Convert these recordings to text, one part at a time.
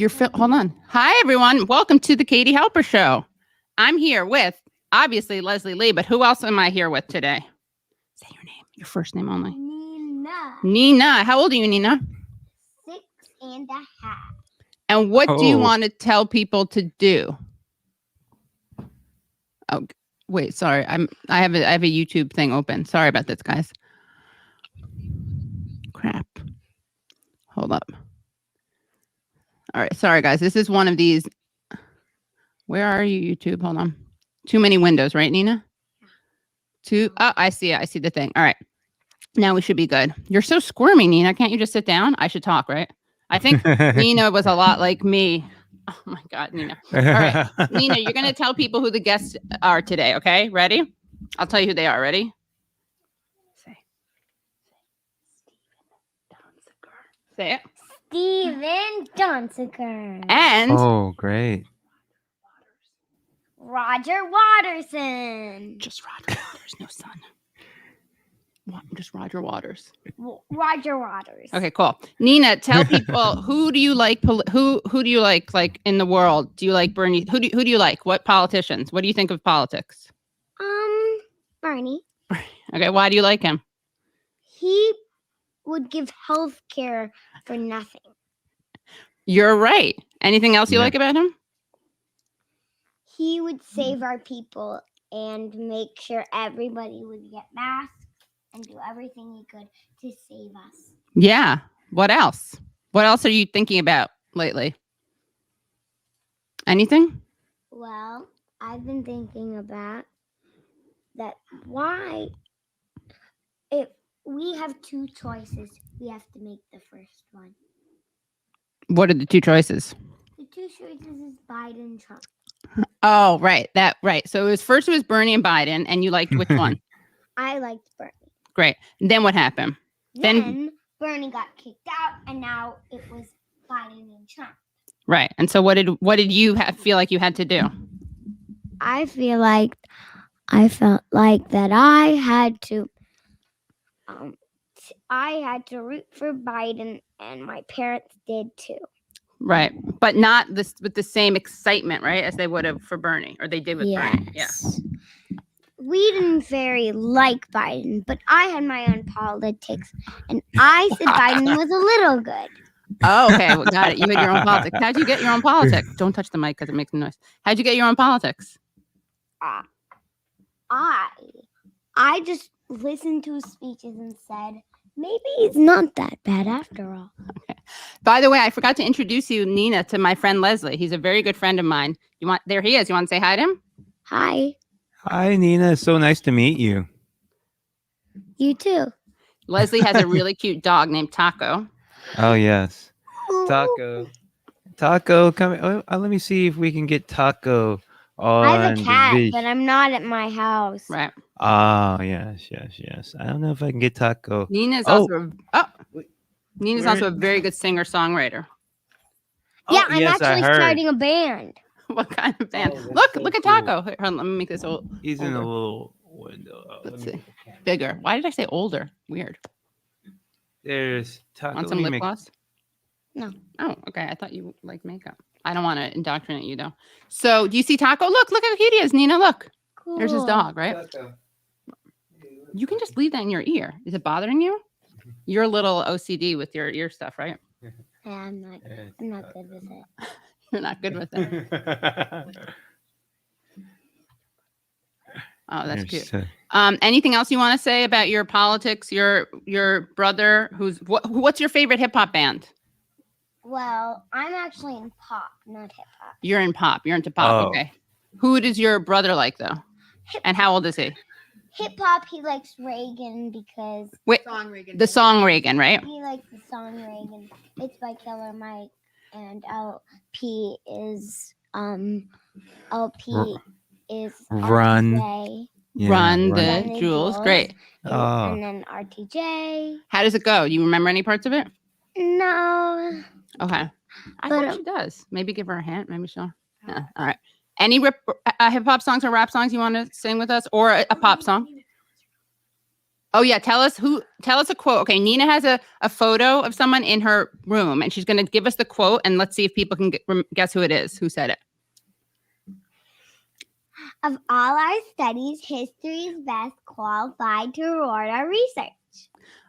Hold on. Hi, everyone. Welcome to the Katie Halper Show. I'm here with, obviously, Leslie Lee, but who else am I here with today? Say your name, your first name only. Nina. How old are you, Nina? 6.5. And what do you want to tell people to do? Oh, wait, sorry. I have a YouTube thing open. Sorry about this, guys. Crap. Hold up. All right, sorry, guys. This is one of these. Where are you, YouTube? Hold on. Too many windows, right, Nina? Oh, I see it. I see the thing. All right. Now we should be good. You're so squirmy, Nina. Can't you just sit down? I should talk, right? I think Nina was a lot like me. Oh, my God, Nina. All right. Nina, you're going to tell people who the guests are today, okay? Ready? I'll tell you who they are. Ready? Say it. Steven Donziger. And oh, great. Roger Watterson. just Roger. There's no son. Just Roger Waters. Roger Waters. Okay, cool. Nina, tell people who do you like? Who do you like in the world? Do you like Bernie? Who do you like? What politicians? What do you think of politics? Bernie. Okay, why do you like him? He would give health care for nothing. You're right. Anything else you like about him? He would save our people and make sure everybody would get masks and do everything he could to save us. Yeah. What else? What else are you thinking about lately? Anything? Well, I've been thinking about that why, if we have two choices, we have to make the first one. What are the two choices? The two choices is Biden and Trump. Oh, right. Right. So it was Bernie and Biden, and you liked which one? I liked Bernie. Great. And then what happened? Then Bernie got kicked out, and now it was Biden and Trump. Right. And so what did you feel like you had to do? I felt like that I had to root for Biden, and my parents did too. Right. But not with the same excitement, right, as they would have for Bernie, or they did with Bernie. Yeah. We didn't very like Biden, but I had my own politics, and I said Biden was a little good. Oh, okay. Well, got it. You had your own politics. How'd you get your own politics? Don't touch the mic because it makes a noise. How'd you get your own politics? I just listened to his speeches and said, maybe it's not that bad after all. Okay. By the way, I forgot to introduce you, Nina, to my friend Leslie. He's a very good friend of mine. There he is. You want to say hi to him? Hi. Hi, Nina. It's so nice to meet you. You too. Leslie has a really cute dog named Taco. Oh, yes. Taco, come. Let me see if we can get Taco on I have a cat, the but I'm not at my house. Right. Oh, yes. I don't know if I can get Taco. Nina's also a very good singer-songwriter. Yeah, I'm actually starting a band. What kind of band? Look at Taco. Here, hold on, let me make this old. He's in a little window. Let's see. Bigger. Why did I say older? Weird. There's Taco. Want some lip gloss? No. Oh, okay. I thought you like makeup. I don't want to indoctrinate you though. So, do you see Taco? Look how cute he is, Nina. Look. Cool. There's his dog, right? You can just leave that in your ear. Is it bothering you? You're a little OCD with your ear stuff, right? Yeah, I'm not good with it. You're not good with it. Oh, that's cute. Anything else you want to say about your politics? Your brother, what's your favorite hip hop band? Well, I'm actually in pop, not hip hop. You're in pop. You're into pop. Oh. Okay. Who does your brother like though? And how old is he? Hip hop, he likes Reagan because the song Reagan, right? He likes the song Reagan. It's by Killer Mike, and LP is Run. RTJ. Run the Jewels. Great. And then RTJ. How does it go? Do you remember any parts of it? No. Okay. I thought she does. Maybe give her a hint. Maybe she'll. Yeah. All right. Any hip hop songs or rap songs you want to sing with us, or a pop song? Oh yeah, tell us a quote. Okay, Nina has a photo of someone in her room, and she's going to give us the quote, and let's see if people can guess who it is. Who said it? Of all our studies, history is best qualified to reward our research.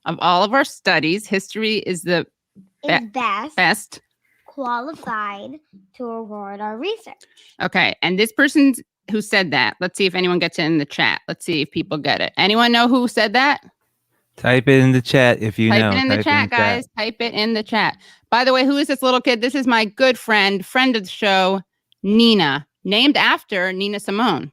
Of all of our studies, history is the best qualified to reward our research. Okay, and this person who said that, let's see if anyone gets it in the chat. Let's see if people get it. Anyone know who said that? Type it in the chat if you know. Type it in the chat, guys. Type it in the chat. By the way, who is this little kid? This is my good friend of the show, Nina, named after Nina Simone.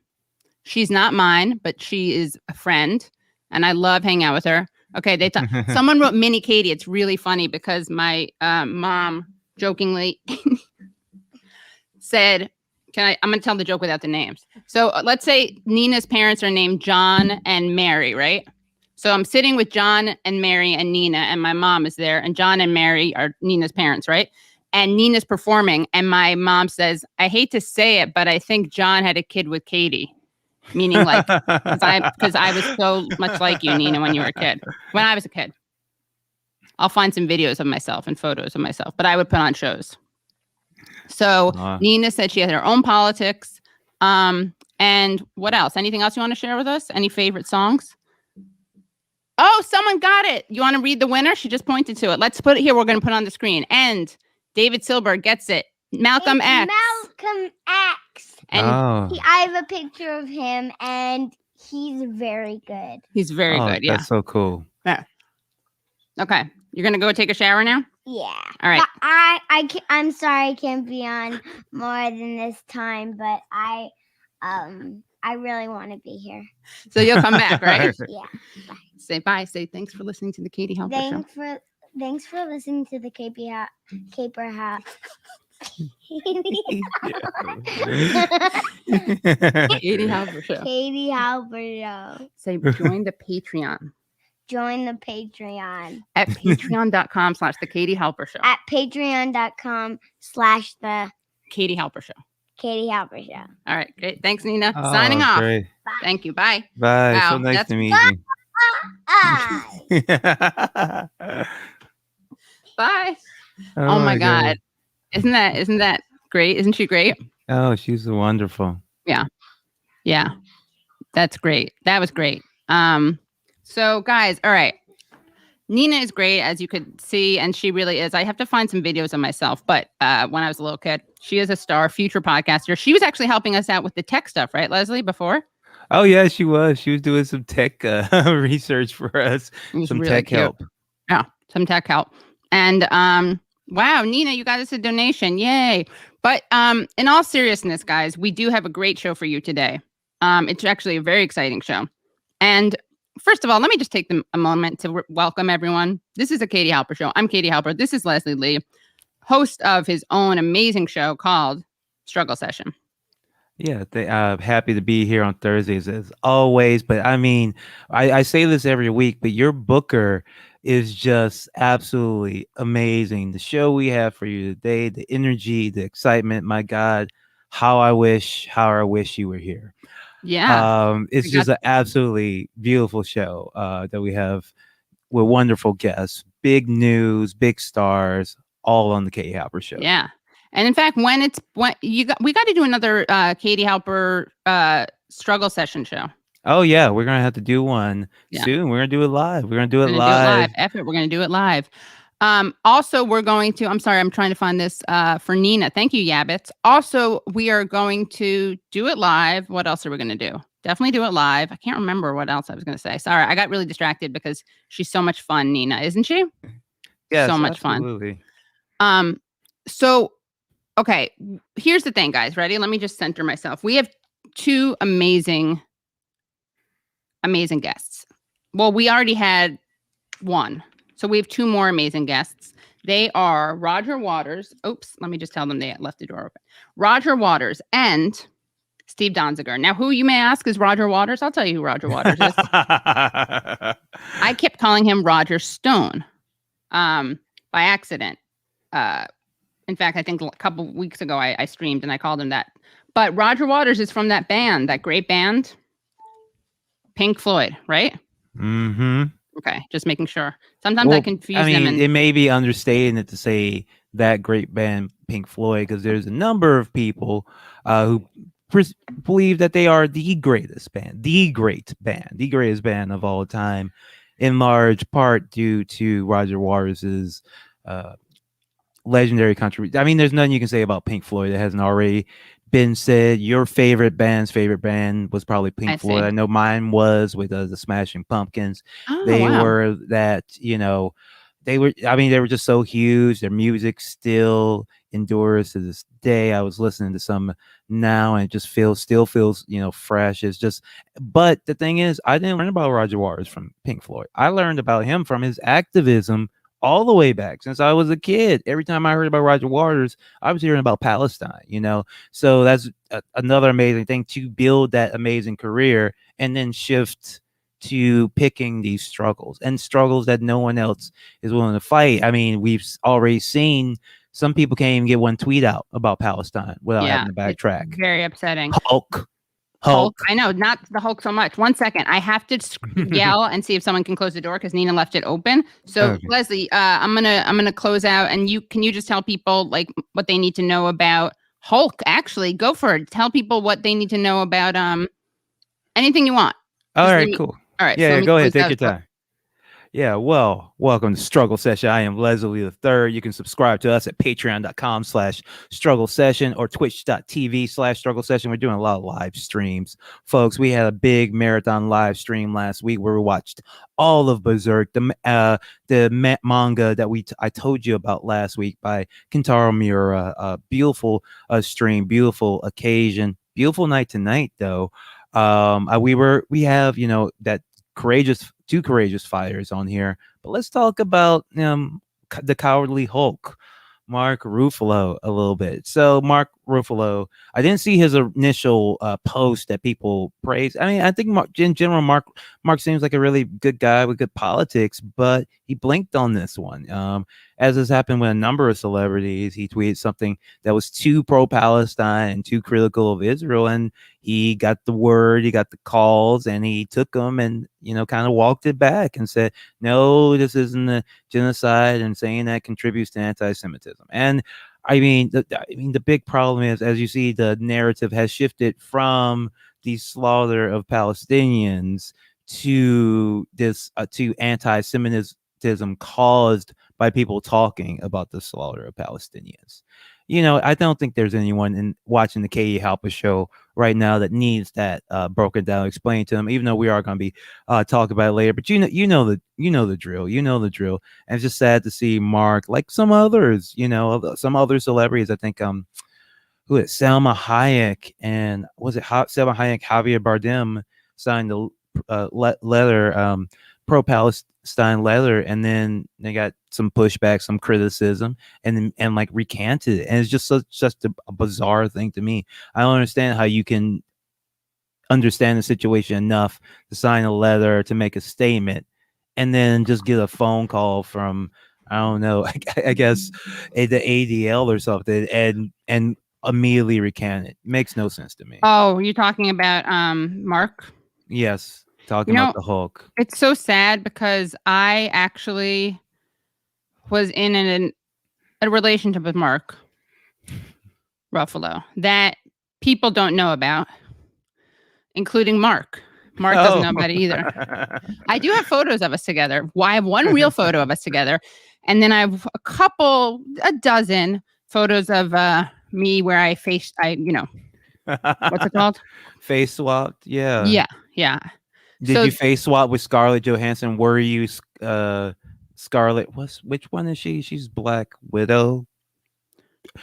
She's not mine, but she is a friend, and I love hanging out with her. Okay, someone wrote Mini Katie. It's really funny because my mom jokingly said, I'm going to tell the joke without the names. So let's say Nina's parents are named John and Mary, right? So I'm sitting with John and Mary and Nina, and my mom is there, and John and Mary are Nina's parents, right? And Nina's performing, and my mom says, I hate to say it, but I think John had a kid with Katie. Meaning like, because I was so much like you, Nina, when you were a kid. When I was a kid. I'll find some videos of myself and photos of myself, but I would put on shows. So Nina said she had her own politics. And what else? Anything else you want to share with us? Any favorite songs? Oh, someone got it. You want to read the winner? She just pointed to it. Let's put it here. We're going to put it on the screen. And David Silberg gets it. Malcolm X. Malcolm X. And I have a picture of him, and he's very good. He's very good. Yeah. That's so cool. Yeah. Okay. You're going to go take a shower now? Yeah. All right. But I'm sorry I can't be on more than this time, but I really want to be here. So you'll come back, right? Yeah. Bye. Say bye. Say thanks for listening to the Katie Halper Show. Thanks for listening to the Caper Hat. Katie Halper Show. Katie Halper Show. Say join the Patreon. Join the Patreon. At patreon.com/the Katie Halper Show. At patreon.com/the Katie Halper Show. Katie Halper Show. All right, great. Thanks, Nina. Signing off. Great. Bye. Thank you. Bye. Bye. Wow, So nice to meet you. Bye. Oh my God. Isn't that great? Isn't she great? Oh, she's wonderful. Yeah. That's great. That was great. So guys, all right. Nina is great, as you could see, and she really is. I have to find some videos of myself, but when I was a little kid, she is a star, future podcaster. She was actually helping us out with the tech stuff, right, Leslie, before? Oh, yeah, she was. She was doing some tech research for us. Some really tech cute. help. Yeah, some tech help. And wow, Nina, you got us a donation. Yay. But in all seriousness, guys, we do have a great show for you today. It's actually a very exciting show. And first of all, let me just take a moment to welcome everyone. This is a Katie Halper Show. I'm Katie Halper. This is Leslie Lee, host of his own amazing show called Struggle Session. Yeah, happy to be here on Thursdays as always. But I mean, I say this every week, but your booker is just absolutely amazing. The show we have for you today, the energy, the excitement, my God, how I wish you were here. Yeah. It's just an absolutely beautiful show that we have with wonderful guests, big news, big stars, all on the Katie Halper Show. Yeah. And in fact, we got to do another Katie Halper struggle session show. Oh yeah, we're gonna have to do one soon. We're gonna do it live. We're gonna do it live. We're gonna do it live. Also, we're going to. I'm sorry, I'm trying to find this for Nina. Thank you, Yabbits. Also, we are going to do it live. What else are we gonna do? Definitely do it live. I can't remember what else I was gonna say. Sorry, I got really distracted because she's so much fun, Nina, isn't she? Yeah, so much absolutely. Fun. So. Okay, here's the thing, guys. Ready? Let me just center myself. We have two amazing guests. Well, we already had one. So we have two more amazing guests. They are Roger Waters. Oops, let me just tell them they left the door open. Roger Waters and Steve Donziger. Now, who you may ask is Roger Waters? I'll tell you who Roger Waters is. I kept calling him Roger Stone by accident. In fact, I think a couple weeks ago I streamed and I called him that. But Roger Waters is from that band, that great band, Pink Floyd, right? Mm-hmm. Okay, just making sure. Sometimes I Well, I confuse them mean, and it may be understating it to say that great band Pink Floyd, because there's a number of people who believe that they are the greatest band, the greatest band of all time, in large part due to Roger Waters's uh, legendary contribution. I mean, there's nothing you can say about Pink Floyd that hasn't already been said. Your band's favorite band was probably I Pink Floyd. see. I know mine was with the Smashing Pumpkins. Oh, They wow. were that, they were. I mean, they were just so huge. Their music still endures to this day. I was listening to some now, and it just still feels, fresh. It's just. But the thing is, I didn't learn about Roger Waters from Pink Floyd. I learned about him from his activism all the way back since I was a kid. Every time I heard about Roger Waters, I was hearing about Palestine. So that's another amazing thing, to build that amazing career and then shift to picking these struggles that no one else is willing to fight. I mean, we've already seen some people can't even get one tweet out about Palestine without Yeah, having to it's backtrack. very upsetting. Hulk. Hulk. I know, not the Hulk so much. 1 second. I have to yell and see if someone can close the door because Nina left it open. So Okay. Leslie, I'm gonna close out, and can you just tell people like what they need to know about Hulk? Actually, go for it. Tell people what they need to know about anything you want. All Just let right, me. cool. All right, so Yeah, let me go ahead. close Take out. your time. Yeah, well, welcome to Struggle Session. I am Leslie the Third. You can subscribe to us at patreon.com/struggle session or twitch.tv/struggle session. We're doing a lot of live streams. Folks, we had a big marathon live stream last week where we watched all of Berserk, the manga that I told you about last week by Kentaro Miura. Beautiful stream, beautiful occasion, beautiful night tonight, though. We have, that two courageous fighters on here, but let's talk about the Cowardly Hulk, Mark Ruffalo, a little bit. So Mark Ruffalo, I didn't see his initial post that people praised. I mean, I think in general, Mark seems like a really good guy with good politics, but he blinked on this one. As has happened with a number of celebrities, he tweeted something that was too pro-Palestine and too critical of Israel, and he got the word, he got the calls, and he took them and kind of walked it back and said, "No, this isn't a genocide," and saying that contributes to anti-Semitism. And the big problem is, as you see, the narrative has shifted from the slaughter of Palestinians to this to anti-Semitism caused by people talking about the slaughter of Palestinians. I don't think there's anyone watching the Katie Halper show right now that needs that broken down, explained to them. Even though we are going to be talking about it later, but the drill. You know the drill. And it's just sad to see Mark, like some others, some other celebrities. I think who is Selma Hayek, and was it Selma Hayek, Javier Bardem signed the letter, pro-Palestine letter, and then they got some pushback, some criticism, and like recanted it. And it's just such a bizarre thing to me. I don't understand how you can understand the situation enough to sign a letter, to make a statement, and then just get a phone call from, I don't know, I guess the ADL or something, and immediately recant it. Makes no sense to me. Oh, you're talking about Mark? Yes, talking about the Hulk. It's so sad because I actually was in a relationship with Mark Ruffalo that people don't know about, including Mark. Mark doesn't know about it either. I do have photos of us together. Well, I have one real photo of us together, and then I have a dozen photos of me where what's it called? Face swapped, yeah. Yeah. Did you face swap with Scarlett Johansson? Were you Scarlett? Which one is she? She's Black Widow.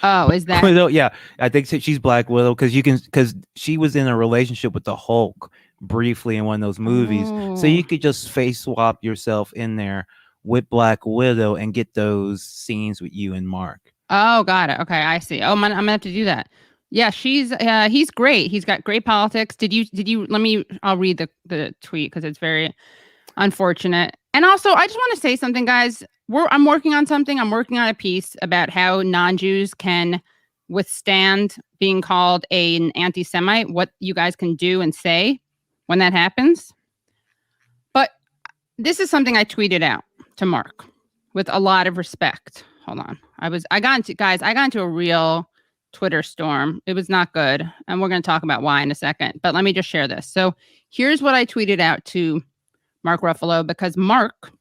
Oh, is that Widow? Yeah, I think she's Black Widow because she was in a relationship with the Hulk briefly in one of those movies. So you could just face swap yourself in there with Black Widow and get those scenes with you and Mark. Oh, got it. Okay, I see. Oh, I'm gonna have to do that. Yeah, he's great. He's got great politics. I'll read the tweet because it's very unfortunate. And also, I just want to say something, guys. I'm working on something. I'm working on a piece about how non-Jews can withstand being called an anti-Semite, what you guys can do and say when that happens. But this is something I tweeted out to Mark with a lot of respect. Hold on. I got into a real Twitter storm. It was not good. And we're going to talk about why in a second. But let me just share this. So here's what I tweeted out to Mark Ruffalo, because Mark,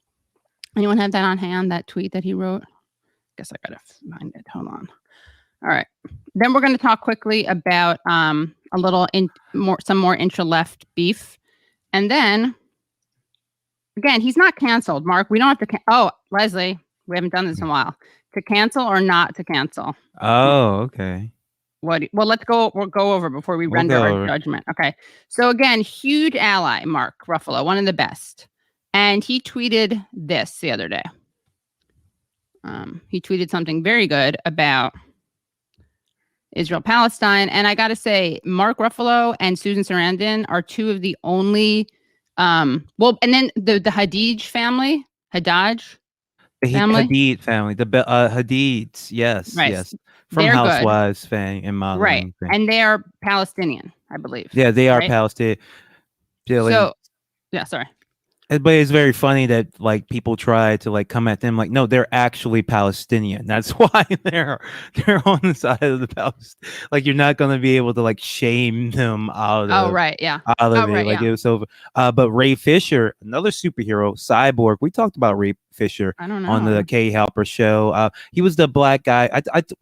anyone have that on hand, that tweet that he wrote? Guess I got to find it. Hold on. All right. Then we're going to talk quickly about some more intra-left beef. And then, again, he's not canceled, Mark. We don't have to. Leslie, we haven't done this in a while. To cancel or not to cancel? Oh, okay. Well, let's go. We'll go over before we render our judgment. Okay. So again, huge ally, Mark Ruffalo, one of the best. And he tweeted this the other day. He tweeted something very good about Israel-Palestine. And I got to say, Mark Ruffalo and Susan Sarandon are two of the only, and then the Hadid family, Haddad. The Hadid family, the Hadids, yes, right. yes, from They're Housewives fame and modeling, right? Fame. And they are Palestinian, I believe. Yeah, they are Palestinian. So, yeah, sorry. But it's very funny that like people try to like come at them like, no, they're actually Palestinian. That's why they're on the side of the Palestine. Like you're not going to be able to like shame them out of. Oh right, yeah. Out of it, like it was so. But Ray Fisher, another superhero, cyborg. We talked about Ray Fisher on the Katie Halper show. He was the black guy.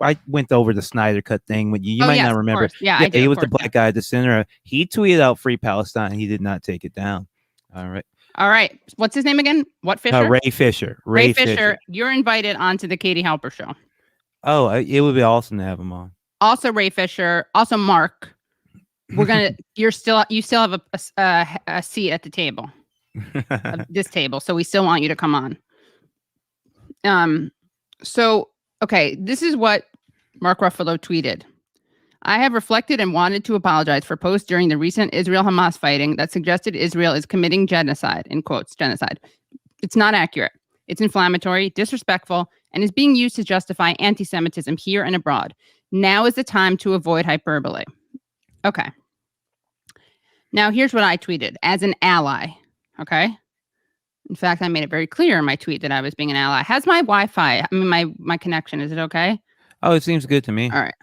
I went over the Snyder Cut thing with you. You might not remember. Yeah, I do, he was the black guy at the center. He tweeted out "Free Palestine." He did not take it down. All right. What's his name again? What Fisher? Ray Fisher. Ray Fisher. You're invited onto the Katie Halper show. Oh, it would be awesome to have him on. Also, Ray Fisher. Also, Mark. We're gonna. You still have a seat at the table, this table. So we still want you to come on. So okay, this is what Mark Ruffalo tweeted. I have reflected and wanted to apologize for posts during the recent Israel-Hamas fighting that suggested Israel is committing genocide, in quotes, genocide. It's not accurate. It's inflammatory, disrespectful, and is being used to justify anti-Semitism here and abroad. Now is the time to avoid hyperbole. Okay. Now, here's what I tweeted as an ally, okay? In fact, I made it very clear in my tweet that I was being an ally. How's my Wi-Fi? I mean, my connection, is it okay? Oh, it seems good to me. All right.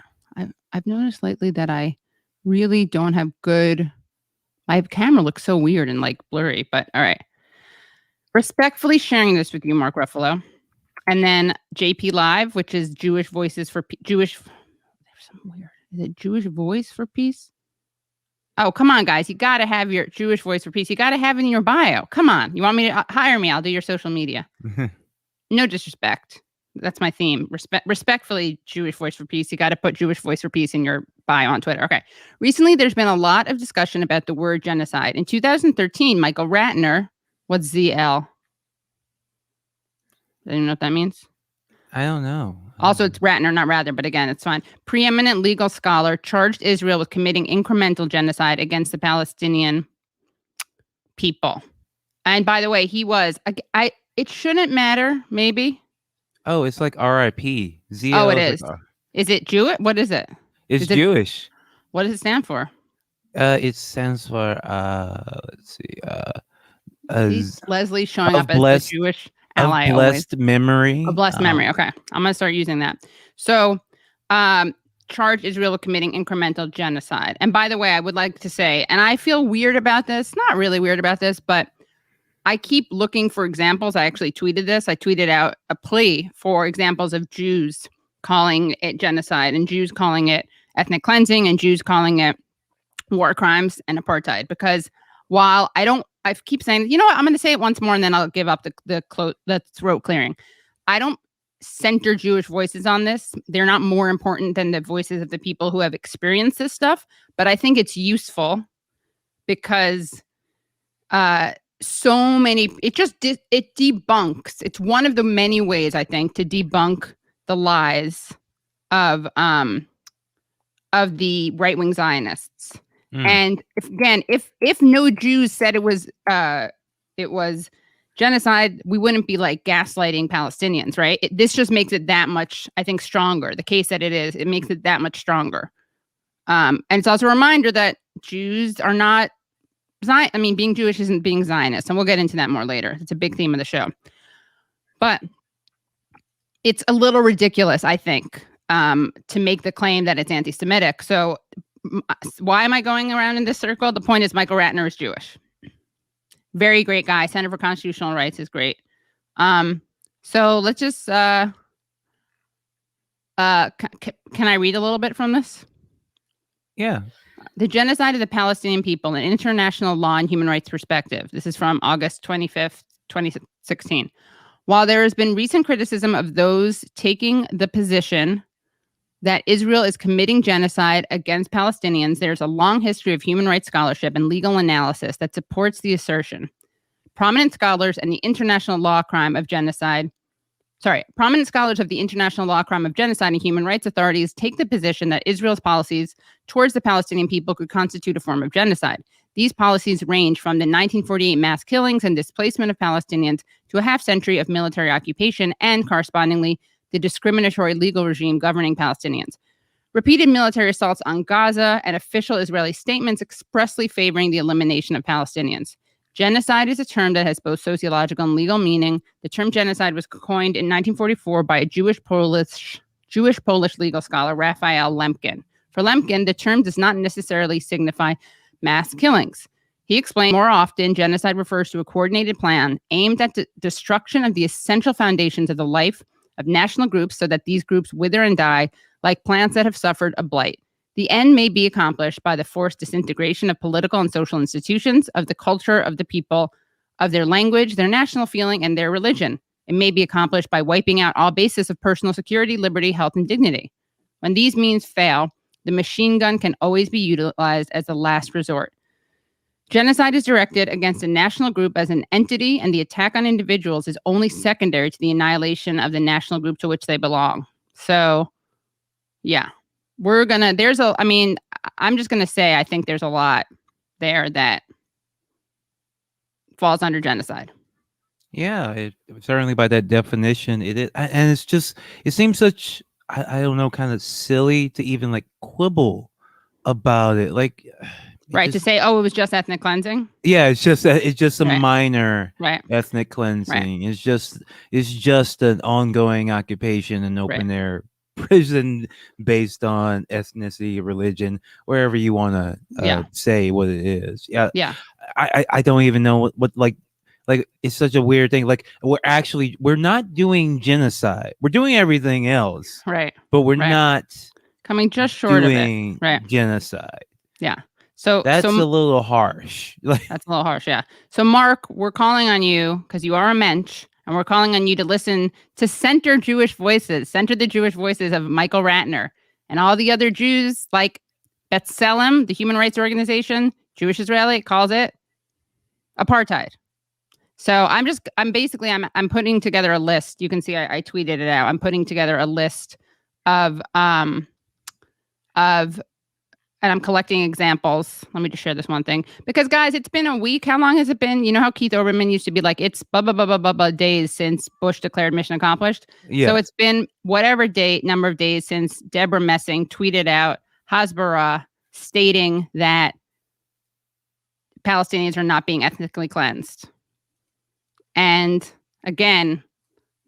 I've noticed lately that I really don't have good. My camera looks so weird and like blurry, but all right. Respectfully sharing this with you, Mark Ruffalo, and then JP Live, which is Jewish Voices for Jewish. There's some weird. Is it Jewish Voice for Peace? Oh, come on, guys! You got to have your Jewish Voice for Peace. You got to have it in your bio. Come on, you want me to hire me? I'll do your social media. No disrespect. That's my theme. Respectfully, Jewish Voice for Peace. You got to put Jewish Voice for Peace in your bio on Twitter. Okay. Recently, there's been a lot of discussion about the word genocide. In 2013, Michael Ratner, what's ZL? I don't even know what that means. I don't know. Also, it's Ratner, not Rather, but again, it's fine. Preeminent legal scholar charged Israel with committing incremental genocide against the Palestinian people. And by the way, he was, it shouldn't matter, maybe. Oh, it's like RIP. ZL. Oh, it is. Like, is it Jewish? What is it? It's Jewish. What does it stand for? It stands for let's see. Leslie showing up as the Jewish ally. A blessed memory. A blessed memory. Okay, I'm gonna start using that. So, charge Israel with committing incremental genocide. And by the way, I would like to say, and I feel weird about this. Not really weird about this, but I keep looking for examples. I actually tweeted this. I tweeted out a plea for examples of Jews calling it genocide and Jews calling it ethnic cleansing and Jews calling it war crimes and apartheid. Because while I keep saying, you know what, I'm going to say it once more and then I'll give up the throat clearing. I don't center Jewish voices on this. They're not more important than the voices of the people who have experienced this stuff. But I think it's useful because so many, it debunks. It's one of the many ways, I think, to debunk the lies of the right-wing Zionists. And if no Jews said it was genocide, we wouldn't be like gaslighting Palestinians, right? This just makes it that much, I think, stronger. The case that it makes it that much stronger. And it's also a reminder that Jews are not being Jewish isn't being Zionist, and we'll get into that more later. It's a big theme of the show. But it's a little ridiculous, I think, to make the claim that it's anti-Semitic. So why am I going around in this circle? The point is Michael Ratner is Jewish. Very great guy. Center for Constitutional Rights is great. So let's just... can I read a little bit from this? Yeah. The genocide of the Palestinian people, an international law and human rights perspective. This is from August 25th, 2016. While there has been recent criticism of those taking the position that Israel is committing genocide against Palestinians, there's a long history of human rights scholarship and legal analysis that supports the assertion. Prominent scholars of the International Law Crime of Genocide and human rights authorities take the position that Israel's policies towards the Palestinian people could constitute a form of genocide. These policies range from the 1948 mass killings and displacement of Palestinians to a half-century of military occupation and, correspondingly, the discriminatory legal regime governing Palestinians. Repeated military assaults on Gaza and official Israeli statements expressly favoring the elimination of Palestinians. Genocide is a term that has both sociological and legal meaning. The term genocide was coined in 1944 by a Jewish-Polish legal scholar, Raphael Lemkin. For Lemkin, the term does not necessarily signify mass killings. He explained more often, genocide refers to a coordinated plan aimed at the destruction of the essential foundations of the life of national groups so that these groups wither and die like plants that have suffered a blight. The end may be accomplished by the forced disintegration of political and social institutions, of the culture of the people, of their language, their national feeling, and their religion. It may be accomplished by wiping out all basis of personal security, liberty, health, and dignity. When these means fail, the machine gun can always be utilized as a last resort. Genocide is directed against a national group as an entity, and the attack on individuals is only secondary to the annihilation of the national group to which they belong. So, yeah. I'm just going to say I think there's a lot there that falls under genocide. Yeah, certainly by that definition, it is, and it seems such, I don't know, kind of silly to even like quibble about it. Like, right, to say, oh, it was just ethnic cleansing. Yeah, it's just a Right. minor Right. ethnic cleansing. It's just an ongoing occupation in open Right. air prison based on ethnicity, religion, wherever you want to say what it is. Yeah. I don't even know what like it's such a weird thing. Like we're not doing genocide. We're doing everything else. Right. But we're not coming just short doing of it. Right. Genocide. Yeah. So that's a little harsh. That's a little harsh, yeah. So Mark, we're calling on you because you are a mensch, and we're calling on you to listen to center the Jewish voices of Michael Ratner and all the other Jews, like B'Tselem, the human rights organization, Jewish Israeli, calls it apartheid. So I'm putting together a list. You can see I tweeted it out. I'm putting together a list of and I'm collecting examples. Let me just share this one thing. Because, guys, it's been a week. How long has it been? You know how Keith Olbermann used to be like, it's blah, blah, blah, blah, blah, blah days since Bush declared mission accomplished? Yeah. So it's been whatever number of days since Debra Messing tweeted out Hasbara stating that Palestinians are not being ethnically cleansed. And, again,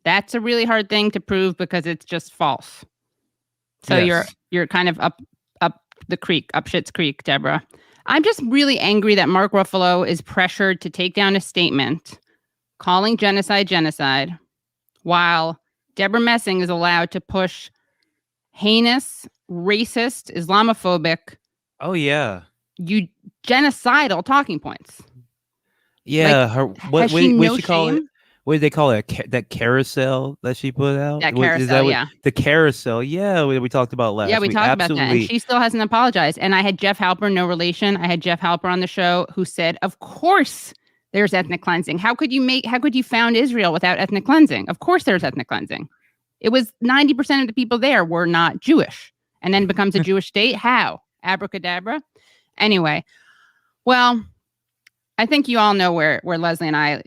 that's a really hard thing to prove because it's just false. So you're kind of up Schitt's Creek, Deborah. I'm just really angry that Mark Ruffalo is pressured to take down a statement calling genocide, while Debra Messing is allowed to push heinous, racist, Islamophobic, genocidal talking points. Yeah, what she call it? What did they call it? That carousel that she put out? That carousel, the carousel, we talked about last week. Yeah, we talked about that. And she still hasn't apologized. And I had Jeff Halper, no relation. I had Jeff Halper on the show who said, of course there's ethnic cleansing. How could you found Israel without ethnic cleansing? Of course there's ethnic cleansing. It was 90% of the people there were not Jewish. And then becomes a Jewish state. How? Abracadabra. Anyway, well, I think you all know where Leslie and I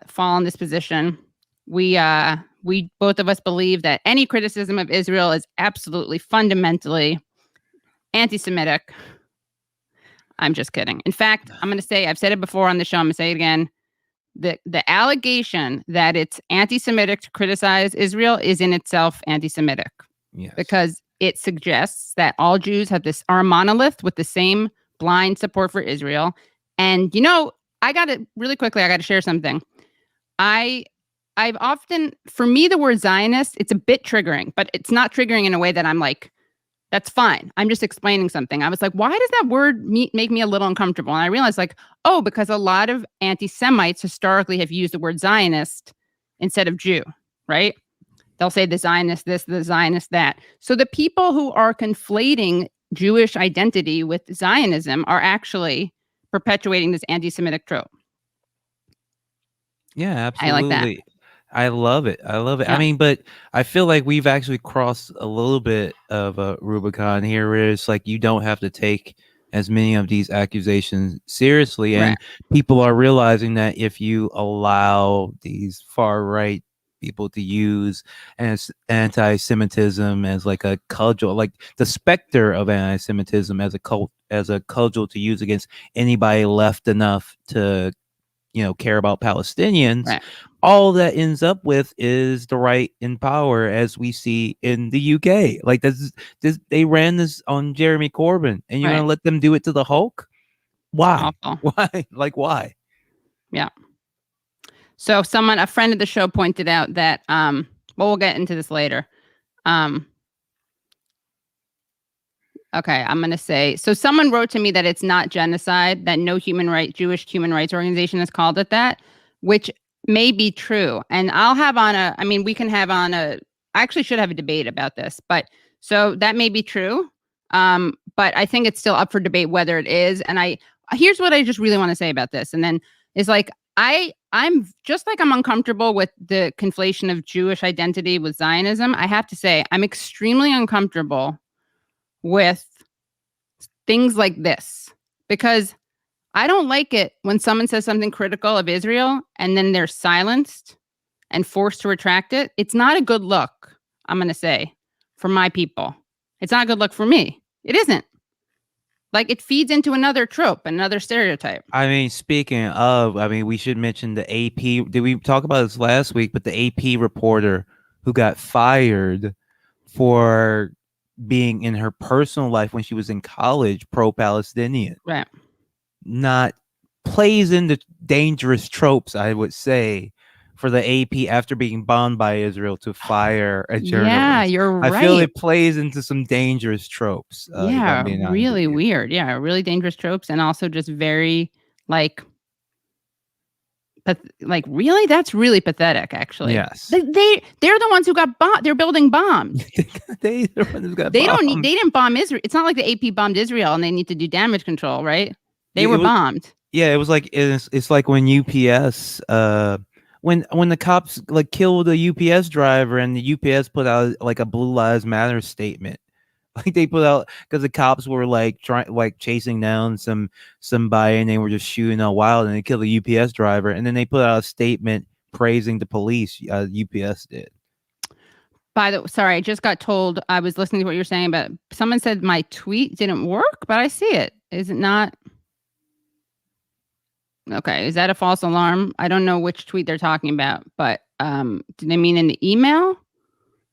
fall in this position. We both of us believe that any criticism of Israel is absolutely fundamentally anti-Semitic. I'm just kidding. In fact, I'm going to say, I've said it before on the show, I'm going to say it again. The allegation that it's anti-Semitic to criticize Israel is in itself anti-Semitic. Yes. Because it suggests that all Jews are a monolith with the same blind support for Israel. And, I got to share something. I've often, for me, the word Zionist, it's a bit triggering, but it's not triggering in a way that I'm like, that's fine. I'm just explaining something. I was like, why does that word make me a little uncomfortable? And I realized because a lot of anti-Semites historically have used the word Zionist instead of Jew, right? They'll say the Zionist this, the Zionist that. So the people who are conflating Jewish identity with Zionism are actually perpetuating this anti-Semitic trope. Yeah, absolutely. I like that. I love it. Yeah. I mean, but I feel like we've actually crossed a little bit of a Rubicon here where it's like you don't have to take as many of these accusations seriously. And Right. people are realizing that if you allow these far right people to use anti-Semitism as like a cudgel, like the specter of anti-Semitism as a cudgel to use against anybody left enough to care about Palestinians, Right. all that ends up with is the right in power, as we see in the UK. Like this they ran this on Jeremy Corbyn, and you're Right. gonna let them do it to the Hulk? Why? Awful. Why? Like why? Yeah. So a friend of the show pointed out that, we'll get into this later. Okay, I'm going to say, so someone wrote to me that it's not genocide, that no Jewish human rights organization has called it that, which may be true. And we can have I actually should have a debate about this, but so that may be true. But I think it's still up for debate whether it is. And here's what I just really want to say about this. And then is like, I'm just like I'm uncomfortable with the conflation of Jewish identity with Zionism. I have to say, I'm extremely uncomfortable with things like this, because I don't like it when someone says something critical of Israel and then they're silenced and forced to retract it. It's not a good look, I'm going to say, for my people. It's not a good look for me. It isn't. Like, it feeds into another trope, another stereotype. I mean, speaking of, we should mention the AP. Did we talk about this last week? But the AP reporter who got fired for being in her personal life when she was in college pro-Palestinian, right? Not plays into dangerous tropes, I would say, for the AP after being bombed by Israel to fire a journalist. Yeah, you're right. I feel it plays into some dangerous tropes. Yeah, really weird. Yeah, really dangerous tropes, and also just very really, that's really pathetic. Actually, yes, they're the ones who got bombed. They're building bombs. They're the ones who got they bombed. They didn't bomb Israel. It's not like the AP bombed Israel and they need to do damage control, right? They were bombed. Yeah, it was like it's like when UPS when the cops killed a UPS driver and the UPS put out like a Blue Lives Matter statement. Like they put out because the cops were chasing down somebody and they were just shooting out wild and they killed a UPS driver, and then they put out a statement praising the police. UPS did. Sorry, I just got told, I was listening to what you're saying, but someone said my tweet didn't work, but I see it. Is it not? Okay, is that a false alarm? I don't know which tweet they're talking about, but do they mean in the email?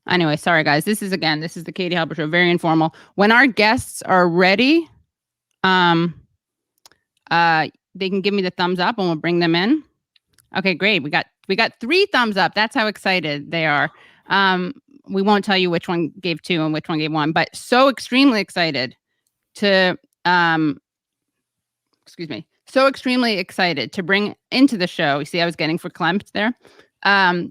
Anyway, sorry guys. This is the Katie Halbert Show, very informal. When our guests are ready, they can give me the thumbs up and we'll bring them in. Okay, great. We got 3 thumbs up. That's how excited they are. We won't tell you which one gave 2 and which one gave 1, but so extremely excited to so extremely excited to bring into the show. You see, I was getting verklempt there.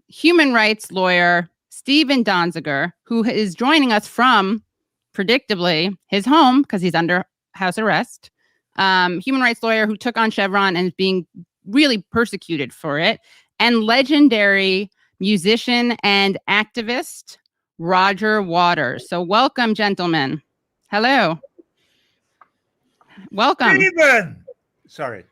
Human rights lawyer Stephen Donziger, who is joining us from, predictably, his home because he's under house arrest. Human rights lawyer who took on Chevron and is being really persecuted for it. And legendary musician and activist Roger Waters. So welcome, gentlemen. Hello. Welcome. Stephen! Sorry.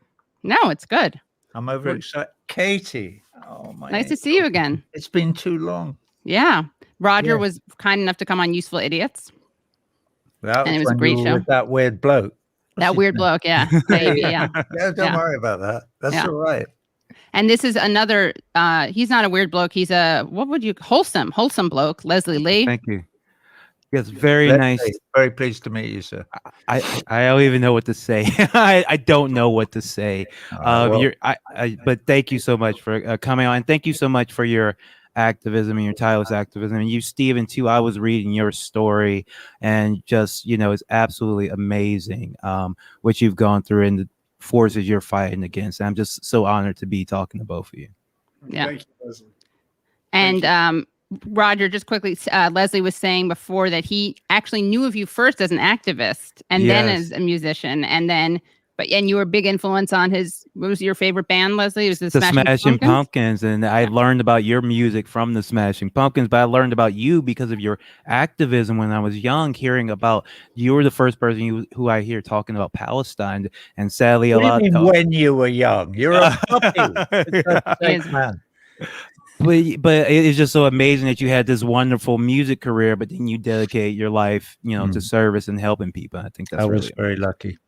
No, it's good. I'm overexcited. Katie. Oh my. Nice to see you again. It's been too long. Yeah. Roger was kind enough to come on Useful Idiots. That and it was a great show. With that weird bloke. That weird bloke, yeah. Maybe, yeah. Yeah, don't Yeah. worry about that. That's Yeah. all right. And this is another, he's not a weird bloke. He's a, what would you, wholesome bloke, Leslie Lee. Thank you. Yes, very Let's nice. see. Very pleased to meet you, sir. I don't even know what to say. I don't know what to say. All right, well, But thank you so much for coming on, and thank you so much for your activism and your tireless activism. And you, Stephen, too. I was reading your story, and just it's absolutely amazing what you've gone through and the forces you're fighting against. I'm just so honored to be talking to both of you. Yeah. Thank you, Leslie. And Roger, just quickly, Leslie was saying before that he actually knew of you first as an activist and then Yes. as a musician, and then and you were a big influence on his. What was your favorite band, Leslie? It was the Smashing Pumpkins, and I learned about your music from the Smashing Pumpkins, but I learned about you because of your activism when I was young, hearing about you were the first person who I hear talking about Palestine, and sadly what a lot do you mean when you were young? You're a puppy. For God's sake, Yes. man. But it's just so amazing that you had this wonderful music career, but then you dedicate your life, to service and helping people. I think that's I was really very lucky.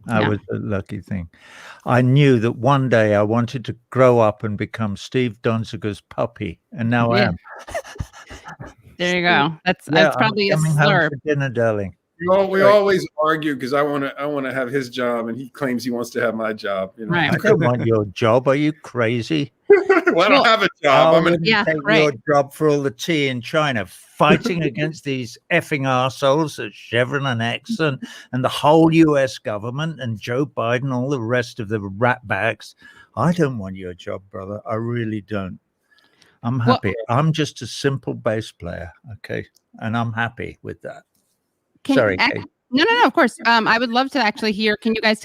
I Yeah. was a lucky thing. I knew that one day I wanted to grow up and become Steve Donziger's puppy, and now I Yeah. am. There you go. That's Yeah, probably a I'm coming slur. home for dinner, darling. We always argue because I want to have his job and he claims he wants to have my job. Right. I don't want your job. Are you crazy? Well, I don't have a job. I I'm an wouldn't Yeah, take right. your job for all the tea in China, fighting against these effing arseholes at Chevron and Exxon and the whole US government and Joe Biden, all the rest of the ratbags. I don't want your job, brother. I really don't. I'm Well- happy. I'm just a simple bass player, okay? And I'm happy with that. Can- Sorry, ac- Kate. No, of course. I would love to actually hear. Can you guys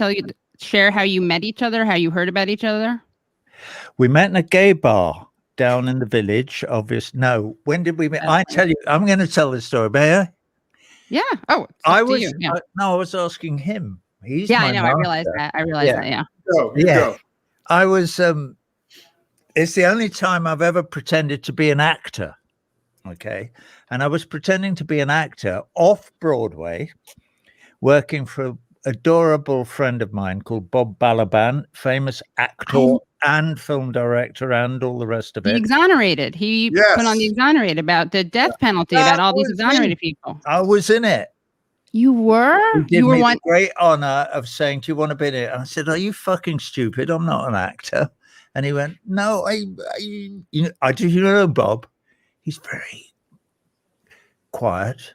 share how you met each other, how you heard about each other? We met in a gay bar down in the village. No, when did we meet? I tell you, I'm going to tell this story, may I? Yeah. Oh, it's I up to was you. Yeah. no, I was asking him. He's Yeah, my I know. I realized master. that. I realized Yeah. that. Yeah. go. You Yeah. go. I was it's the only time I've ever pretended to be an actor. Okay. And I was pretending to be an actor off Broadway, working for an adorable friend of mine called Bob Balaban, famous actor and film director and all the rest of The it. Exonerated. He put on the Yes. Exonerated about the death penalty, That about all these was exonerated him. people. I was in it. You were? He did You were me one. the great honor of saying, "Do you want to be in it?" And I said, "Are you fucking stupid? I'm not an actor." And he went, "No, I do. You know, Bob, he's very quiet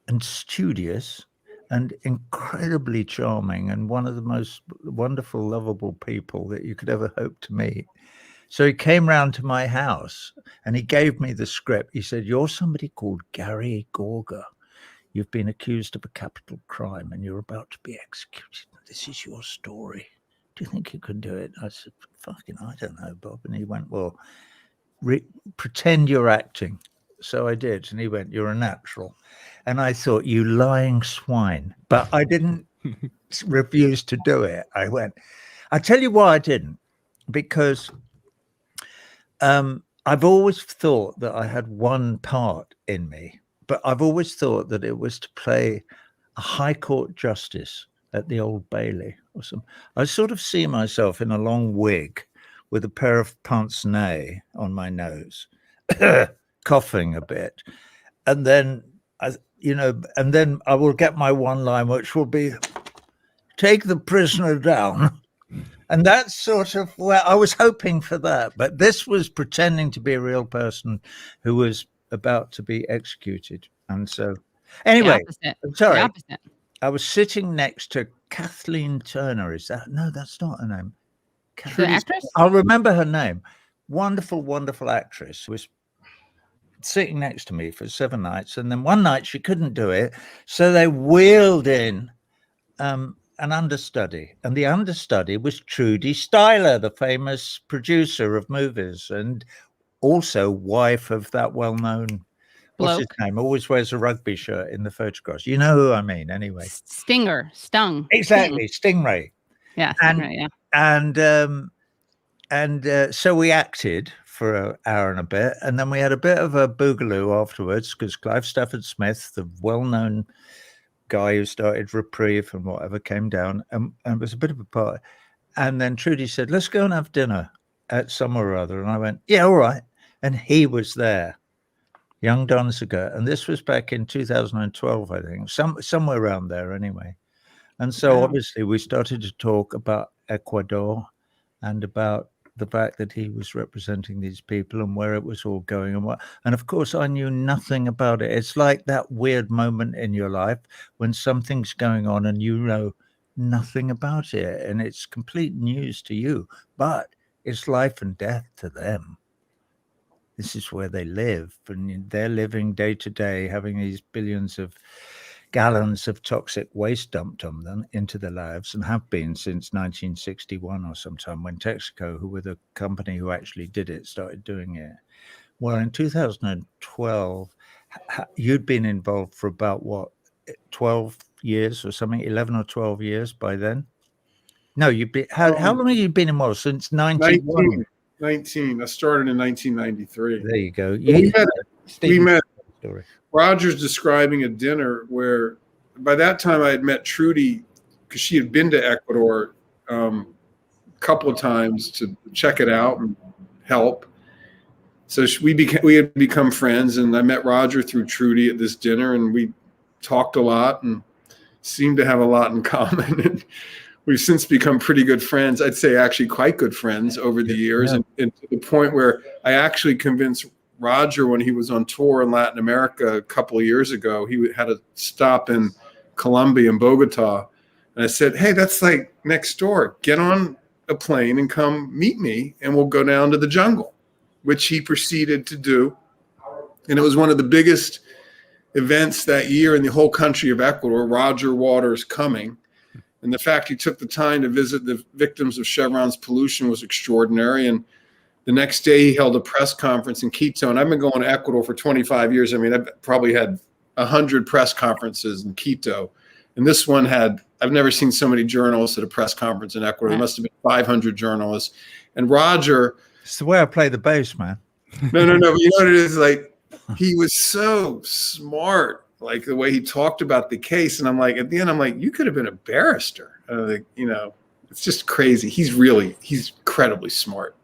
and studious and incredibly charming and one of the most wonderful, lovable people that you could ever hope to meet." So he came round to my house and he gave me the script. He said, "You're somebody called Gary Gorga. You've been accused of a capital crime and you're about to be executed. This is your story. Do you think you can do it?" I said, "Fucking, I don't know, Bob." And he went, "Well, pretend you're acting." So I did. And he went, "You're a natural." And I thought, "You lying swine." But I didn't refuse to do it. I went, I'll tell you why I didn't. Because I've always thought that I had one part in me, but I've always thought that it was to play a high court justice at the Old Bailey or something. I sort of see myself in a long wig with a pair of pince-nez on my nose, coughing a bit. And then, and then I will get my one line, which will be, "Take the prisoner down." And that's sort of where I was hoping for that. But this was pretending to be a real person who was about to be executed. And so, anyway, I'm sorry. The opposite. I was sitting next to Kathleen Turner. No, that's not her name. The actress? I'll remember her name. Wonderful, wonderful actress. Was sitting next to me for 7 nights. And then one night she couldn't do it. So they wheeled in an understudy, and the understudy was Trudy Styler, the famous producer of movies and also wife of that well-known, what's his name, always wears a rugby shirt in the photographs. You know who I mean, anyway. Stung. Exactly, Stingray. Yeah, Stingray, yeah. And so we acted for an hour and a bit, and then we had a bit of a boogaloo afterwards because Clive Stafford Smith, the well-known guy who started Reprieve and whatever came down, and it was a bit of a party. And then Trudy said, let's go and have dinner at somewhere or other. And I went, yeah, all right. And he was there, young Donziger. And this was back in 2012, I think, somewhere around there anyway. And so Wow. obviously we started to talk about Ecuador and about the fact that he was representing these people and where it was all going and what. And of course, I knew nothing about it. It's like that weird moment in your life when something's going on and you know nothing about it and it's complete news to you, but it's life and death to them. This is where they live, and they're living day to day, having these billions of gallons of toxic waste dumped on them into their lives, and have been since 1961 or sometime when Texaco, who were the company who actually did it, started doing it. Well, in 2012, you'd been involved for about, what, 12 years or something, 11 or 12 years by then? No, you've been, how long have you been involved? Since 91? 19. I started in 1993. There you go. We met. Story. Roger's describing a dinner where by that time I had met Trudy because she had been to Ecuador a couple of times to check it out and help. So we had become friends, and I met Roger through Trudy at this dinner, and we talked a lot and seemed to have a lot in common. And we've since become pretty good friends. I'd say actually quite good friends over the years, and to the point where I actually convinced Roger, when he was on tour in Latin America a couple of years ago, he had a stop in Colombia, in Bogota. And I said, hey, that's like next door. Get on a plane and come meet me, and we'll go down to the jungle, which he proceeded to do. And it was one of the biggest events that year in the whole country of Ecuador, Roger Waters coming. And the fact he took the time to visit the victims of Chevron's pollution was extraordinary. And the next day he held a press conference in Quito. And I've been going to Ecuador for 25 years. I mean, I've probably had 100 press conferences in Quito. And this one I've never seen so many journalists at a press conference in Ecuador. There must have been 500 journalists. And Roger. It's the way I play the bass, man. No. You know what it is? Like, he was so smart, like the way he talked about the case. And I'm like, at the end, I'm like, you could have been a barrister. Like, you know, it's just crazy. He's incredibly smart.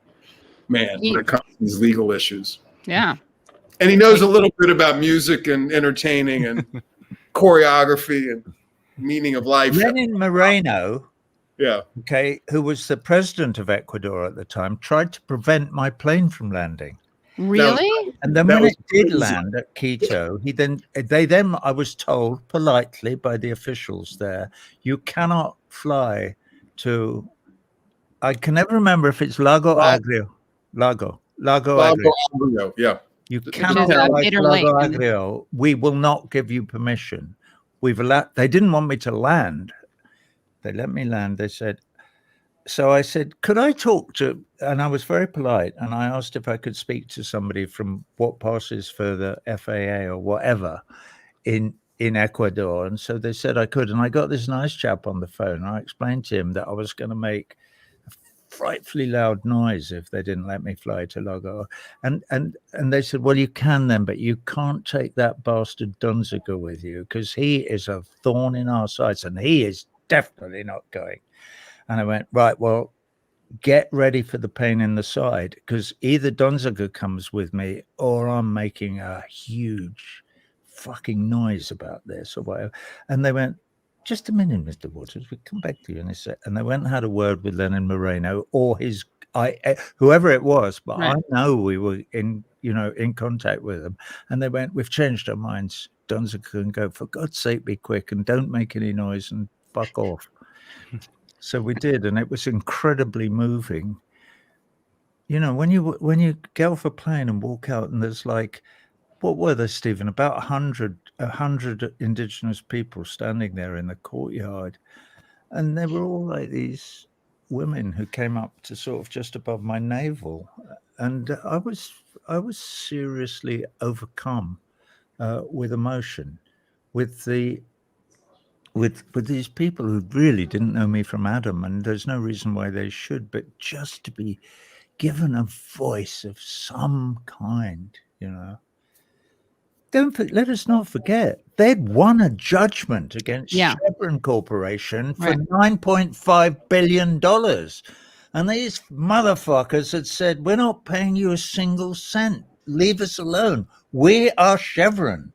Man, when it comes to these legal issues. Yeah. And he knows a little bit about music and entertaining and choreography and meaning of life. Lenin Moreno, yeah, okay, who was the president of Ecuador at the time, tried to prevent my plane from landing. Really? And then when it did land at Quito, I was told politely by the officials there, you cannot fly to, I can never remember if it's Lago Agrio. Lago Agrio, yeah. You cannot fly to Lago Agrio. We will not give you permission. They didn't want me to land. They let me land. They said, so I said, could I talk to, and I was very polite, and I asked if I could speak to somebody from what passes for the FAA or whatever in Ecuador. And so they said I could. And I got this nice chap on the phone. I explained to him that I was going to make a frightfully loud noise if they didn't let me fly to Lago. And they said, well, you can then, but you can't take that bastard Donziger with you because he is a thorn in our sides, and he is definitely not going. And I went, right, well, get ready for the pain in the side, because either Donziger comes with me or I'm making a huge fucking noise about this or whatever. And they went, just a minute, Mr. Waters, we'll come back to you in a sec. And they went and had a word with Lenin Moreno or whoever it was, but right. I know we were in contact with them. And they went, we've changed our minds. Donziger can go, for God's sake, be quick and don't make any noise and fuck off. So we did, and it was incredibly moving. You know, when you get off a plane and walk out, and there's like, what were there, Stephen? About 100 indigenous people standing there in the courtyard, and they were all like these women who came up to sort of just above my navel, and I was seriously overcome with emotion, with these people who really didn't know me from Adam, and there's no reason why they should, but just to be given a voice of some kind, you know. let us not forget, they'd won a judgment against Yeah. Chevron Corporation for Right. $9.5 billion. And these motherfuckers had said, we're not paying you a single cent. Leave us alone. We are Chevron.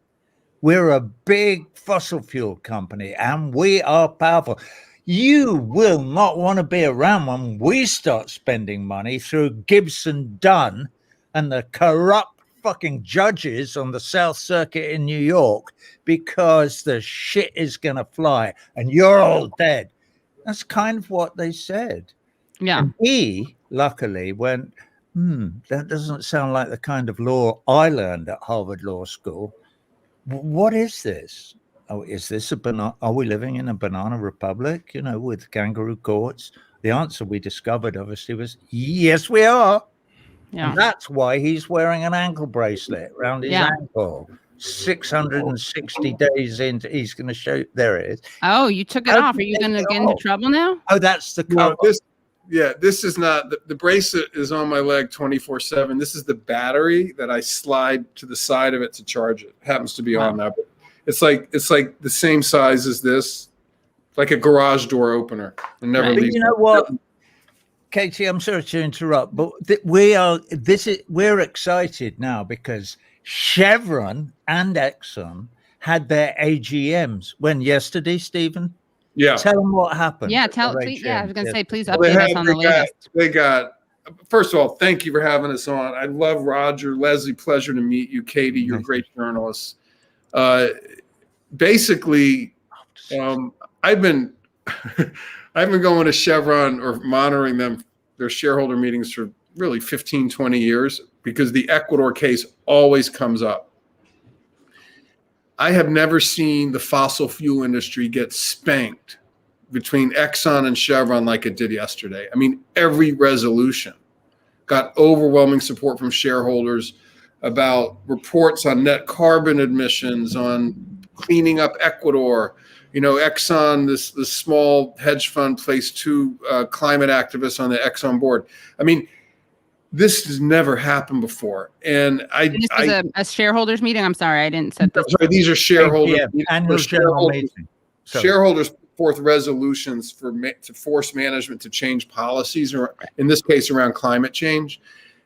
We're a big fossil fuel company and we are powerful. You will not want to be around when we start spending money through Gibson Dunn and the corrupt fucking judges on the South Circuit in New York, because the shit is going to fly and you're all dead. That's kind of what they said. Yeah. And he luckily went, that doesn't sound like the kind of law I learned at Harvard Law School. What is this? Oh, is this a banana? Are we living in a banana republic, with kangaroo courts? The answer we discovered obviously was yes, we are. Yeah. And that's why he's wearing an ankle bracelet around his Yeah. ankle. 660 days into, he's going to show. There it is. Oh, you took it How off. did Are you they going to take get it into off? trouble now? Oh, that's the No, cover. this is not the bracelet is on my leg 24/7. This is the battery that I slide to the side of it to charge it. It happens to be on now, but it's like the same size as this, like a garage door opener. And never Right. But leaves. you know what, Katie, I'm sorry to interrupt, but we're excited now because Chevron and Exxon had their AGMs yesterday, Stephen. Yeah. Tell them what happened. Yeah. at their Please. Yeah. I was going to say, AGMs please yesterday. update us on the latest. They got. First of all, thank you for having us on. I love Roger, Leslie. Pleasure to meet you, Katie. You're a great journalist. Basically, I've been going to Chevron or monitoring their shareholder meetings for really 15, 20 years because the Ecuador case always comes up. I have never seen the fossil fuel industry get spanked between Exxon and Chevron like it did yesterday. I mean, every resolution got overwhelming support from shareholders about reports on net carbon emissions, on cleaning up Ecuador. Exxon, this small hedge fund, placed 2 climate activists on the Exxon board. I mean, this has never happened before. And This is a shareholders meeting. I'm sorry, I didn't set this. sorry, these are shareholders. Annual general meeting. Shareholders put forth resolutions to force management to change policies, or in this case, around climate change.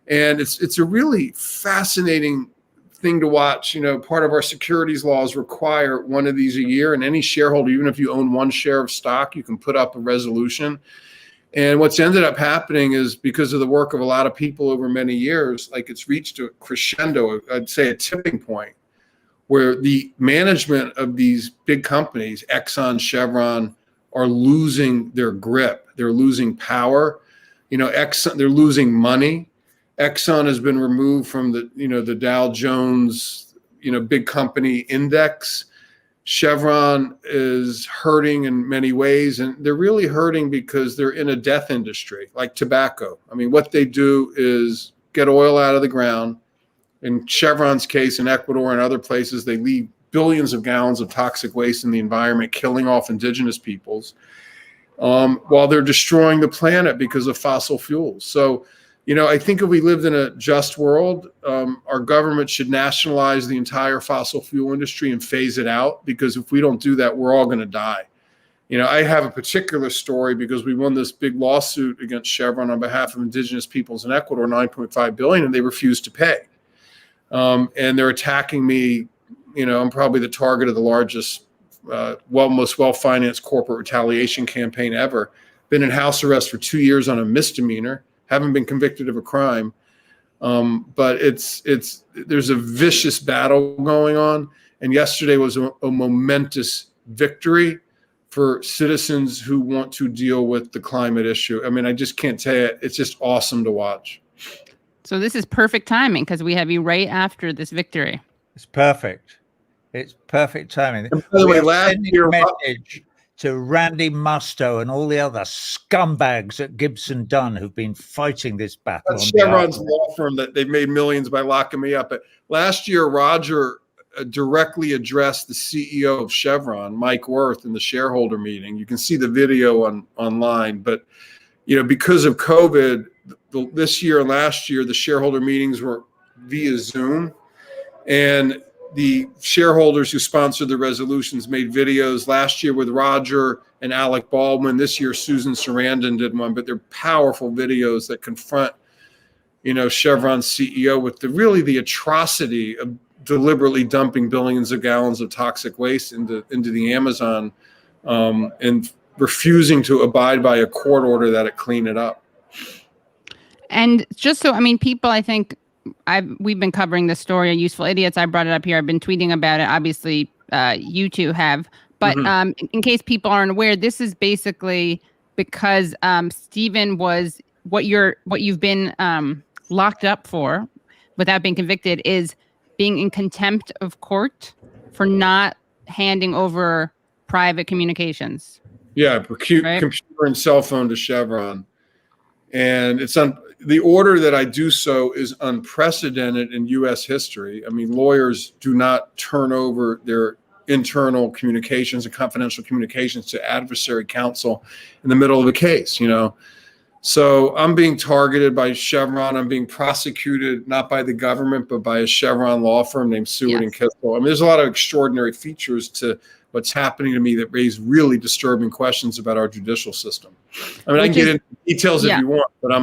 And it's a really fascinating thing to watch. Part of our securities laws require one of these a year, and any shareholder, even if you own 1 share of stock, you can put up a resolution. And what's ended up happening is, because of the work of a lot of people over many years, like, it's reached a crescendo, I'd say a tipping point, where the management of these big companies, Exxon, Chevron, are losing their grip. They're losing power. Exxon, they're losing money. Exxon has been removed from the Dow Jones, big company index. Chevron is hurting in many ways, and they're really hurting because they're in a death industry like tobacco. I mean, what they do is get oil out of the ground. In Chevron's case, in Ecuador and other places, they leave billions of gallons of toxic waste in the environment, killing off indigenous peoples, while they're destroying the planet because of fossil fuels. So, I think if we lived in a just world, our government should nationalize the entire fossil fuel industry and phase it out, because if we don't do that, we're all going to die. I have a particular story because we won this big lawsuit against Chevron on behalf of indigenous peoples in Ecuador, $9.5 billion, and they refused to pay. And they're attacking me. I'm probably the target of the largest, most well-financed corporate retaliation campaign ever. Been in house arrest for 2 years on a misdemeanor. Haven't been convicted of a crime. But there's a vicious battle going on. And yesterday was a momentous victory for citizens who want to deal with the climate issue. I mean, I just can't tell you, it's just awesome to watch. So this is perfect timing because we have you right after this victory. It's perfect. It's perfect timing. And by the way, We are last sending year, a message to Randy Musto and all the other scumbags at Gibson Dunn who've been fighting this battle. that's Chevron's law firm that they've made millions by locking me up. But last year, Roger directly addressed the CEO of Chevron, Mike Wirth, in the shareholder meeting. You can see the video online. But because of COVID, this year and last year, the shareholder meetings were via Zoom. And the shareholders who sponsored the resolutions made videos last year with Roger and Alec Baldwin. This year, Susan Sarandon did one, but they're powerful videos that confront, Chevron's CEO with the atrocity of deliberately dumping billions of gallons of toxic waste into the Amazon, and refusing to abide by a court order that it clean it up. And just so, people, I think we've been covering this story on Useful Idiots. I brought it up here. I've been tweeting about it. Obviously, you two have. But in case people aren't aware, this is basically because Stephen was what you've been locked up for without being convicted is being in contempt of court for not handing over private communications. Yeah, computer and cell phone to Chevron. And it's the order that I do so is unprecedented in U.S. history. Lawyers do not turn over their internal communications and confidential communications to adversary counsel in the middle of a case, So I'm being targeted by Chevron. I'm being prosecuted not by the government, but by a Chevron law firm named Seward and Kissel. There's a lot of extraordinary features to what's happening to me that raise really disturbing questions about our judicial system. I can get into details if you want, but I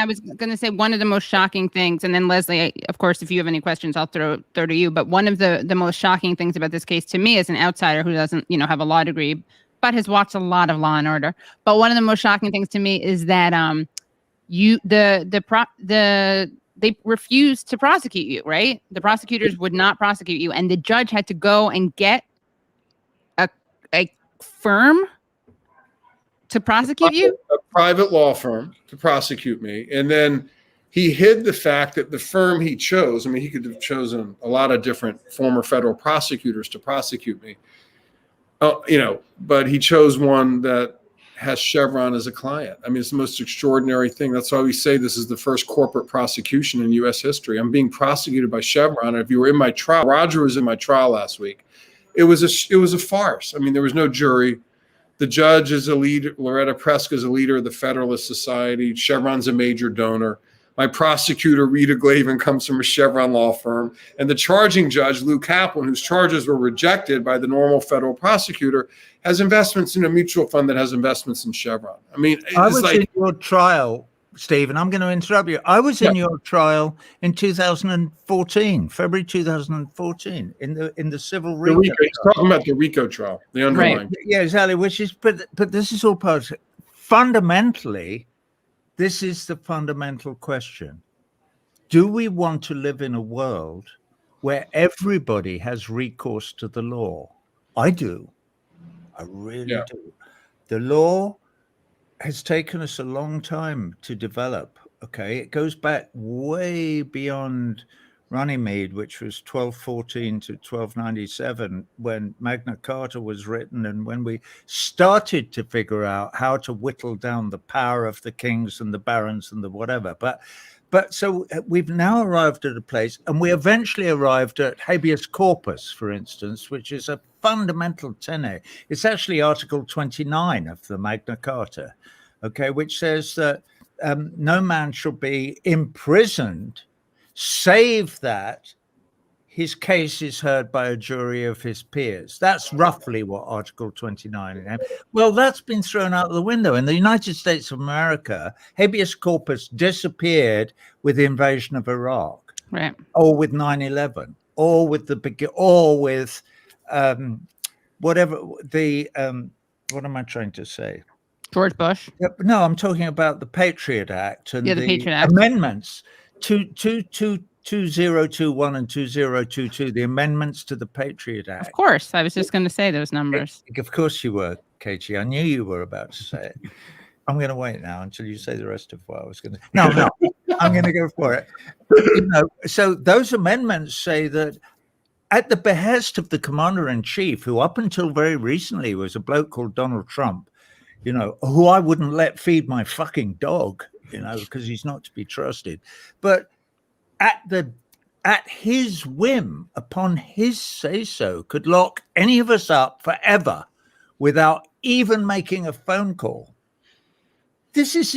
was going to say one of the most shocking things, and then Leslie, of course, if you have any questions, I'll throw to you. But one of the most shocking things about this case to me as an outsider who doesn't, have a law degree, but has watched a lot of Law and Order. But one of the most shocking things to me is that they refused to prosecute you, right? The prosecutors would not prosecute you, and the judge had to go and get a firm to prosecute you? A private law firm to prosecute me. And then he hid the fact that the firm he chose, he could have chosen a lot of different former federal prosecutors to prosecute me, but he chose one that has Chevron as a client. It's the most extraordinary thing. That's why we say this is the first corporate prosecution in U.S. history. I'm being prosecuted by Chevron. If you were in my trial, Roger was in my trial last week. It was a farce. There was no jury. The judge is a leader. Loretta Preska is a leader of the Federalist Society. Chevron's a major donor. My prosecutor, Rita Glavin, comes from a Chevron law firm. And the charging judge, Lou Kaplan, whose charges were rejected by the normal federal prosecutor, has investments in a mutual fund that has investments in Chevron. I was in your trial, Stephen. I'm going to interrupt you. I was in your trial in 2014, February 2014, in the civil RICO. He's talking about the RICO trial, the underlying. Right. Yeah, exactly. But this is all part of it. Fundamentally, this is the fundamental question. Do we want to live in a world where everybody has recourse to the law? I do. I really do. The law has taken us a long time to develop. Okay, it goes back way beyond Runnymede, which was 1214 to 1297, when Magna Carta was written, and when we started to figure out how to whittle down the power of the kings and the barons and the whatever. But so we've now arrived at a place, and we eventually arrived at habeas corpus, for instance, which is a fundamental tenet. It's actually Article 29 of the Magna Carta, okay, which says that no man shall be imprisoned save that his case is heard by a jury of his peers. That's roughly what Article 29 is. Well, that's been thrown out the window. In the United States of America, habeas corpus disappeared with the invasion of Iraq, right, or with 9/11, or with whatever the what am I trying to say? George Bush. No, I'm talking about the Patriot Act and the Patriot Act amendments to 2021 and 2022, the amendments to the Patriot Act. Of course, I was just going to say those numbers. Of course you were, Katie. I knew you were about to say it. I'm going to wait now until you say the rest of what I was going to. No, I'm going to go for it. So those amendments say that at the behest of the commander-in-chief, who up until very recently was a bloke called Donald Trump, who I wouldn't let feed my fucking dog, because he's not to be trusted. But at his whim, upon his say-so, could lock any of us up forever without even making a phone call. This is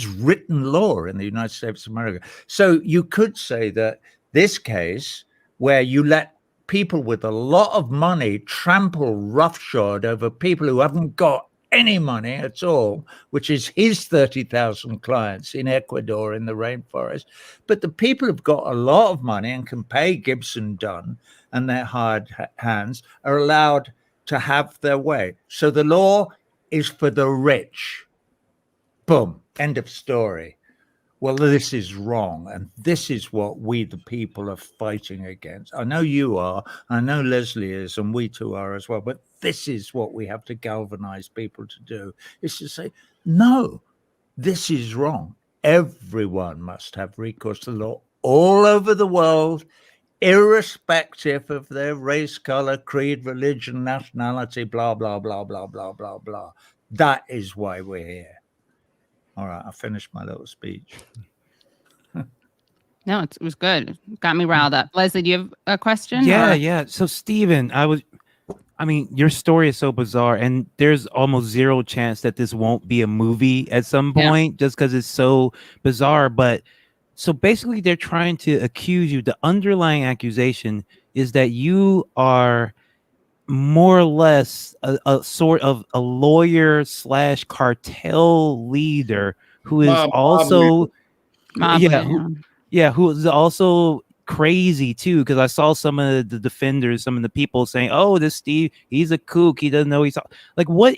written law in the United States of America. So you could say that this case where you let people with a lot of money trample roughshod over people who haven't got any money at all, which is his 30,000 clients in Ecuador in the rainforest. But the people who've got a lot of money and can pay Gibson Dunn and their hired hands are allowed to have their way. So the law is for the rich. Boom. End of story. Well, this is wrong. And this is what we, the people, are fighting against. I know you are. I know Leslie is, and we two are as well. But this is what we have to galvanize people to do, is to say, no, this is wrong. Everyone must have recourse to the law all over the world, irrespective of their race, color, creed, religion, nationality, blah, blah, blah, blah, blah, blah, blah. That is why we're here. All right, I finished my little speech. No, it was good. Got me riled up. Leslie, do you have a question? Yeah, or- yeah. So Steven, I mean, your story is so bizarre, and there's almost zero chance that this won't be a movie at some Yeah. point, just because it's so bizarre. But so basically, they're trying to accuse you. The underlying accusation is that you are more or less a sort of a lawyer / cartel leader who is Mob also Mob yeah, leader, who is also crazy too, because I saw some of the defenders, some of the people saying, "Oh, this Steve, he's a kook. He doesn't know he's like." What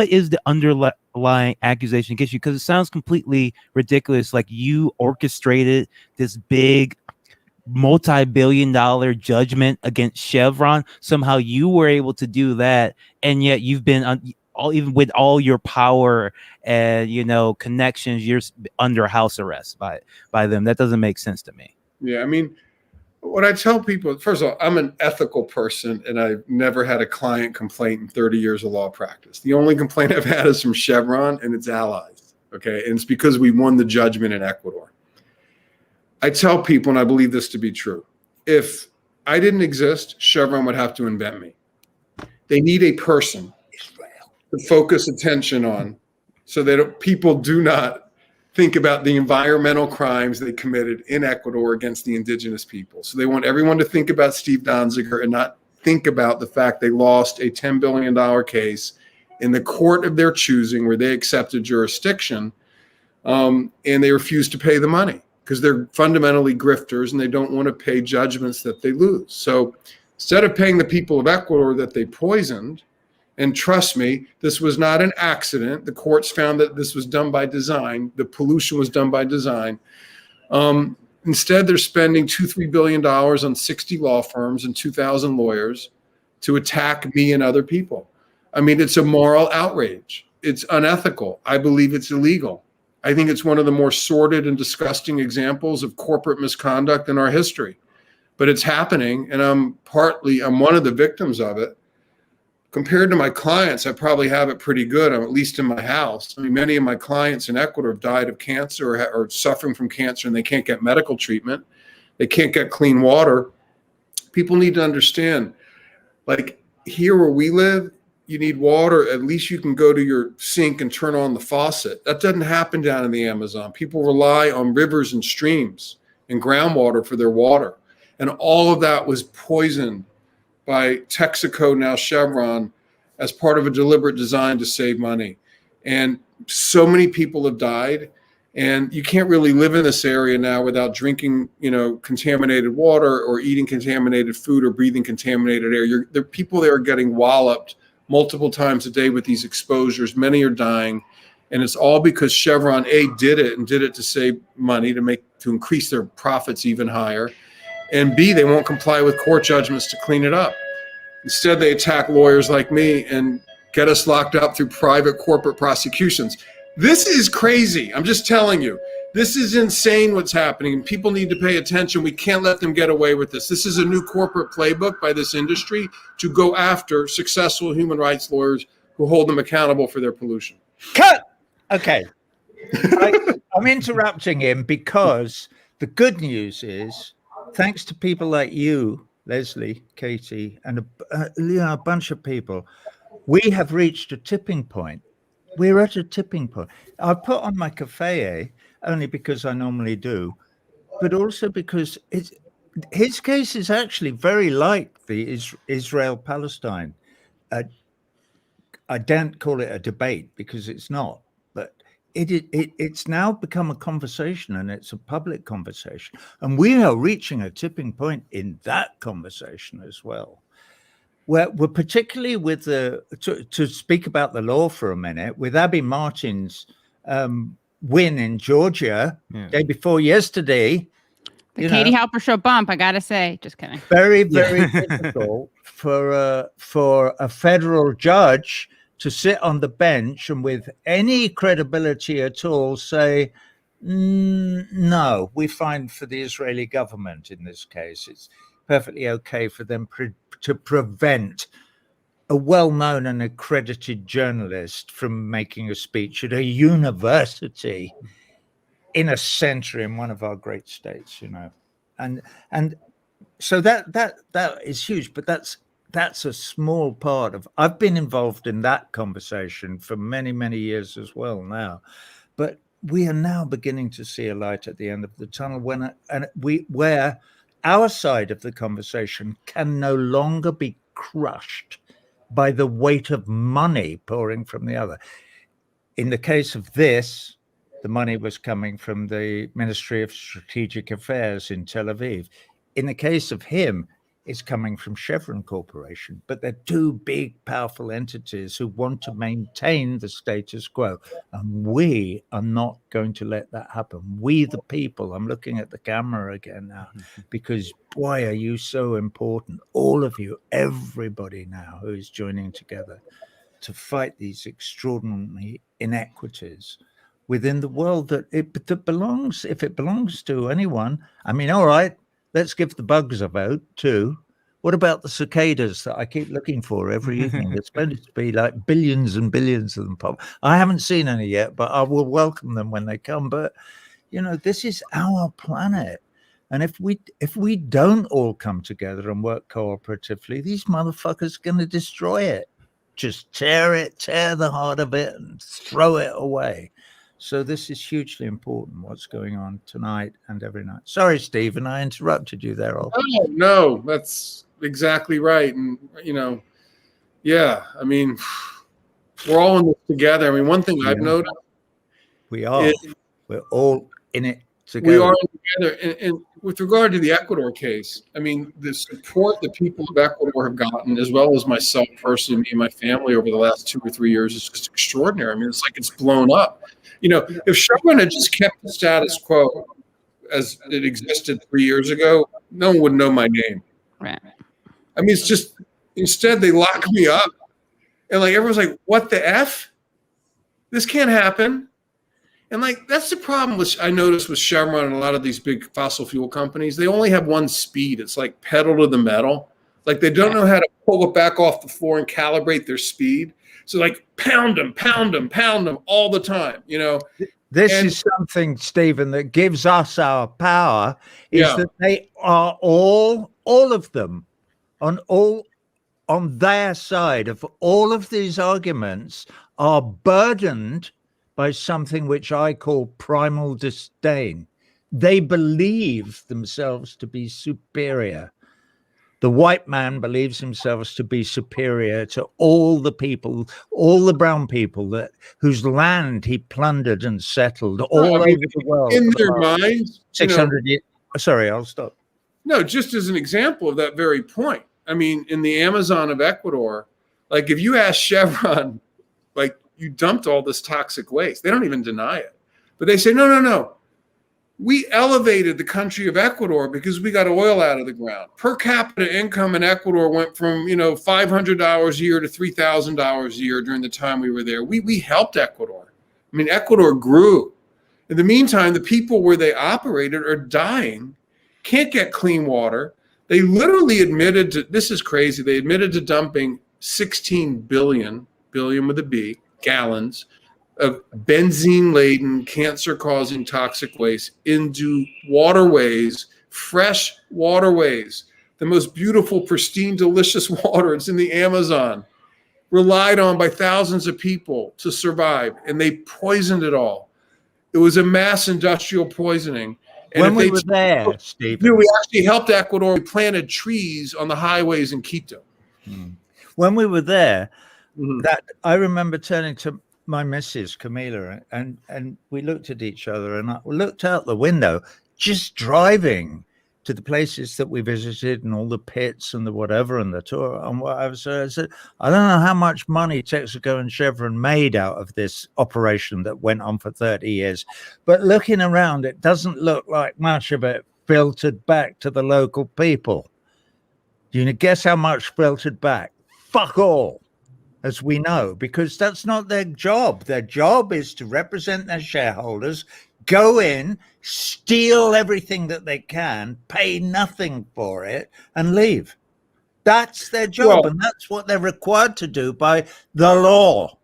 is the underlying accusation against you? Because it sounds completely ridiculous. Like you orchestrated this big multi-billion-dollar judgment against Chevron. Somehow you were able to do that, and yet you've been even with all your power and connections, you're under house arrest by them. That doesn't make sense to me. Yeah, I mean, what I tell people, first of all, I'm an ethical person, and I've never had a client complaint in 30 years of law practice. The only complaint I've had is from Chevron and its allies. Okay, and it's because we won the judgment in Ecuador. I tell people, and I believe this to be true, if I didn't exist, Chevron would have to invent me. They need a person to focus attention on so that people do not think about the environmental crimes they committed in Ecuador against the indigenous people. So they want everyone to think about Steve Donziger and not think about the fact they lost a $10 billion case in the court of their choosing where they accepted jurisdiction, and they refused to pay the money, because they're fundamentally grifters and they don't want to pay judgments that they lose. So instead of paying the people of Ecuador that they poisoned, and trust me, this was not an accident. The courts found that this was done by design. The pollution was done by design. Instead, they're spending $2-3 billion on 60 law firms and 2,000 lawyers to attack me and other people. I mean, it's a moral outrage. It's unethical. I believe it's illegal. I think it's one of the more sordid and disgusting examples of corporate misconduct in our history. But it's happening, and I'm one of the victims of it. Compared to my clients, I probably have it pretty good. I'm at least in my house. I mean, many of my clients in Ecuador have died of cancer or suffering from cancer, and they can't get medical treatment. They can't get clean water. People need to understand, like here where we live, you need water, at least you can go to your sink and turn on the faucet. That doesn't happen down in the Amazon. People rely on rivers and streams and groundwater for their water. And all of that was poisoned by Texaco, now Chevron, as part of a deliberate design to save money. And so many people have died. And you can't really live in this area now without drinking, contaminated water or eating contaminated food or breathing contaminated air. There people there are getting walloped multiple times a day with these exposures. Many are dying, and it's all because Chevron did it to save money, to increase their profits even higher, and B, they won't comply with court judgments to clean it up. Instead, they attack lawyers like me and get us locked up through private corporate prosecutions. This is crazy. I'm just telling you. This is insane what's happening, and people need to pay attention. We can't let them get away with this. This is a new corporate playbook by this industry to go after successful human rights lawyers who hold them accountable for their pollution. Cut! Okay. I'm interrupting him because the good news is, thanks to people like you, Leslie, Katie, and a bunch of people, we have reached a tipping point. We're at a tipping point. I put on my café only because I normally do, but also because his case is actually very like the Israel-Palestine. I don't call it a debate because it's not, but it's now become a conversation, and it's a public conversation. And we are reaching a tipping point in that conversation as well. We're particularly with to speak about the law for a minute, with Abby Martin's win in Georgia day before yesterday. The Katie Halper show bump, I gotta say. Just kidding. Very, very difficult for a federal judge to sit on the bench and with any credibility at all say, no, we find for the Israeli government in this case, it's perfectly okay for them to prevent a well-known and accredited journalist from making a speech at a university in a center in one of our great states, and so that is huge, but that's a small part of. I've been involved in that conversation for many years as well now, but we are now beginning to see a light at the end of the tunnel where our side of the conversation can no longer be crushed by the weight of money pouring from the other. In the case of this, the money was coming from the Ministry of Strategic Affairs in Tel Aviv. In the case of him, it's coming from Chevron Corporation. But they're two big, powerful entities who want to maintain the status quo. And we are not going to let that happen. We, the people, I'm looking at the camera again now, because boy, are you so important. All of you, everybody now who is joining together to fight these extraordinary inequities within the world that belongs, if it belongs to anyone. I mean, all right, let's give the bugs a vote too. What about the cicadas that I keep looking for every evening? There's supposed to be like billions and billions of them pop. I haven't seen any yet, but I will welcome them when they come. But, this is our planet. And if we don't all come together and work cooperatively, these motherfuckers are going to destroy it. Just tear the heart of it and throw it away. So this is hugely important, what's going on tonight and every night. Sorry, Stephen, I interrupted you there. No, that's exactly right. And, yeah, I mean, we're all in this together. I mean, one thing I've noticed. We're all in it together. We are together. And with regard to the Ecuador case, I mean, the support the people of Ecuador have gotten, as well as myself personally, me and my family over the last 2 or 3 years, is just extraordinary. I mean, it's like it's blown up. If Chevron had just kept the status quo as it existed 3 years ago, no one would know my name. Right. I mean, it's just, instead they lock me up. And like, everyone's like, what the F? This can't happen. And like, that's the problem I noticed with Chevron and a lot of these big fossil fuel companies. They only have one speed. It's like pedal to the metal. Like, they don't know how to pull it back off the floor and calibrate their speed. So like, pound them all the time, This is something, Stephen, that gives us our power, is that they are all of them on their side of all of these arguments are burdened by something which I call primal disdain. They believe themselves to be superior. The white man believes himself to be superior to all the people, all the brown people whose land he plundered and settled all over the world. In their minds, 600 years. Sorry, I'll stop. No, just as an example of that very point. I mean, in the Amazon of Ecuador, like, if you ask Chevron, like, you dumped all this toxic waste, they don't even deny it. But they say, no. We elevated the country of Ecuador because we got oil out of the ground. Per capita income in Ecuador went from, $500 a year to $3,000 a year during the time we were there. We helped Ecuador. I mean, Ecuador grew. In the meantime, the people where they operated are dying, can't get clean water. They literally admitted to, this is crazy, they admitted to dumping 16 billion with a B, gallons of benzene-laden, cancer-causing toxic waste into waterways, fresh waterways, the most beautiful, pristine, delicious water. It's in the Amazon, relied on by thousands of people to survive, and they poisoned it all. It was a mass industrial poisoning. And When if we they were there, Stephen, do, we actually helped Ecuador. We planted trees on the highways in Quito. when we were there, Mhm. that I remember turning to my missus Camila, and we looked at each other, and I looked out the window, just driving to the places that we visited and all the pits and the whatever and the tour and whatever. So I said, I don't know how much money Texaco and Chevron made out of this operation that went on for 30 years, but looking around, it doesn't look like much of it filtered back to the local people. You guess how much filtered back? Fuck all, as we know, because that's not their job. Their job is to represent their shareholders, go in, steal everything that they can, pay nothing for it, and leave. That's their job, Well- and that's what they're required to do by the law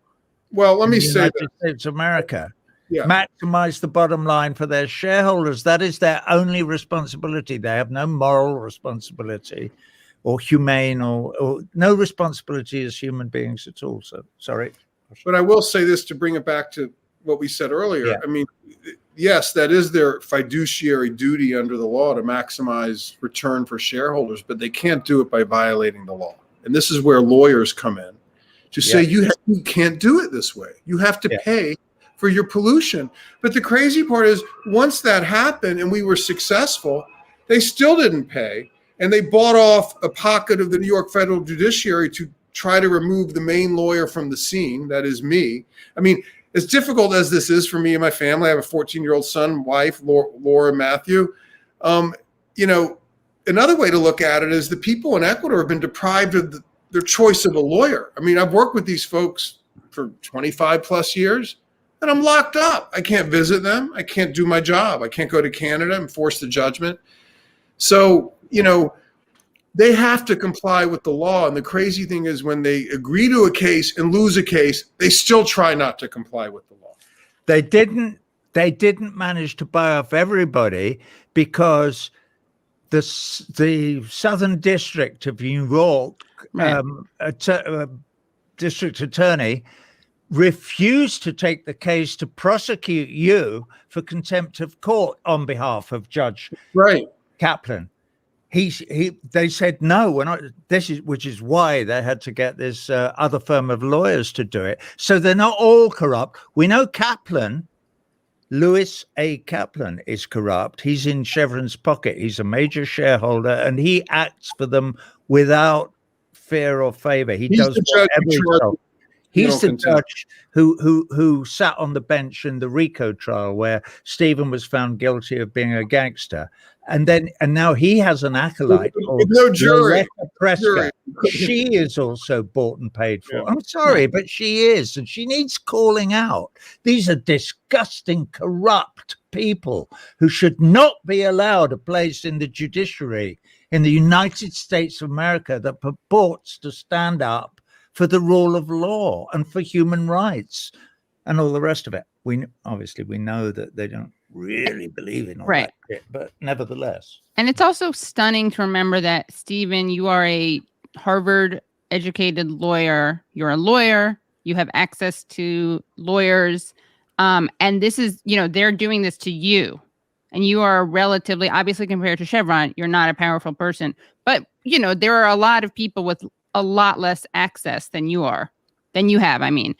Well, let in me the say United that. States of America. Yeah. Maximize the bottom line for their shareholders. That is their only responsibility. They have no moral responsibility or humane or no responsibility as human beings at all. So sorry. But I will say this to bring it back to what we said earlier. Yeah. I mean, yes, that is their fiduciary duty under the law to maximize return for shareholders, but they can't do it by violating the law. And this is where lawyers come in to say you can't do it this way. You have to pay for your pollution. But the crazy part is once that happened and we were successful, they still didn't pay. And they bought off a pocket of the New York federal judiciary to try to remove the main lawyer from the scene. That is me. I mean, as difficult as this is for me and my family, I have a 14-year-old son, wife, Laura and Matthew. You know, another way to look at it is the people in Ecuador have been deprived of their choice of a lawyer. I mean, I've worked with these folks for 25 plus years and I'm locked up. I can't visit them. I can't do my job. I can't go to Canada and force the judgment. So, you know, they have to comply with the law. And the crazy thing is when they agree to a case and lose a case, they still try not to comply with the law. They didn't manage to buy off everybody because the Southern District of New York district attorney refused to take the case to prosecute you for contempt of court on behalf of Judge Kaplan. They said no, we're not. Which is why they had to get this other firm of lawyers to do it. So they're not all corrupt. We know Kaplan, Louis A. Kaplan, is corrupt. He's in Chevron's pocket. He's a major shareholder, and he acts for them without fear or favor. He's the judge who sat on the bench in the RICO trial where Stephen was found guilty of being a gangster. And now he has an acolyte called Loretta Preska. She is also bought and paid for. I'm sorry, but she is, and she needs calling out. These are disgusting, corrupt people who should not be allowed a place in the judiciary in the United States of America that purports to stand up for the rule of law and for human rights and all the rest of it. We know that they don't really believe in all that shit, but nevertheless. And it's also stunning to remember that, Stephen, you are a Harvard educated lawyer. You're a lawyer. You have access to lawyers. And this is, they're doing this to you. And you are relatively, obviously compared to Chevron, you're not a powerful person. But, there are a lot of people with a lot less access than you have. I mean,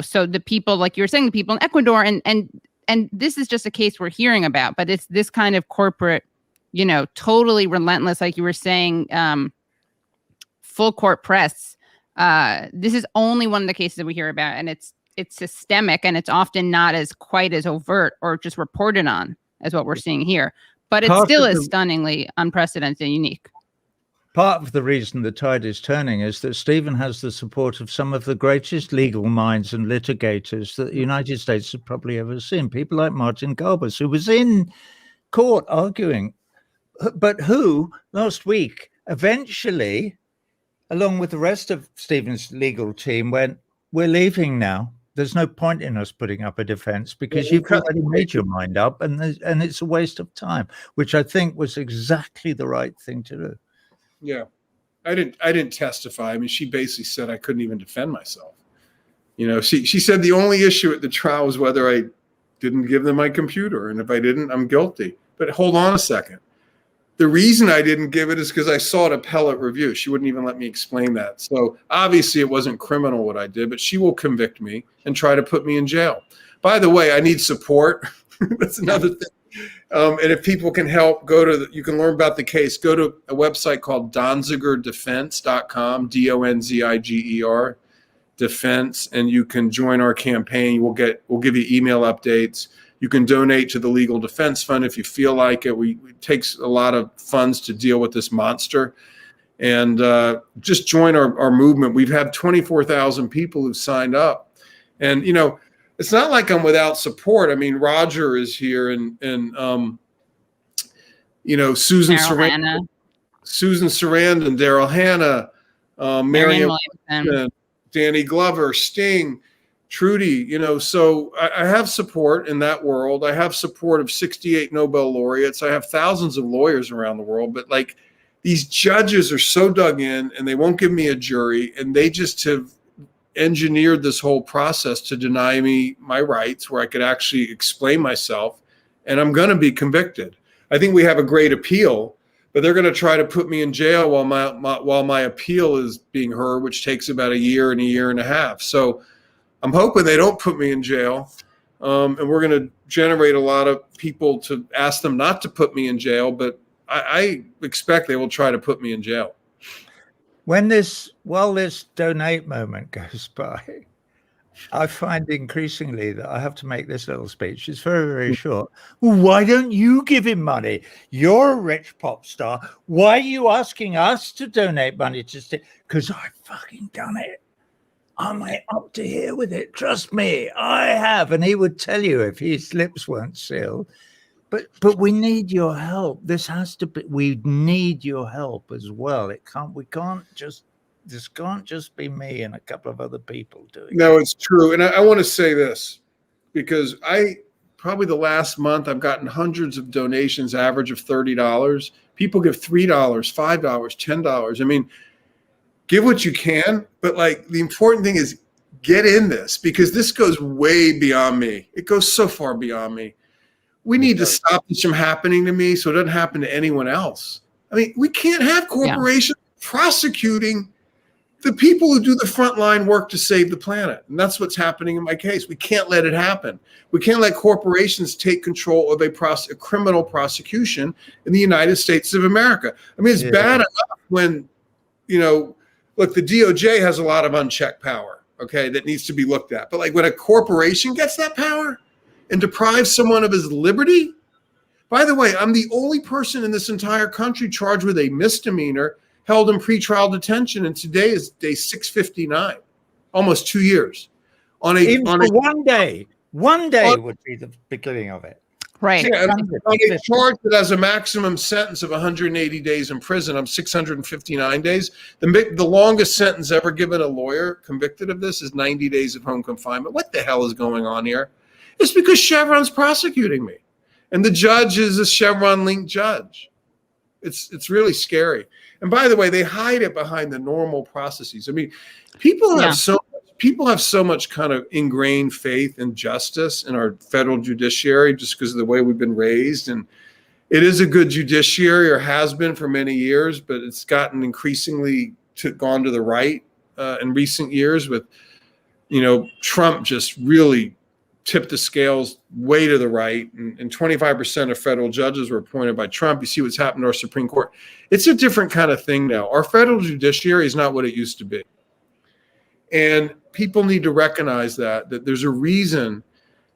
so the people, like you were saying, the people in Ecuador, and this is just a case we're hearing about, but it's this kind of corporate, totally relentless, like you were saying, full court press. This is only one of the cases that we hear about, and it's systemic, and it's often not as quite as overt or just reported on as what we're seeing here. But it still is stunningly unprecedented and unique. Part of the reason the tide is turning is that Stephen has the support of some of the greatest legal minds and litigators that the United States has probably ever seen. People like Martin Garbus, who was in court arguing, but who last week eventually, along with the rest of Stephen's legal team, went, we're leaving now. There's no point in us putting up a defense because you've already made your mind up, and it's a waste of time, which I think was exactly the right thing to do. Yeah, I didn't testify. I mean, she basically said I couldn't even defend myself. She said the only issue at the trial was whether I didn't give them my computer, and if I didn't, I'm guilty. But hold on a second. The reason I didn't give it is because I saw an appellate review. She wouldn't even let me explain that. So obviously it wasn't criminal what I did, but she will convict me and try to put me in jail. By the way, I need support. That's another thing. And if people can help, you can learn about the case. Go to a website called donzigerdefense.com, DONZIGER defense, and you can join our campaign. We'll give you email updates. You can donate to the Legal Defense Fund if you feel like it. It takes a lot of funds to deal with this monster. And just join our movement. We've had 24,000 people who've signed up. And, it's not like I'm without support. I mean, Roger is here and Susan Sarandon, Daryl Hannah, Marion Williamson, Danny Glover, Sting, Trudy, so I have support in that world. I have support of 68 Nobel laureates. I have thousands of lawyers around the world, but like these judges are so dug in and they won't give me a jury, and they just have engineered this whole process to deny me my rights where I could actually explain myself, and I'm going to be convicted. I think we have a great appeal, but they're going to try to put me in jail while my appeal is being heard, which takes about a year and a half. So I'm hoping they don't put me in jail, and we're going to generate a lot of people to ask them not to put me in jail, but I expect they will try to put me in jail. While this donate moment goes by, I find increasingly that I have to make this little speech. It's very, very short. Why don't you give him money? You're a rich pop star. Why are you asking us to donate money to because I've fucking done it. I'm up to here with it. Trust me, I have. And he would tell you if his lips weren't sealed. But we need your help. This we need your help as well. This can't just be me and a couple of other people doing it. No, it's true. And I want to say this, because probably the last month I've gotten hundreds of donations, average of $30. People give $3, $5, $10. I mean, give what you can, but like the important thing is get in this, because this goes way beyond me. It goes so far beyond me. We need to stop this from happening to me so it doesn't happen to anyone else. I mean, we can't have corporations prosecuting the people who do the frontline work to save the planet. And that's what's happening in my case. We can't let it happen. We can't let corporations take control of a criminal prosecution in the United States of America. I mean, it's bad enough when, look, the DOJ has a lot of unchecked power, okay, that needs to be looked at. But like when a corporation gets that power and deprives someone of his liberty. By the way, I'm the only person in this entire country charged with a misdemeanor held in pretrial detention, and today is day 659, almost 2 years. One day would be the beginning of it. Right. Yeah, on a charge that has a maximum sentence of 180 days in prison. I'm 659 days. The longest sentence ever given a lawyer convicted of this is 90 days of home confinement. What the hell is going on here? It's because Chevron's prosecuting me, and the judge is a Chevron-linked judge. It's really scary. And by the way, they hide it behind the normal processes. I mean, people have so much kind of ingrained faith in justice in our federal judiciary just because of the way we've been raised. And it is a good judiciary, or has been for many years, but it's gotten increasingly gone to the right in recent years with, Trump just really tipped the scales way to the right, and 25% of federal judges were appointed by Trump. You see what's happened to our Supreme Court. It's a different kind of thing now. Our federal judiciary is not what it used to be. And people need to recognize that there's a reason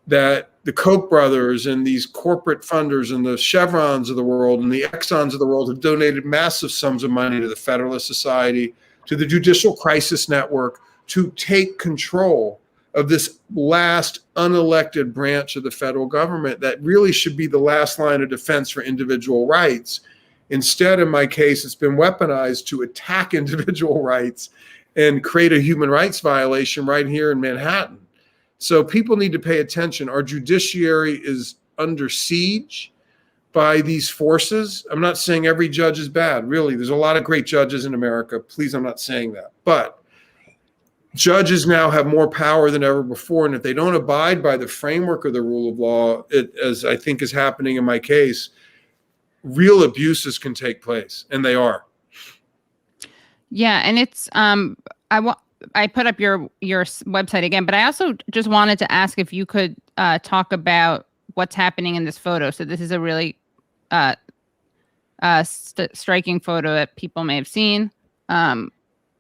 that the Koch brothers and these corporate funders and the Chevrons of the world and the Exxons of the world have donated massive sums of money to the Federalist Society, to the Judicial Crisis Network, to take control of this last unelected branch of the federal government that really should be the last line of defense for individual rights. Instead, in my case, it's been weaponized to attack individual rights and create a human rights violation right here in Manhattan. So people need to pay attention. Our judiciary is under siege by these forces. I'm not saying every judge is bad. Really, there's a lot of great judges in America. Please, I'm not saying that. But judges now have more power than ever before. And if they don't abide by the framework of the rule of law, as I think is happening in my case, real abuses can take place, and they are. Yeah, and it's I put up your website again, but I also just wanted to ask if you could talk about what's happening in this photo. So this is a really striking photo that people may have seen,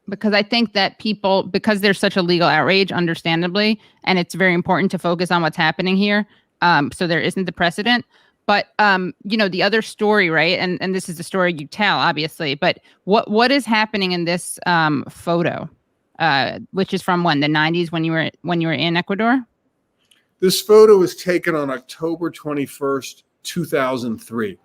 because I think that people, because there's such a legal outrage, understandably, and it's very important to focus on what's happening here. So there isn't the precedent. But the other story, right? And this is the story you tell, obviously. But what is happening in this photo, which is from when, the 90s, when you were in Ecuador? This photo was taken on October 21st, 2003.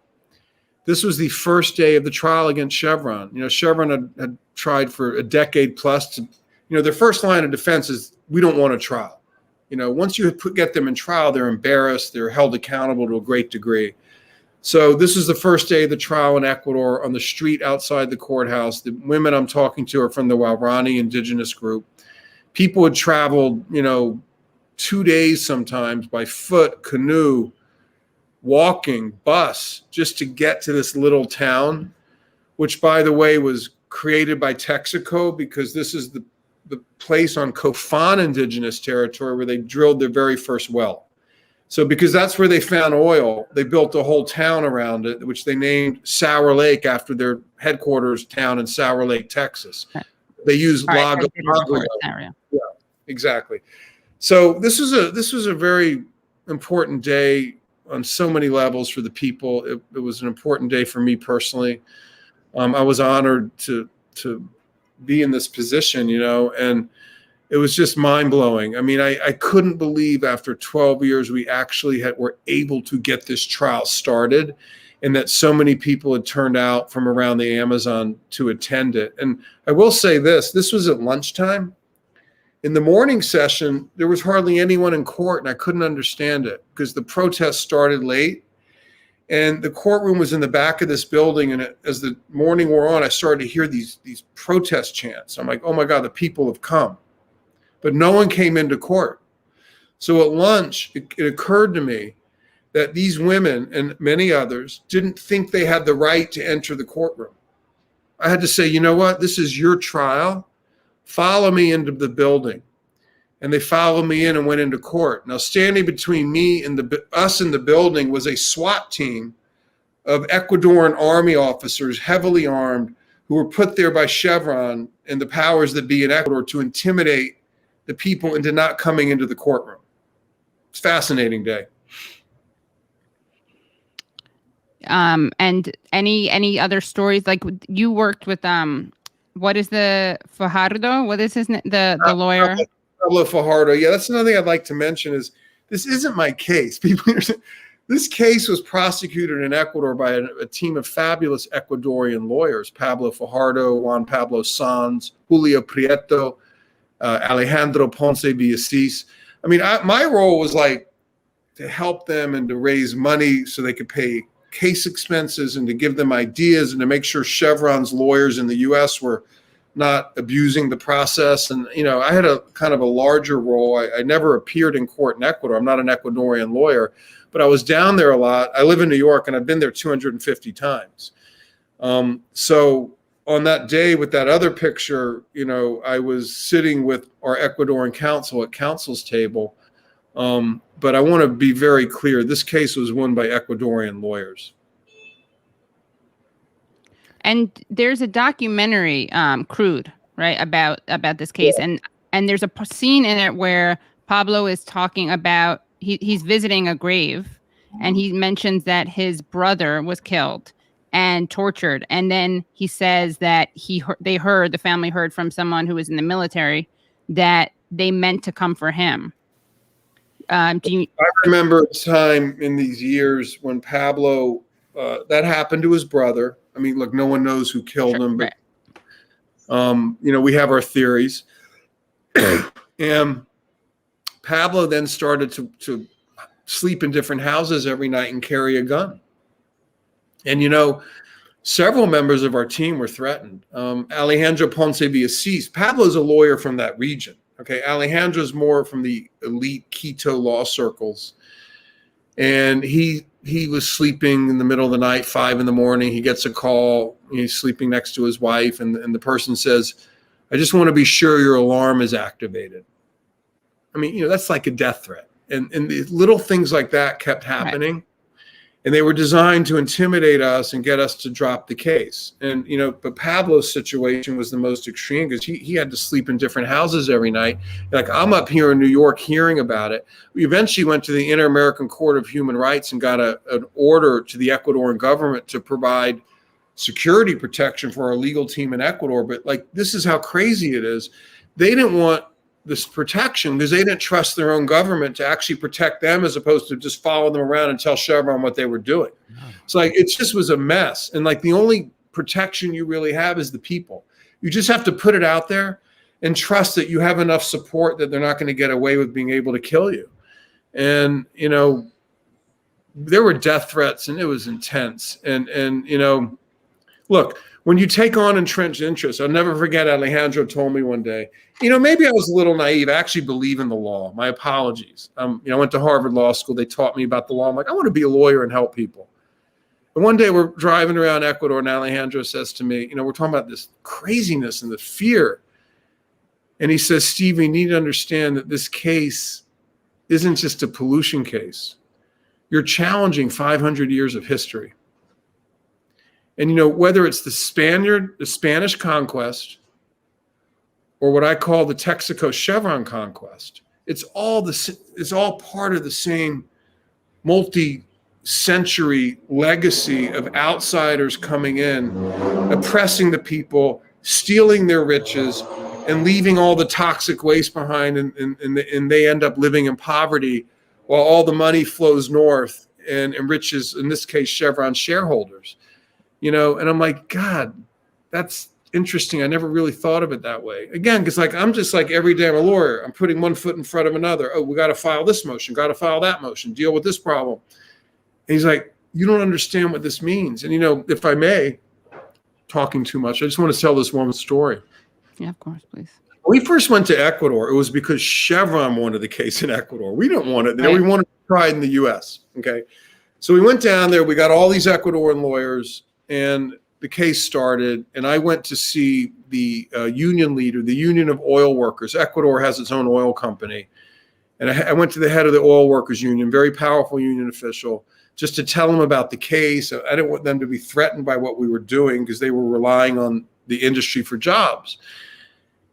This was the first day of the trial against Chevron. Chevron had tried for a decade plus to, their first line of defense is, we don't want a trial. Once you get them in trial, they're embarrassed, they're held accountable to a great degree. So this is the first day of the trial in Ecuador, on the street outside the courthouse. The women I'm talking to are from the Waorani indigenous group. People had traveled, 2 days sometimes by foot, canoe, walking, bus, just to get to this little town, which, by the way, was created by Texaco, because this is the place on Kofan indigenous territory where they drilled their very first well. So because that's where they found oil, they built a whole town around it, which they named Sour Lake after their headquarters town in Sour Lake, Texas. They used Lago. Yeah, exactly. So this was a very important day on so many levels for the people. It was an important day for me personally. I was honored to be in this position, and it was just mind-blowing. I mean, I couldn't believe after 12 years we actually were able to get this trial started, and that so many people had turned out from around the Amazon to attend it. And I will say this was at lunchtime. In the morning session, there was hardly anyone in court, and I couldn't understand it because the protest started late. And the courtroom was in the back of this building. And as the morning wore on, I started to hear these protest chants. I'm like, oh my God, the people have come. But no one came into court. So at lunch, it occurred to me that these women and many others didn't think they had the right to enter the courtroom. I had to say, you know what? This is your trial. Follow me into the building. And they followed me in and went into court. Now, standing between me and us in the building was a SWAT team of Ecuadorian army officers, heavily armed, who were put there by Chevron and the powers that be in Ecuador to intimidate the people into not coming into the courtroom. It's a fascinating day. And any other stories? Like, you worked with what is the Fajardo? What is his name? The lawyer? Pablo Fajardo. Yeah, that's another thing I'd like to mention is this isn't my case. This case was prosecuted in Ecuador by a team of fabulous Ecuadorian lawyers: Pablo Fajardo, Juan Pablo Sanz, Julio Prieto, Alejandro Ponce Villacis. I mean, my role was like to help them and to raise money so they could pay case expenses and to give them ideas and to make sure Chevron's lawyers in the U.S. were not abusing the process. And, I had a kind of a larger role. I never appeared in court in Ecuador. I'm not an Ecuadorian lawyer, but I was down there a lot. I live in New York, and I've been there 250 times. So on that day with that other picture, I was sitting with our Ecuadorian counsel at counsel's table. But I want to be very clear. This case was won by Ecuadorian lawyers. And there's a documentary, Crude, right, about this case. Yeah. And there's a scene in it where Pablo is talking about, he's visiting a grave, and he mentions that his brother was killed and tortured. And then he says that the family heard from someone who was in the military that they meant to come for him. I remember a time in these years when Pablo, that happened to his brother. I mean, look, no one knows who killed him, but, we have our theories. And Pablo then started to sleep in different houses every night and carry a gun. And, several members of our team were threatened. Alejandro Ponce Villacis, Pablo's a lawyer from that region. Okay, Alejandro's more from the elite Quito law circles. And he he was sleeping in the middle of the night, 5 a.m. He gets a call. He's sleeping next to his wife, and the person says, "I just want to be sure your alarm is activated." I mean, that's like a death threat. And the little things like that kept happening. Right. And they were designed to intimidate us and get us to drop the case. And, but Pablo's situation was the most extreme because he had to sleep in different houses every night. Like, I'm up here in New York hearing about it. We eventually went to the Inter-American Court of Human Rights and got an order to the Ecuadorian government to provide security protection for our legal team in Ecuador. But this is how crazy it is. They didn't want this protection because they didn't trust their own government to actually protect them, as opposed to just follow them around and tell Chevron what they were doing. So it just was a mess. And the only protection you really have is the people. You just have to put it out there and trust that you have enough support that they're not going to get away with being able to kill you. And, there were death threats and it was intense. And look, when you take on entrenched interests, I'll never forget Alejandro told me one day, maybe I was a little naive. I actually believe in the law. My apologies. I went to Harvard Law School. They taught me about the law. I'm like, I want to be a lawyer and help people. And one day we're driving around Ecuador and Alejandro says to me, we're talking about this craziness and the fear. And he says, Steve, you need to understand that this case isn't just a pollution case. You're challenging 500 years of history. And, whether it's the Spanish conquest, or what I call the Texaco Chevron conquest, it's all part of the same multi-century legacy of outsiders coming in, oppressing the people, stealing their riches, and leaving all the toxic waste behind, and they end up living in poverty while all the money flows north and enriches, in this case, Chevron shareholders. And I'm like, God, that's interesting. I never really thought of it that way. Again, because I'm just every day I'm a lawyer. I'm putting one foot in front of another. Oh, we got to file this motion, got to file that motion, deal with this problem. And he's like, you don't understand what this means. And, if I may, talking too much, I just want to tell this one story. Yeah, of course, please. When we first went to Ecuador, it was because Chevron wanted the case in Ecuador. We didn't want it there. Right. We wanted to try it in the U.S. Okay. So we went down there. We got all these Ecuadorian lawyers. And the case started, and I went to see the union leader, the Union of Oil Workers. Ecuador has its own oil company. And I went to the head of the Oil Workers Union, very powerful union official, just to tell him about the case. I didn't want them to be threatened by what we were doing because they were relying on the industry for jobs.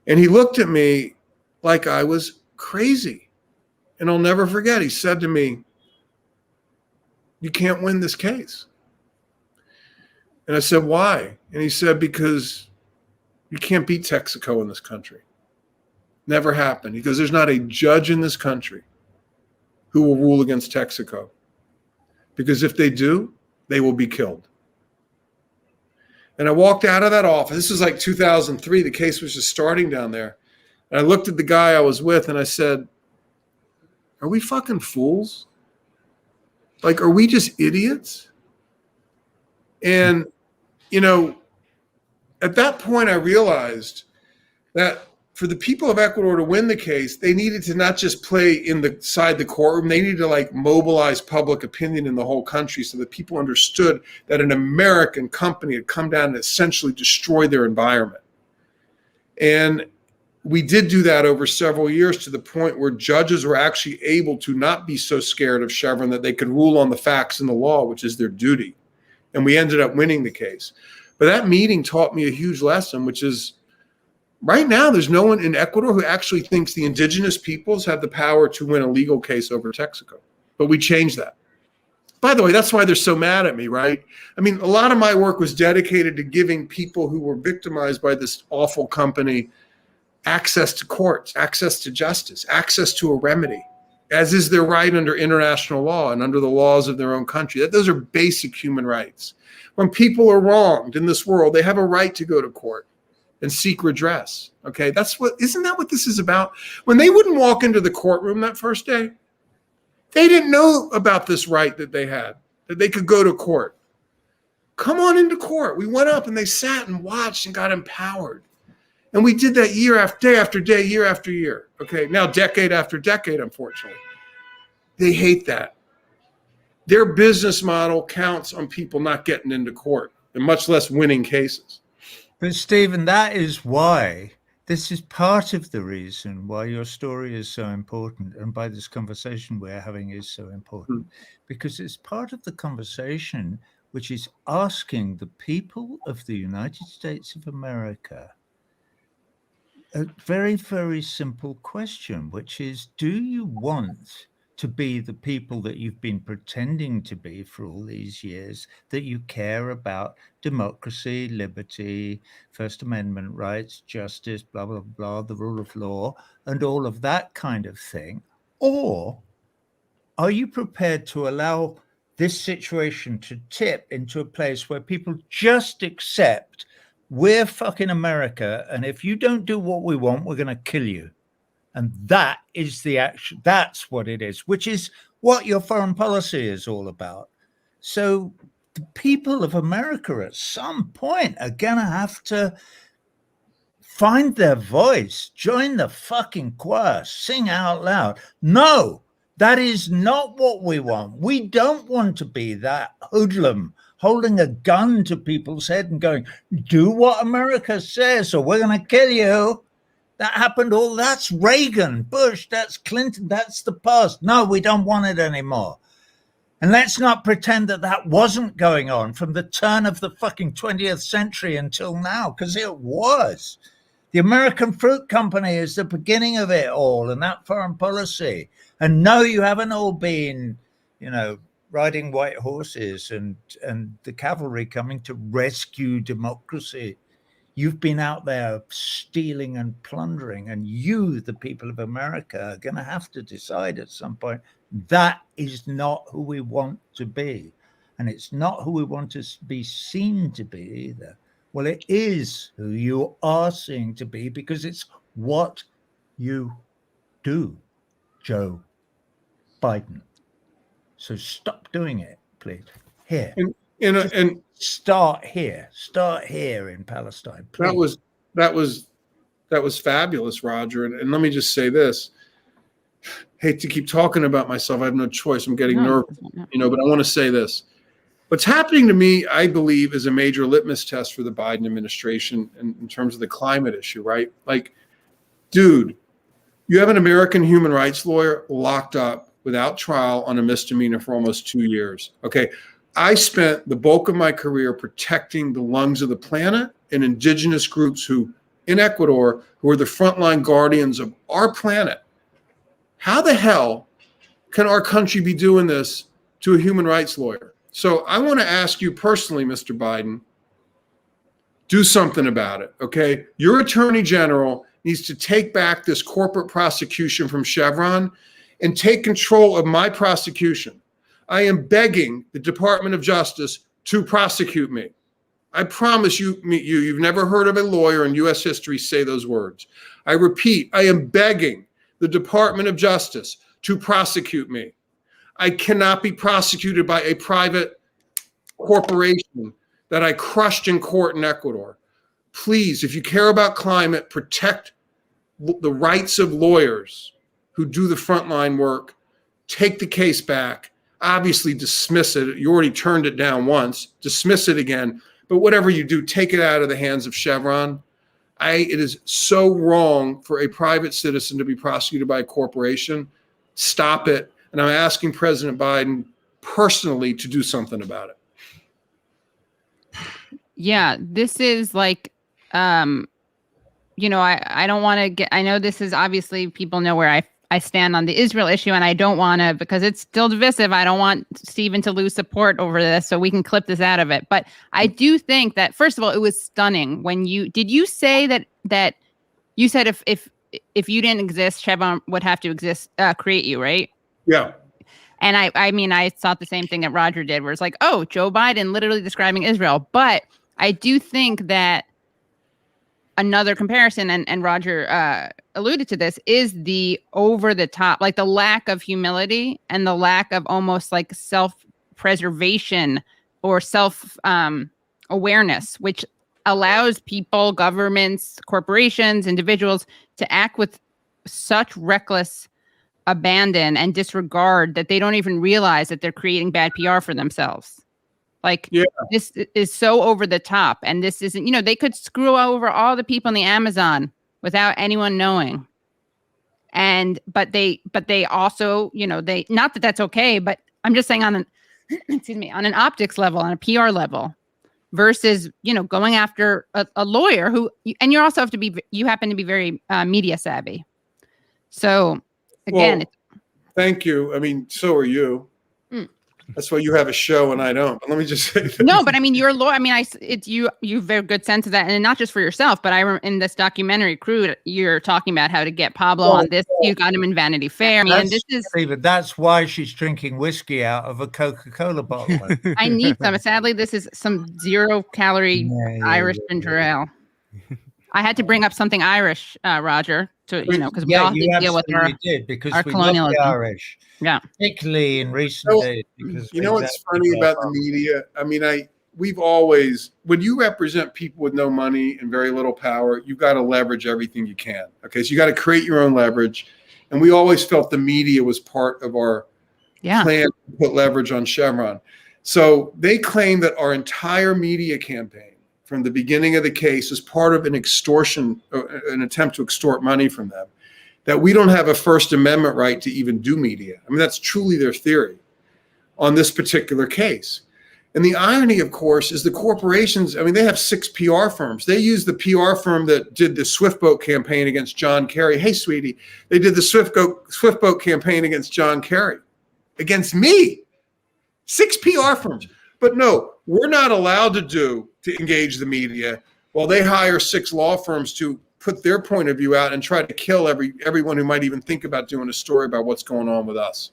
And he looked at me like I was crazy. And I'll never forget, he said to me, "You can't win this case." And I said, "Why?" And he said, "Because you can't beat Texaco in this country. Never happened." He goes, "There's not a judge in this country who will rule against Texaco. Because if they do, they will be killed." And I walked out of that office. This was 2003. The case was just starting down there. And I looked at the guy I was with and I said, "Are we fucking fools? Are we just idiots?" And, at that point, I realized that for the people of Ecuador to win the case, they needed to not just play inside the courtroom, they needed to mobilize public opinion in the whole country so that people understood that an American company had come down and essentially destroyed their environment. And we did do that over several years to the point where judges were actually able to not be so scared of Chevron that they could rule on the facts and the law, which is their duty. And we ended up winning the case. But that meeting taught me a huge lesson, which is right now there's no one in Ecuador who actually thinks the indigenous peoples have the power to win a legal case over Texaco. But we changed that. By the way, that's why they're so mad at me, right? I mean, a lot of my work was dedicated to giving people who were victimized by this awful company access to courts, access to justice, access to a remedy, as is their right under international law and under the laws of their own country. Those are basic human rights. When people are wronged in this world, they have a right to go to court and seek redress. Okay, isn't that what this is about? When they wouldn't walk into the courtroom that first day, they didn't know about this right that they had, that they could go to court. Come on into court. We went up and they sat and watched and got empowered. And we did that year after day after day, year after year. Okay, now decade after decade, unfortunately. They hate that. their business model counts on people not getting into court, and much less winning cases. But Stephen, that is why this is part of the reason why your story is so important, and why this conversation we're having is so important, because it's part of the conversation which is asking the people of the United States of America a very, very simple question, which is, do you want to be the people that you've been pretending to be for all these years, that you care about democracy, liberty, First Amendment rights, justice, blah, blah, blah, the rule of law, and all of that kind of thing? Or are you prepared to allow this situation to tip into a place where people just accept we're fucking America, and if you don't do what we want, we're going to kill you? And that is the action. That's what it is, which is what your foreign policy is all about. So the people of America at some point are going to have to find their voice, join the fucking choir, sing out loud. No, that is not what we want. We don't want to be that hoodlum holding a gun to people's head and going, do what America says or we're going to kill you. That happened all. That's Reagan, Bush, that's Clinton, that's the past. No, we don't want it anymore. And let's not pretend that that wasn't going on from the turn of the fucking 20th century until now, because it was. The American Fruit Company is the beginning of it all, and that foreign policy. And no, you haven't all been, riding white horses and the cavalry coming to rescue democracy. You've been out there stealing and plundering, and you, the people of America, are going to have to decide at some point, that is not who we want to be. And it's not who we want to be seen to be either. Well, it is who you are seen to be, because it's what you do, Joe Biden. So stop doing it, please. Here. And start here in Palestine, please. That was fabulous, Roger. And let me just say this. Hate to keep talking about myself. I have no choice. I'm getting nervous, but I want to say this. What's happening to me, I believe, is a major litmus test for the Biden administration in terms of the climate issue, right? Like, dude, you have an American human rights lawyer locked up without trial on a misdemeanor for almost 2 years. Okay. I spent the bulk of my career protecting the lungs of the planet and indigenous groups in Ecuador, who are the frontline guardians of our planet. How the hell can our country be doing this to a human rights lawyer? So I want to ask you personally, Mr. Biden, do something about it, okay? Your attorney general needs to take back this corporate prosecution from Chevron and take control of my prosecution. I am begging the Department of Justice to prosecute me. I promise you've never heard of a lawyer in U.S. history say those words. I repeat, I am begging the Department of Justice to prosecute me. I cannot be prosecuted by a private corporation that I crushed in court in Ecuador. Please, if you care about climate, protect the rights of lawyers who do the frontline work. Take the case back. Obviously dismiss it. You already turned it down once. Dismiss it again. But whatever you do, take it out of the hands of Chevron. It is so wrong for a private citizen to be prosecuted by a corporation. Stop it. And I'm asking President Biden personally to do something about it. Yeah, this is like, I don't want to get, I know this is obviously, people know where I stand on the Israel issue, and I don't want to, because it's still divisive, I don't want Stephen to lose support over this, so we can clip this out of it. But I do think that, first of all, it was stunning when did you say that you said if you didn't exist, Chevron would have to exist, create you, right? Yeah. And I thought the same thing that Roger did, where it's like, oh, Joe Biden literally describing Israel. But I do think that another comparison, and Roger alluded to this, is the over the top, like the lack of humility and the lack of almost like self-preservation or self-awareness, which allows people, governments, corporations, individuals to act with such reckless abandon and disregard that they don't even realize that they're creating bad PR for themselves. Like, Yeah. this is so over the top, and this isn't, they could screw over all the people in the Amazon without anyone knowing. But they also, they, not that that's okay, but I'm just saying on an, excuse me, on an optics level, on a PR level, versus, going after a lawyer who, and you also have to be, you happen to be very media savvy. So again, Well, thank you. I mean, so are you. That's why you have a show and I don't. But let me just say this. No, but I mean, you're a lawyer. I mean, it's you have very good sense of that, and not just for yourself. But I remember in this documentary, Crude, you're talking about how to get Pablo on this. You got him in Vanity Fair. I mean, and this is that's why she's drinking whiskey out of a Coca-Cola bottle. I need some. Sadly, this is some 0-calorie Irish ginger ale. I had to bring up something Irish, Roger, to because we all have to deal with our colonialism. The Irish, particularly in recent days. Because what's funny about the media? I mean, we've always, when you represent people with no money and very little power, you've got to leverage everything you can. Okay, so you got to create your own leverage, and we always felt the media was part of our plan to put leverage on Chevron. So they claim that our entire media campaign, from the beginning of the case, as part of an extortion, an attempt to extort money from them, that we don't have a First Amendment right to even do media. I mean, that's truly their theory on this particular case. And the irony, of course, is the corporations, I mean, they have 6 PR firms. They use the PR firm that did the Swift Boat campaign against John Kerry. Hey, sweetie, they did the Swift Boat campaign against John Kerry, against me. 6 PR firms. But no, we're not allowed to engage the media while they hire 6 law firms to put their point of view out and try to kill everyone who might even think about doing a story about what's going on with us.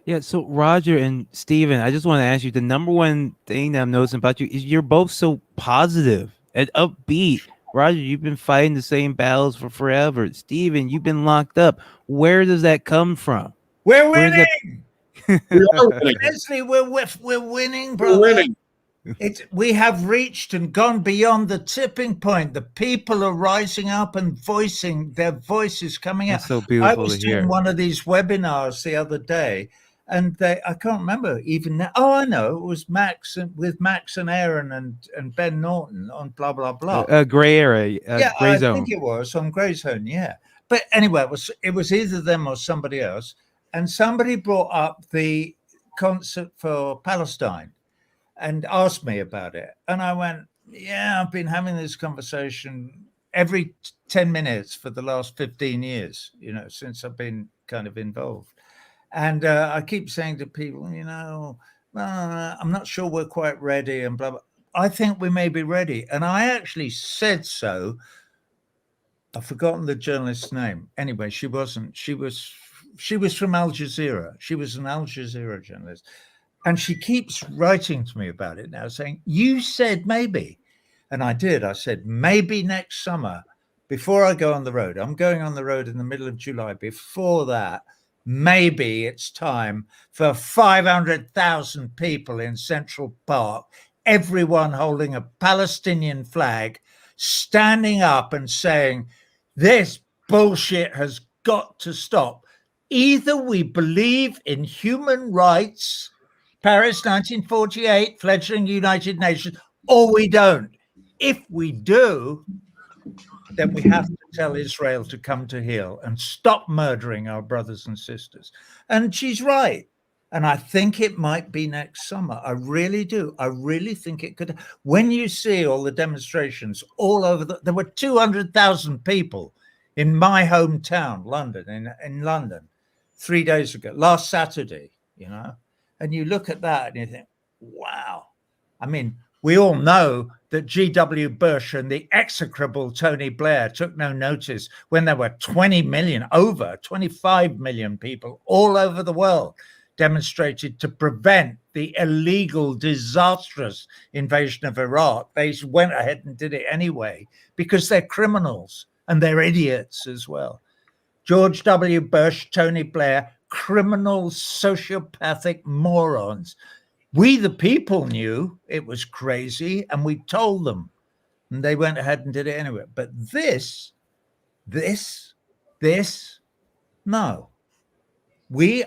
Yeah, so Roger and Steven, I just want to ask you, the number one thing that I'm noticing about you is you're both so positive and upbeat. Roger, you've been fighting the same battles for forever. Steven, you've been locked up. Where does that come from? We're winning. We are winning. Leslie, we're winning, brother. We're winning. We have reached and gone beyond the tipping point. The people are rising up and voicing their voices coming out. That's so beautiful. I was doing one of these webinars the other day, and I can't remember even now. Oh, I know, it was Max and Aaron and Ben Norton on blah blah blah. Gray area, Gray Zone. I think it was on Gray Zone. Yeah, but anyway, it was either them or somebody else, and somebody brought up the concert for Palestine and asked me about it. And I went, yeah, I've been having this conversation every 10 minutes for the last 15 years, since I've been kind of involved. And I keep saying to people, I'm not sure we're quite ready and blah, blah. I think we may be ready. And I actually said so. I've forgotten the journalist's name. Anyway, she wasn't. She was from Al Jazeera. She was an Al Jazeera journalist. And she keeps writing to me about it now, saying, you said maybe. And I did. I said, maybe next summer, before I go on the road. I'm going on the road in the middle of July. Before that, maybe it's time for 500,000 people in Central Park, everyone holding a Palestinian flag, standing up and saying, this bullshit has got to stop. Either we believe in human rights, Paris 1948, fledgling United Nations, or we don't. If we do, then we have to tell Israel to come to heel and stop murdering our brothers and sisters. And she's right. And I think it might be next summer. I really do. I really think it could. When you see all the demonstrations all over, there were 200,000 people in my hometown, London, in London, 3 days ago, last Saturday, And you look at that and you think, wow. I mean, we all know that G.W. Bush and the execrable Tony Blair took no notice when there were 20 million, over 25 million people all over the world demonstrated to prevent the illegal, disastrous invasion of Iraq. They went ahead and did it anyway because they're criminals and they're idiots as well. George W. Bush, Tony Blair, criminal, sociopathic morons. We, the people, knew it was crazy, and we told them, and they went ahead and did it anyway. But this This, no. We'll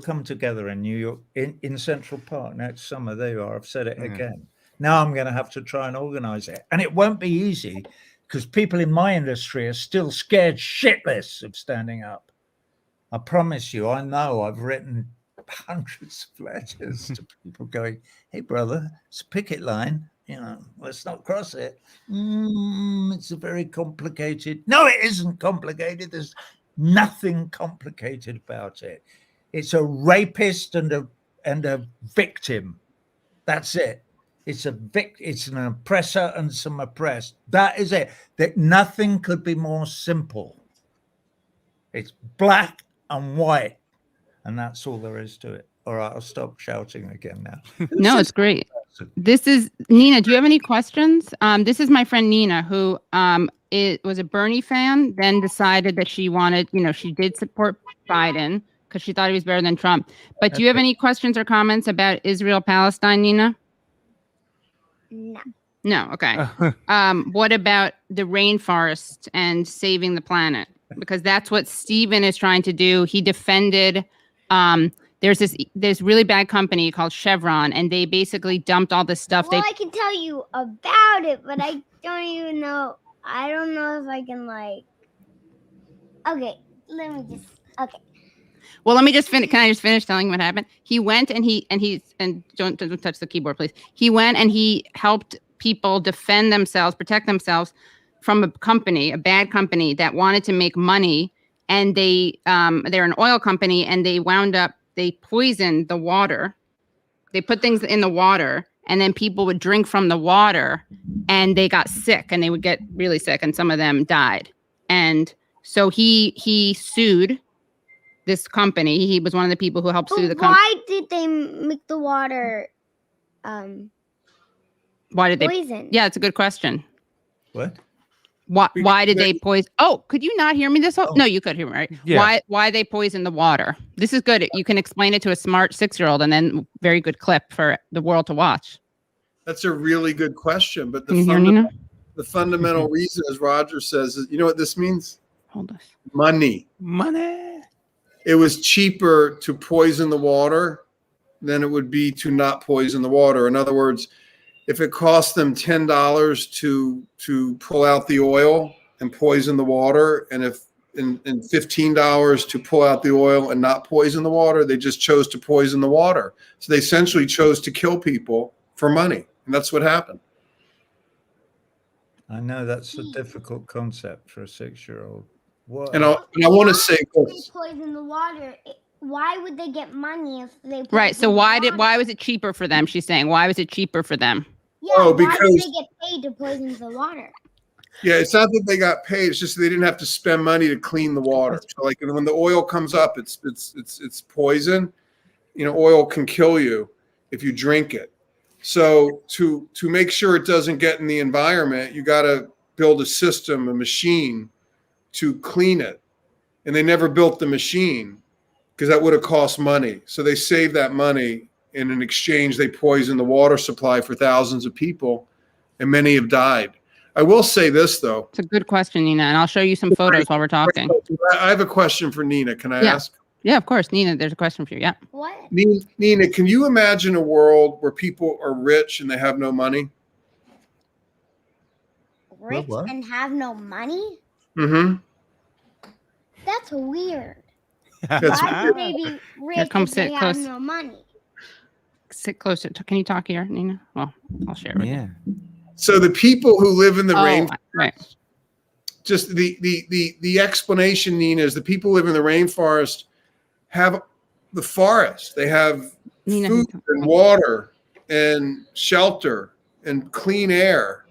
come together in New York, in Central Park next summer. There you are. I've said it again. Now I'm going to have to try and organize it. And it won't be easy because people in my industry are still scared shitless of standing up. I promise you, I know I've written hundreds of letters to people going, hey, brother, it's a picket line. Let's not cross it. It's a very complicated. No, it isn't complicated. There's nothing complicated about it. It's a rapist and a victim. That's it. It's an oppressor and some oppressed. That is it. That nothing could be more simple. It's black and white, and that's all there is to it. All right, I'll stop shouting again now. No, it's great. This is Nina. Do you have any questions? This is my friend Nina, who it was a Bernie fan, then decided that she wanted, she did support Biden because she thought he was better than Trump. But do you have any questions or comments about Israel-Palestine, Nina? No. No. Okay. What about the rainforest and saving the planet? Because that's what Stephen is trying to do. He defended. There's this really bad company called Chevron, and they basically dumped all this stuff. Well, I can tell you about it, but I don't even know. I don't know if I can Okay, let me just. Okay. Well, let me just finish. Can I just finish telling what happened? He went and don't touch the keyboard, please. He went and he helped people defend themselves, protect themselves from a bad company that wanted to make money, and they're an oil company, and they poisoned the water. They put things in the water, and then people would drink from the water, and they got sick, and they would get really sick, and some of them died. And so he sued this company. He was one of the people who helped sue the company. Why did they make the water Why did poison? Yeah, it's a good question. What? Why did they poison? Oh, could you not hear me this whole? No, you could hear me, right? Yeah. Why they poison the water? This is good. You can explain it to a smart 6-year-old, and then very good clip for the world to watch. That's a really good question. But Can you hear me now? the fundamental reason, as Roger says, is, you know what this means? Hold us. Money. It was cheaper to poison the water than it would be to not poison the water. In other words, if it cost them $10 to pull out the oil and poison the water, and if in $15 to pull out the oil and not poison the water, they just chose to poison the water. So they essentially chose to kill people for money, and that's what happened. I know that's a difficult concept for a 6-year-old. What? And I want to say, If they poison the water, why would they get money if they poison Right. So the why water? was it cheaper for them? She's saying, why was it cheaper for them? Yeah, Oh, why did because- they get paid to poison the water? yeah, it's not that they got paid. It's just they didn't have to spend money to clean the water. So like when the oil comes up, it's poison. Oil can kill you if you drink it. So to make sure it doesn't get in the environment, you got to build a system, a machine to clean it. And they never built the machine because that would have cost money. So they saved that money. And in exchange, they poisoned the water supply for thousands of people, and many have died. I will say this, though. It's a good question, Nina, and I'll show you some photos while we're talking. I have a question for Nina. Can I ask? Yeah, of course. Nina, there's a question for you. Yeah. What? Nina, can you imagine a world where people are rich and they have no money? Rich what? and have no money? Mm-hmm. That's weird. That's Why would they be rich come if they sit have close. no money? Sit closer. Can you talk here, Nina? Well, I'll share it with you. Yeah. So the people who live in the rainforest, right. just the explanation, Nina, is the people who live in the rainforest have the forest. They have Nina, food and water and shelter and clean air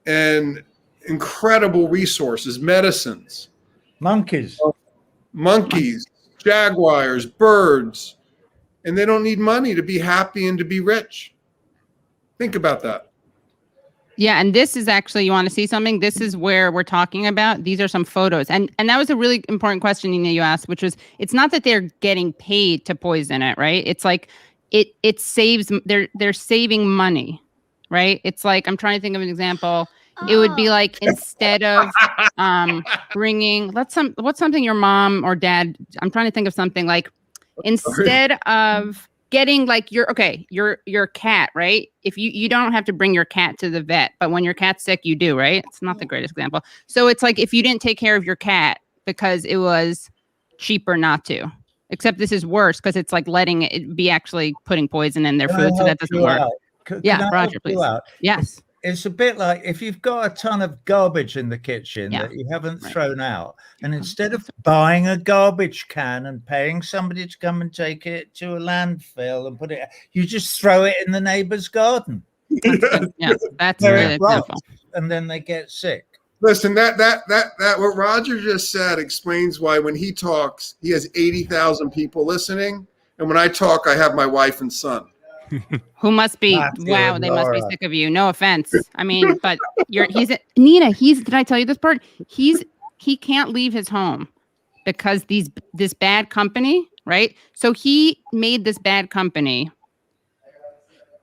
and incredible resources, medicines, Monkeys. monkeys, jaguars, birds, and they don't need money to be happy and to be rich. Think about that. Yeah, and this is actually, you want to see something? This is where we're talking about. These are some photos. And that was a really important question, Nina, you asked, which was, it's not that they're getting paid to poison it, right? It's like it saves, they're saving money, right? It's like, I'm trying to think of an example. It would be Oh. like instead of bringing what's something your mom or dad, I'm trying to think of something like instead of getting like your cat, right? If you don't have to bring your cat to the vet, but when your cat's sick, you do, right? It's not the greatest example. So it's like if you didn't take care of your cat because it was cheaper not to. Except this is worse because it's like letting it be actually putting poison in their Can I food, so that help doesn't you work. out? Can Yeah, I help Roger, you please. out? Yes. It's a bit like if you've got a ton of garbage in the kitchen Yeah. that you haven't Right. thrown out, and instead of buying a garbage can and paying somebody to come and take it to a landfill and put it, you just throw it in the neighbor's garden. That's good. Yeah, that's a Where good it rots, example. and then they get sick. Listen, that what Roger just said explains why when he talks, he has 80,000 people listening, and when I talk, I have my wife and son. Who must be Matthew wow, and they must be Laura. sick of you. No offense. I mean, but Nina, did I tell you this part? He can't leave his home because this bad company, right? So he made this bad company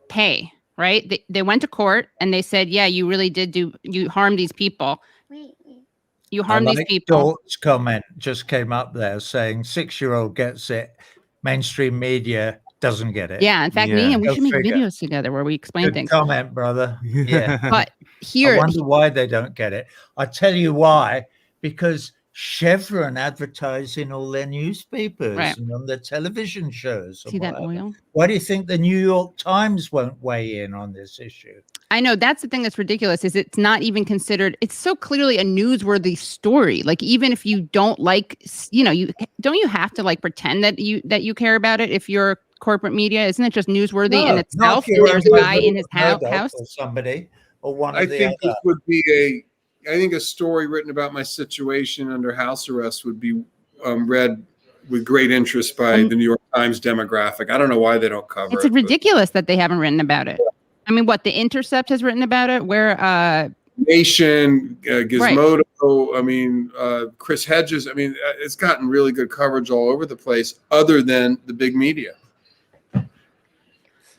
pay, right? They went to court and they said, yeah, you really you harmed these people. You harmed these people. Dort's comment just came up there saying 6-year-old gets it, mainstream media doesn't get it. Yeah, in fact, Yeah. Nina, we Go should make figure. videos together where we explain Good things. comment, brother. Yeah. But I here, wonder why they don't get it. I tell you why, because Chevron advertise in all their newspapers Right. and on their television shows. and see that whatever. oil? Why do you think the New York Times won't weigh in on this issue? I know that's the thing that's ridiculous is it's not even considered. It's so clearly a newsworthy story. Like even if you don't like, you have to like pretend that you care about it. If you're corporate media, isn't it just newsworthy in No, itself? not if you're There's a guy in his Murdoch house. or somebody or one I of the think other. this would be a story written about my situation under house arrest would be read with great interest by the New York Times demographic. I don't know why they don't cover it. It's ridiculous that they haven't written about it. I mean, what, The Intercept has written about it? Where Nation, Gizmodo, I mean, Chris Hedges. I mean, it's gotten really good coverage all over the place, other than the big media.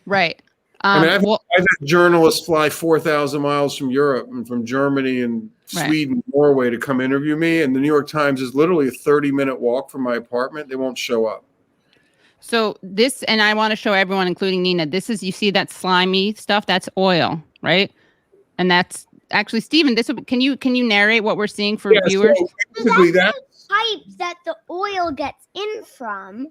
right. I mean, I've had journalists fly 4,000 miles from Europe and from Germany and Sweden, Norway to come interview me. And the New York Times is literally a 30-minute walk from my apartment. They won't show up. So this, and I want to show everyone, including Nina, this is, you see that slimy stuff? That's oil, right? And that's actually, Stephen, can you narrate what we're seeing for viewers? So basically Pipes that the oil gets in from.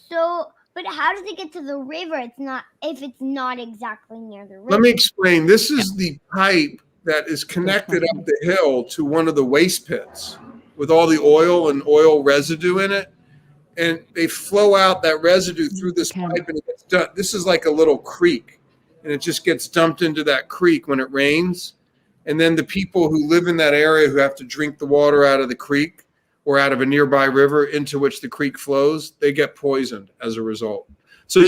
So, but how does it get to the river? If it's not exactly near the river. Let me explain. This is the pipe that is connected up the hill to one of the waste pits with all the oil and oil residue in it. And they flow out that residue through this pipe, and it gets done. This is like a little creek, and it just gets dumped into that creek when it rains. And then the people who live in that area who have to drink the water out of the creek or out of a nearby river into which the creek flows, they get poisoned as a result. So,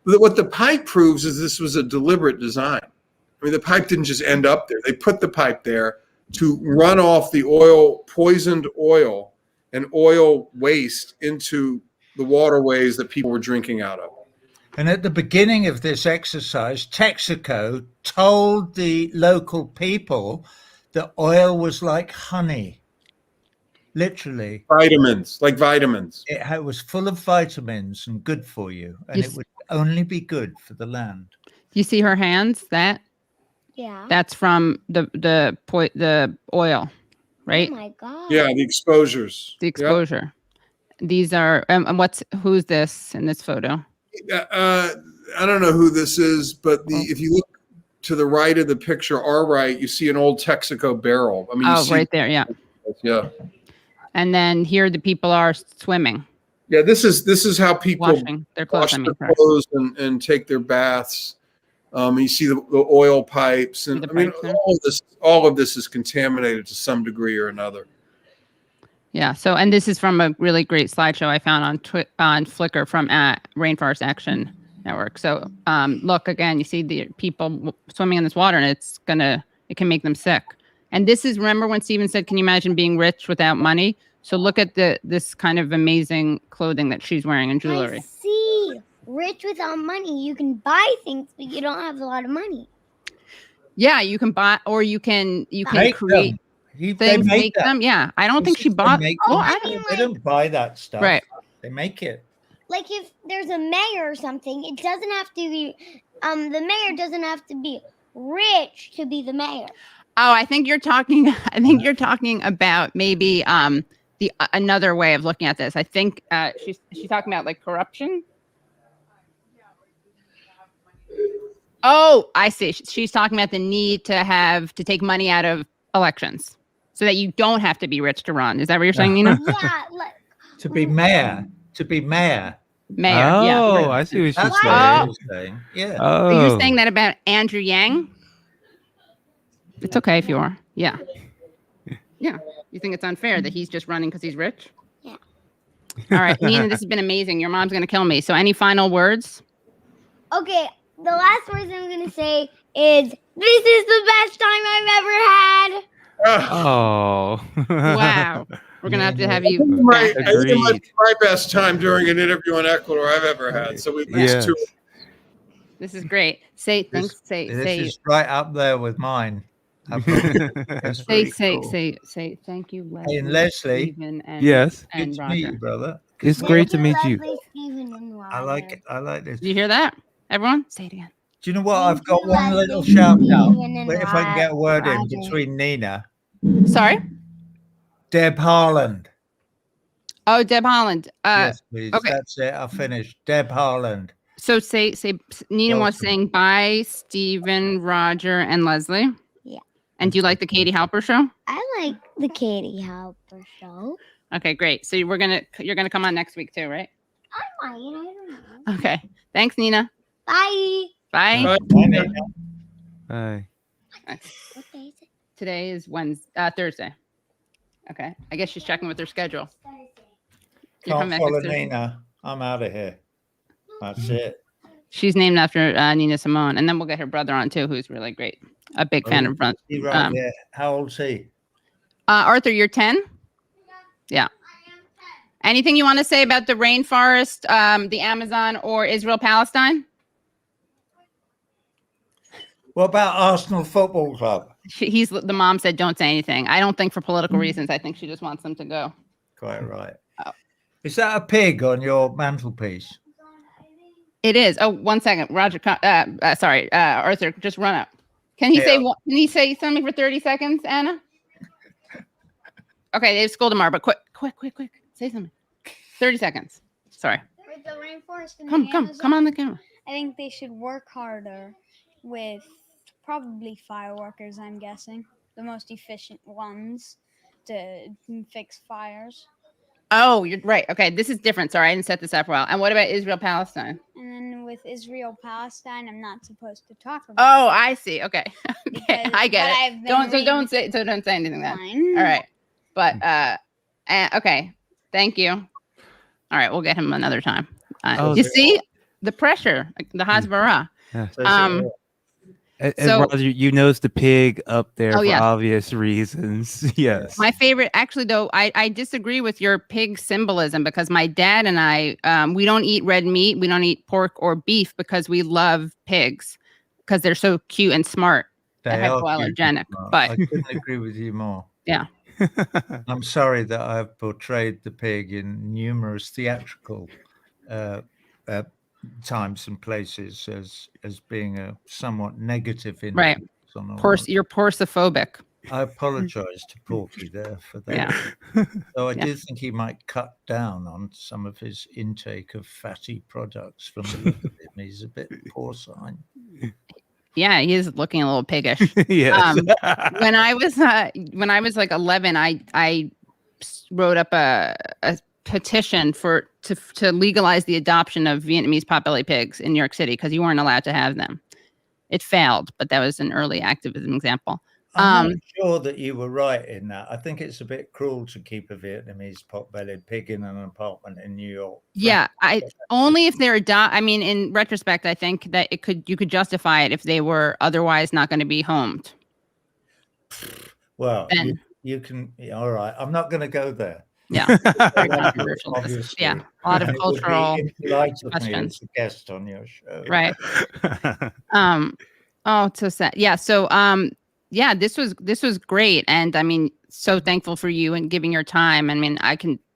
what the pipe proves is this was a deliberate design. I mean, the pipe didn't just end up there. They put the pipe there to run off the poisoned oil and oil waste into the waterways that people were drinking out of. And at the beginning of this exercise, Texaco told the local people that oil was like honey. Literally. Vitamins, like vitamins. It was full of vitamins and good for you. And it would only be good for the land. You see her hands? Yeah. That's from the oil, right? Oh my God. Yeah, the exposures. The exposure. Yep. These are, who's this in this photo? I don't know who this is, but if you look to the right of the picture, our right, you see an old Texaco barrel. I mean, right there, yeah. Yeah. And then here the people are swimming. Yeah, this is how people washing their clothes, clothes and take their baths. You see the oil pipes, and I mean, all of this is contaminated to some degree or another. Yeah. So, and this is from a really great slideshow I found on Flickr from Rainforest Action Network. So, look again, you see the people swimming in this water, and it can make them sick. And this is, remember when Stephen said, "Can you imagine being rich without money?" So look at this kind of amazing clothing that she's wearing and jewelry. I see. Rich without money, you can buy things, but you don't have a lot of money. Yeah, you can buy, or you can Make create them. They things, make make that. them. Yeah, I don't think This she is- they bought. make Well, them. I I mean, They don't buy that stuff. Right. They make it. like if there's a mayor or something, it doesn't have to be. The mayor doesn't have to be rich to be the mayor. Oh, I think you're talking. I think you're talking about maybe the another way of looking at this. I think she's talking about like corruption. Oh, I see. She's talking about the need to take money out of elections so that you don't have to be rich to run. Is that what you're saying, Nina? Yeah, like To be mayor. Mayor. Oh, Yeah. I see what she's That's saying. what you're saying. Yeah. Oh, Are you saying that about Andrew Yang? It's okay if you are. Yeah. Yeah. You think it's unfair that he's just running because he's rich? Yeah. All right, Nina, this has been amazing. Your mom's gonna kill me. So, any final words? okay. The last words I'm gonna say is, "This is the best time I've ever had." Oh. Wow. We're gonna have to have you. Right. back. I think it might Agreed. be my best time during an interview in Ecuador I've ever had. So we've missed Yes. two. This is great. Say thanks. This Say is right up there with mine. That's say very cool. say thank you, Leslie, And Leslie. Stephen, and Yes. Good and to meet you, Roger. brother. It's Thank great to meet you. Leslie, Stephen, and I like Roger. it. I like this. Did you hear that? Everyone, say it again. Do you know what? Thank I've got you, one little Leslie, shout out. Stephen, and But if I can get a word in Roger. between Nina, Sorry. Deb Harland. Oh, Deb Holland. Yes, please. okay. That's it. I'll finish. Deb Harland. So say Nina was Welcome. saying bye, Stephen, Roger, and Leslie. Yeah. And do you like the Katie Halper show? I like the Katie Halper show. Okay, great. So you're gonna come on next week too, right? I might. I don't know. Okay. Thanks, Nina. Bye. Bye. Bye. Bye, Nina. Hi. What day is it? Today is Thursday. Okay. I guess she's checking with her schedule. You're Can't coming back follow next Thursday? Nina. I'm out of here. That's it. She's named after Nina Simone, and then we'll get her brother on too, who's really great. A big fan of front. He right there. How old's he? Arthur, you're 10? Yeah. Anything you want to say about the rainforest, the Amazon, or Israel Palestine? What about Arsenal Football Club? The mom said don't say anything. I don't think for political reasons. I think she just wants them to go. Quite right. Oh. Is that a pig on your mantelpiece? It is. Oh, 1 second, Roger. Sorry, Arthur. Just run up. Can he Yeah. say? Can he say something for 30 seconds, Anna? Okay, they have school tomorrow, but quick. Say something. 30 seconds. Sorry. With the rainforest and Come the on Amazon, the camera. I think they should work harder with probably fireworkers, I'm guessing. The most efficient ones to fix fires. Oh, you're right. Okay, this is different. Sorry, I didn't set this up well. And what about Israel Palestine? And then with Israel Palestine, I'm not supposed to talk about. Oh, I see. Okay, Because I get what it. I've been Don't say anything then. reading. All right, but okay. Thank you. All right, we'll get him another time. Oh, You see the pressure, the Hasbara. And So- Roger, you noticed the pig up there Oh, for yes. obvious reasons. Yes. My favorite, actually, though, I disagree with your pig symbolism because my dad and I, we don't eat red meat. We don't eat pork or beef because we love pigs because they're so cute and smart. They They're are hypoallergenic, cute, but- I couldn't agree with you more. Yeah. I'm sorry that I've portrayed the pig in numerous theatrical times and places as being a somewhat negative Right. influence on all of it. You're porcophobic. I apologize to Porky there for that. Yeah. Though I Yeah. do think he might cut down on some of his intake of fatty products from the look of him. He's a bit porcine. Yeah, he is looking a little piggish. Yes. when I was like 11, I wrote up a petition to legalize the adoption of Vietnamese potbelly pigs in New York City because you weren't allowed to have them. It failed, but that was an early activism example. I'm not sure that you were right in that. I think it's a bit cruel to keep a Vietnamese pot-bellied pig in an apartment in New York. Yeah, only if they're I mean, in retrospect, I think that you could justify it if they were otherwise not going to be homed. Well, Ben. you can. All right, I'm not going to go there. Yeah, very controversial. Obviously. Yeah, a lot of And it would be cultural impolite of me questions. as a guest on your show. Right. Oh, it's so sad. Yeah. So, yeah, this was great, and I mean, so thankful for you and giving your time. I mean,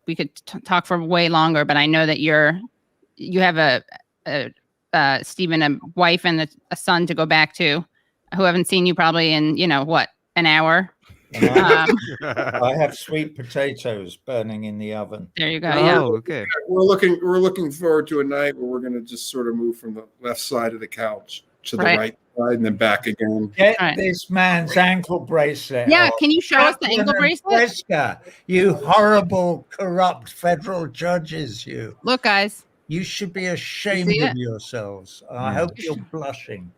we could talk for way longer, but I know that you have a Stephen, a wife and a son to go back to, who haven't seen you probably in what, an hour. And I, Um, I have sweet potatoes burning in the oven. there you go. Yeah. Oh, okay. We're looking forward to a night where we're going to just sort of move from the left side of the couch to the right side and then back again. Get Right. this man's ankle bracelet. Yeah. off. Can you show us the ankle Kaplan and bracelet? Pritzker, you horrible, corrupt federal judges, you. Look, guys. You should be ashamed see of it? yourselves. I Yeah. hope you're blushing.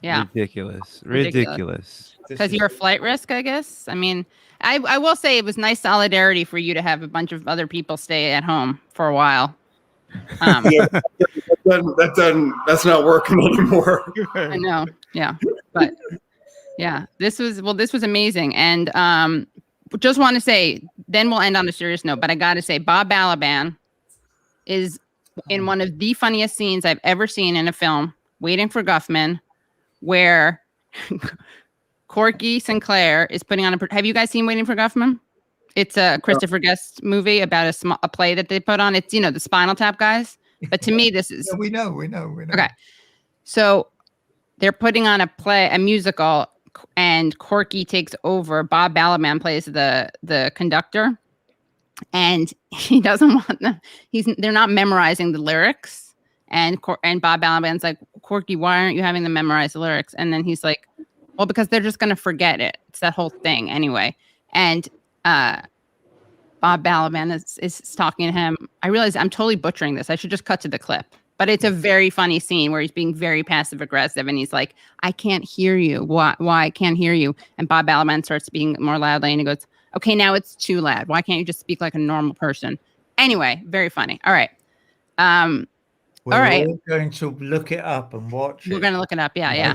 Yeah. Ridiculous. Because you're a flight risk, I guess. I mean, I will say it was nice solidarity for you to have a bunch of other people stay at home for a while. Yeah, that's not working anymore. I know. Yeah. But yeah, this was amazing. And just want to say, then we'll end on a serious note, but I got to say, Bob Balaban is in one of the funniest scenes I've ever seen in a film, Waiting for Guffman, where Corky Sinclair is putting on have you guys seen Waiting for Guffman? It's a Christopher Guest movie about a play that they put on. It's, the Spinal Tap guys. But to me, this is... Yeah, we know. Okay. So they're putting on a musical, and Corky takes over. Bob Balaban plays the conductor, and he doesn't want them. They're not memorizing the lyrics. And Bob Balaban's like, Corky, why aren't you having them memorize the lyrics? And then he's like, well, because they're just going to forget it. It's that whole thing anyway. And Bob Balaban is talking to him. I realize I'm totally butchering this. I should just cut to the clip. But it's a very funny scene where he's being very passive aggressive, and he's like, I can't hear you. Why I can't hear you? And Bob Balaban starts speaking more loudly, and he goes, okay, now it's too loud. Why can't you just speak like a normal person? Anyway, very funny. All right. We're all right. all going to look it up and watch it. We're going to look it up. Yeah. Yeah.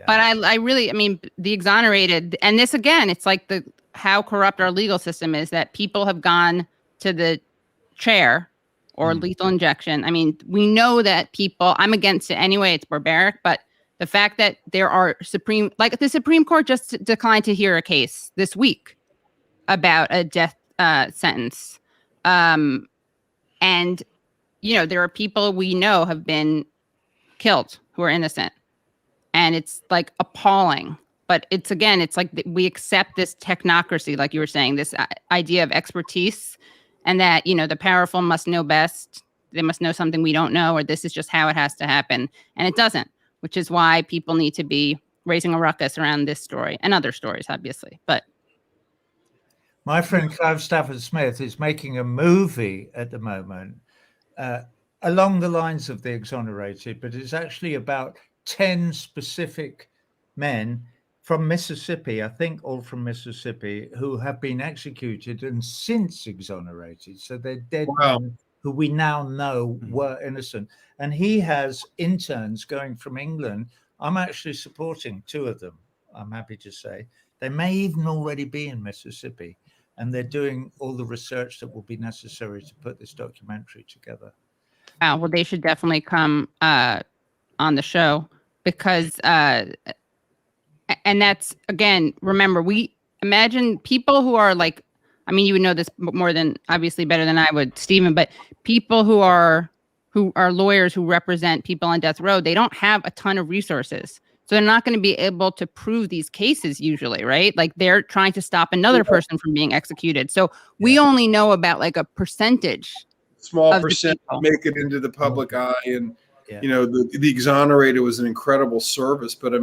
But I really, the exonerated, and this again, it's like how corrupt our legal system is, that people have gone to the chair or lethal injection. I mean, we know that people, I'm against it anyway. It's barbaric, but the fact that there are the Supreme Court just declined to hear a case this week about a death sentence. And, there are people we know have been killed who are innocent. And it's like appalling. But it's like we accept this technocracy, like you were saying, this idea of expertise, and that, the powerful must know best. They must know something we don't know, or this is just how it has to happen. And it doesn't, which is why people need to be raising a ruckus around this story and other stories, obviously. But my friend Clive Stafford Smith is making a movie at the moment along the lines of The Exonerated, but it's actually about 10 specific men from Mississippi, I think all from Mississippi, who have been executed and since exonerated. So they're dead men who we now know were innocent. And he has interns going from England. I'm actually supporting 2 of them, I'm happy to say. They may even already be in Mississippi. And they're doing all the research that will be necessary to put this documentary together. well, they should definitely come on the show, because and that's, again, remember, we imagine people who are like, you would know this more than, obviously better than I would, Stephen, but people who are lawyers who represent people on death row, they don't have a ton of resources. So they're not going to be able to prove these cases usually, right? Like, they're trying to stop another person from being executed. So we only know about like a percentage. Small percent make it into the public eye. And, the exonerated was an incredible service. But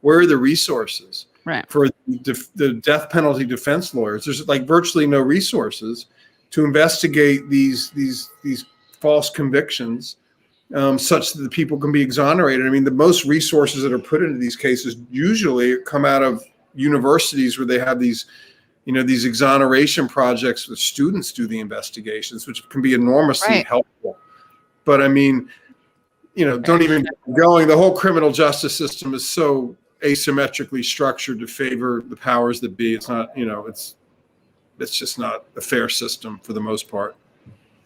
where are the resources for the death penalty defense lawyers? There's like virtually no resources to investigate these false convictions, such that the people can be exonerated. The most resources that are put into these cases usually come out of universities, where they have these exoneration projects where students do the investigations, which can be enormously helpful. But don't even get going. The whole criminal justice system is so asymmetrically structured to favor the powers that be. It's not, it's just not a fair system for the most part.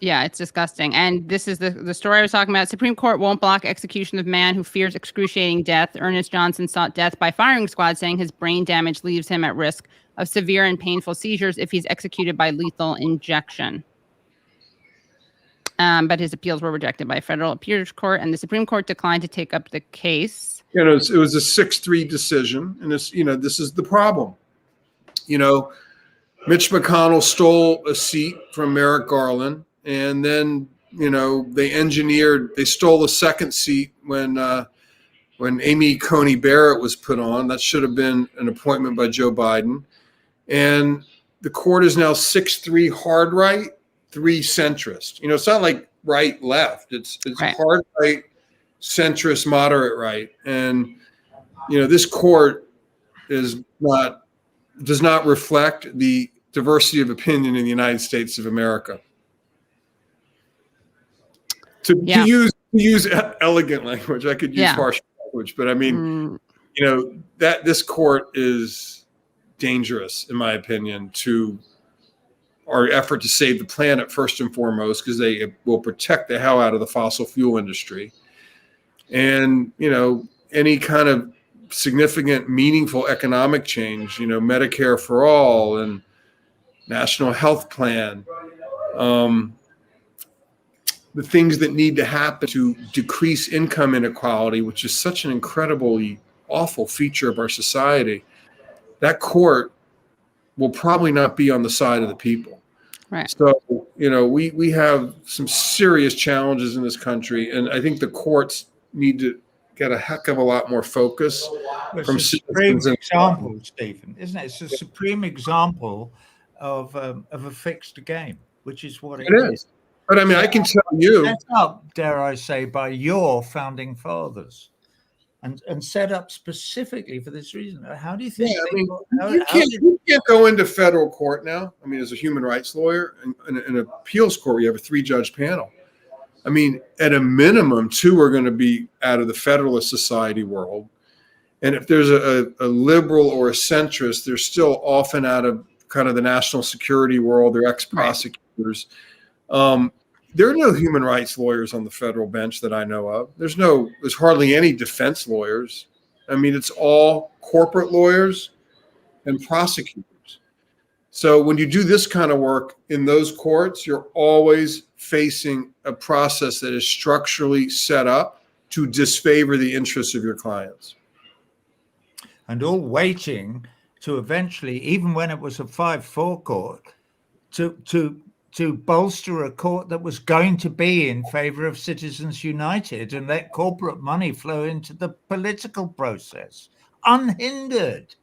Yeah, it's disgusting. And this is the story I was talking about. Supreme Court won't block execution of man who fears excruciating death. Ernest Johnson sought death by firing squad, saying his brain damage leaves him at risk of severe and painful seizures if he's executed by lethal injection. But his appeals were rejected by a federal appeals court, and the Supreme Court declined to take up the case. It was a 6-3 decision, and this is the problem. Mitch McConnell stole a seat from Merrick Garland, and then they stole a second seat when Amy Coney Barrett was put on. That should have been an appointment by Joe Biden, and the court is now 6-3 hard right, 3 centrist. It's not like right left. It's right. Hard right, centrist, moderate right, and this court does not reflect the diversity of opinion in the United States of America. To use elegant language, I could use harsh language, but I mean, that this court is dangerous, in my opinion, to our effort to save the planet first and foremost, because they will protect the hell out of the fossil fuel industry, and any kind of significant, meaningful economic change, Medicare for all and national health plan, the things that need to happen to decrease income inequality, which is such an incredibly awful feature of our society. That court will probably not be on the side of the people. Right. So, we have some serious challenges in this country, and I think the courts need to get a heck of a lot more focus from supreme citizens. Example, Stephen, isn't it? It's a supreme example of a fixed game, which is what it is. But I mean, I can tell you, set up, dare I say, by your founding fathers, and set up specifically for this reason. How do you think? You can't go into federal court now. I mean, as a human rights lawyer, in an appeals court, you have a 3-judge panel. I mean, at a minimum, 2 are going to be out of the Federalist Society world. And if there's a liberal or a centrist, they're still often out of kind of the national security world. They're ex-prosecutors. There are no human rights lawyers on the federal bench that I know of. There's hardly any defense lawyers. I mean, it's all corporate lawyers and prosecutors. So when you do this kind of work in those courts, you're always facing a process that is structurally set up to disfavor the interests of your clients. And all waiting to eventually, even when it was a 5-4 court, to bolster a court that was going to be in favor of Citizens United and let corporate money flow into the political process, unhindered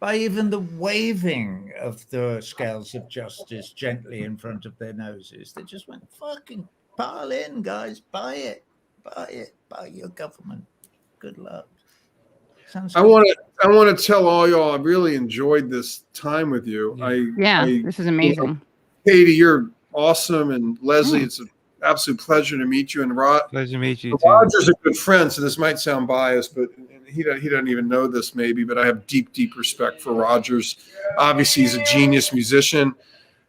by even the waving of the scales of justice gently in front of their noses. They just went, fucking pile in, guys, buy it, buy your government. Good luck. I want to tell all y'all I really enjoyed this time with you. This is amazing. Katie, you're awesome, and Leslie, it's an absolute pleasure to meet you. And Pleasure to meet you too. Roger's a good friend, so this might sound biased, but he doesn't even know this maybe, but I have deep, deep respect for Rogers. Obviously, he's a genius musician,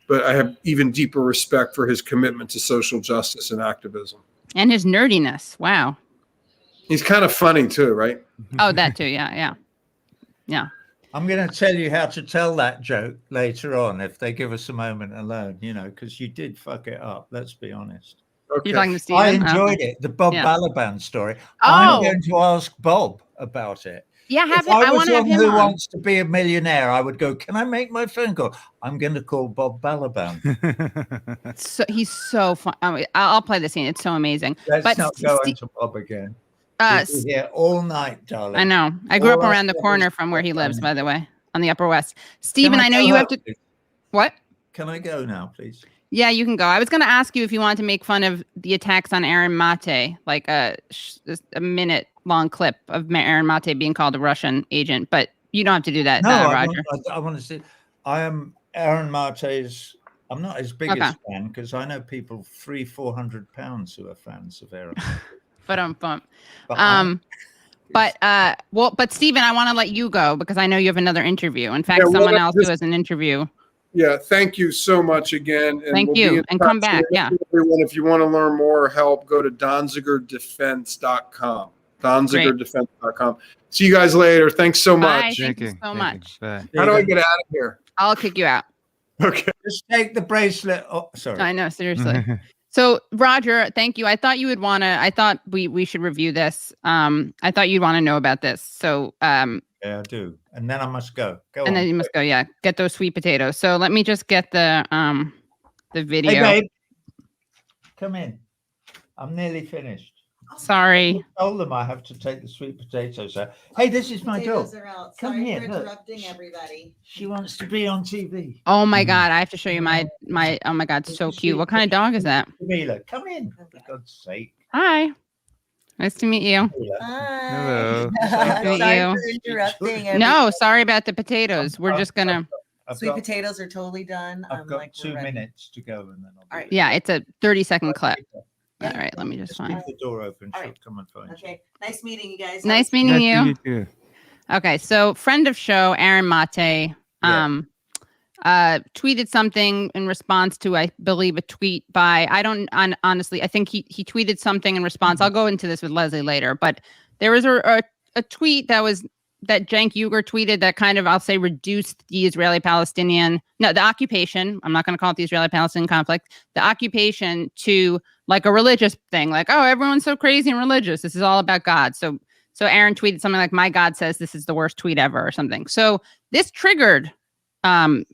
but I have even deeper respect for his commitment to social justice and activism. And his nerdiness. Wow. He's kind of funny too, right? Oh, that too. Yeah. I'm going to tell you how to tell that joke later on if they give us a moment alone, because you did fuck it up. Let's be honest. Okay. You're talking to Stephen? I enjoyed it. The Bob Balaban story. Oh. I'm going to ask Bob about it. Yeah, I want to have him Who on. Wants to Be a Millionaire, I would go, can I make my phone call? I'm going to call Bob Balaban. So he's so fun. I'll play the scene. It's so amazing. Let's not go into Bob again. We'll be here all night, darling. I know. I grew up around the corner from where he lives, by the way, on the Upper West. Stephen, I know you have to. Please? What? Can I go now, please? Yeah, you can go. I was going to ask you if you wanted to make fun of the attacks on Aaron Mate, like a minute-long clip of Aaron Mate being called a Russian agent, but you don't have to do that, Roger. I want to say, I am Aaron Mate's. I'm not his biggest fan because I know people 300-400 pounds who are fans of Aaron. But Stephen, I want to let you go because I know you have another interview. In fact, someone else who has an interview Yeah, thank you so much again. And Thank we'll you, be in and come touch. back, yeah. Everyone, if you want to learn more or help, go to donzigerdefense.com. donzigerdefense.com. See you guys later. Thanks so Bye. much. Thank you so much. Bye. How do I get out of here? I'll kick you out. Okay. Just take the bracelet. Oh, sorry. I know, seriously. So Roger, thank you. I thought you would want to. I thought we should review this. I thought you'd want to know about this. So Yeah, I do. And then I must go. Go and on. then you must go. Yeah, get those sweet potatoes. So let me just get the video. Hey, babe. Come in. I'm nearly finished. Sorry. I told them I have to take the sweet potatoes out. Hey, this is my dog. Potatoes are out. Come Sorry here, for look. interrupting everybody. She wants to be on TV. Oh my God, I have to show you my. Oh my God, so cute. What kind of dog is that? Camila, come in. For God's sake. Hi. Nice to meet you. Camila. Hi. Nice to meet Sorry you. for interrupting. No, sorry about the potatoes. We're just gonna. I've Sweet got, potatoes are totally done. I've got we're 2 ready. minutes to go and then I'll be All right. Yeah, it's a 30-second clip. Yeah. All right, let me just Just find. leave the door open. All She'll right. come and find you. Okay. Nice meeting you guys. Nice meeting Nice you. to meet you too. Okay, so friend of show, Aaron Mate, tweeted something in response to, I believe, a tweet by, honestly, I think he tweeted something in response. I'll go into this with Leslie later, but there was a tweet that Cenk Uygur tweeted that kind of, I'll say, reduced the the occupation. I'm not going to call it the Israeli-Palestinian conflict, the occupation to like a religious thing, like, oh, everyone's so crazy and religious. This is all about God. So Aaron tweeted something like, my God says this is the worst tweet ever or something. So this triggered Cenk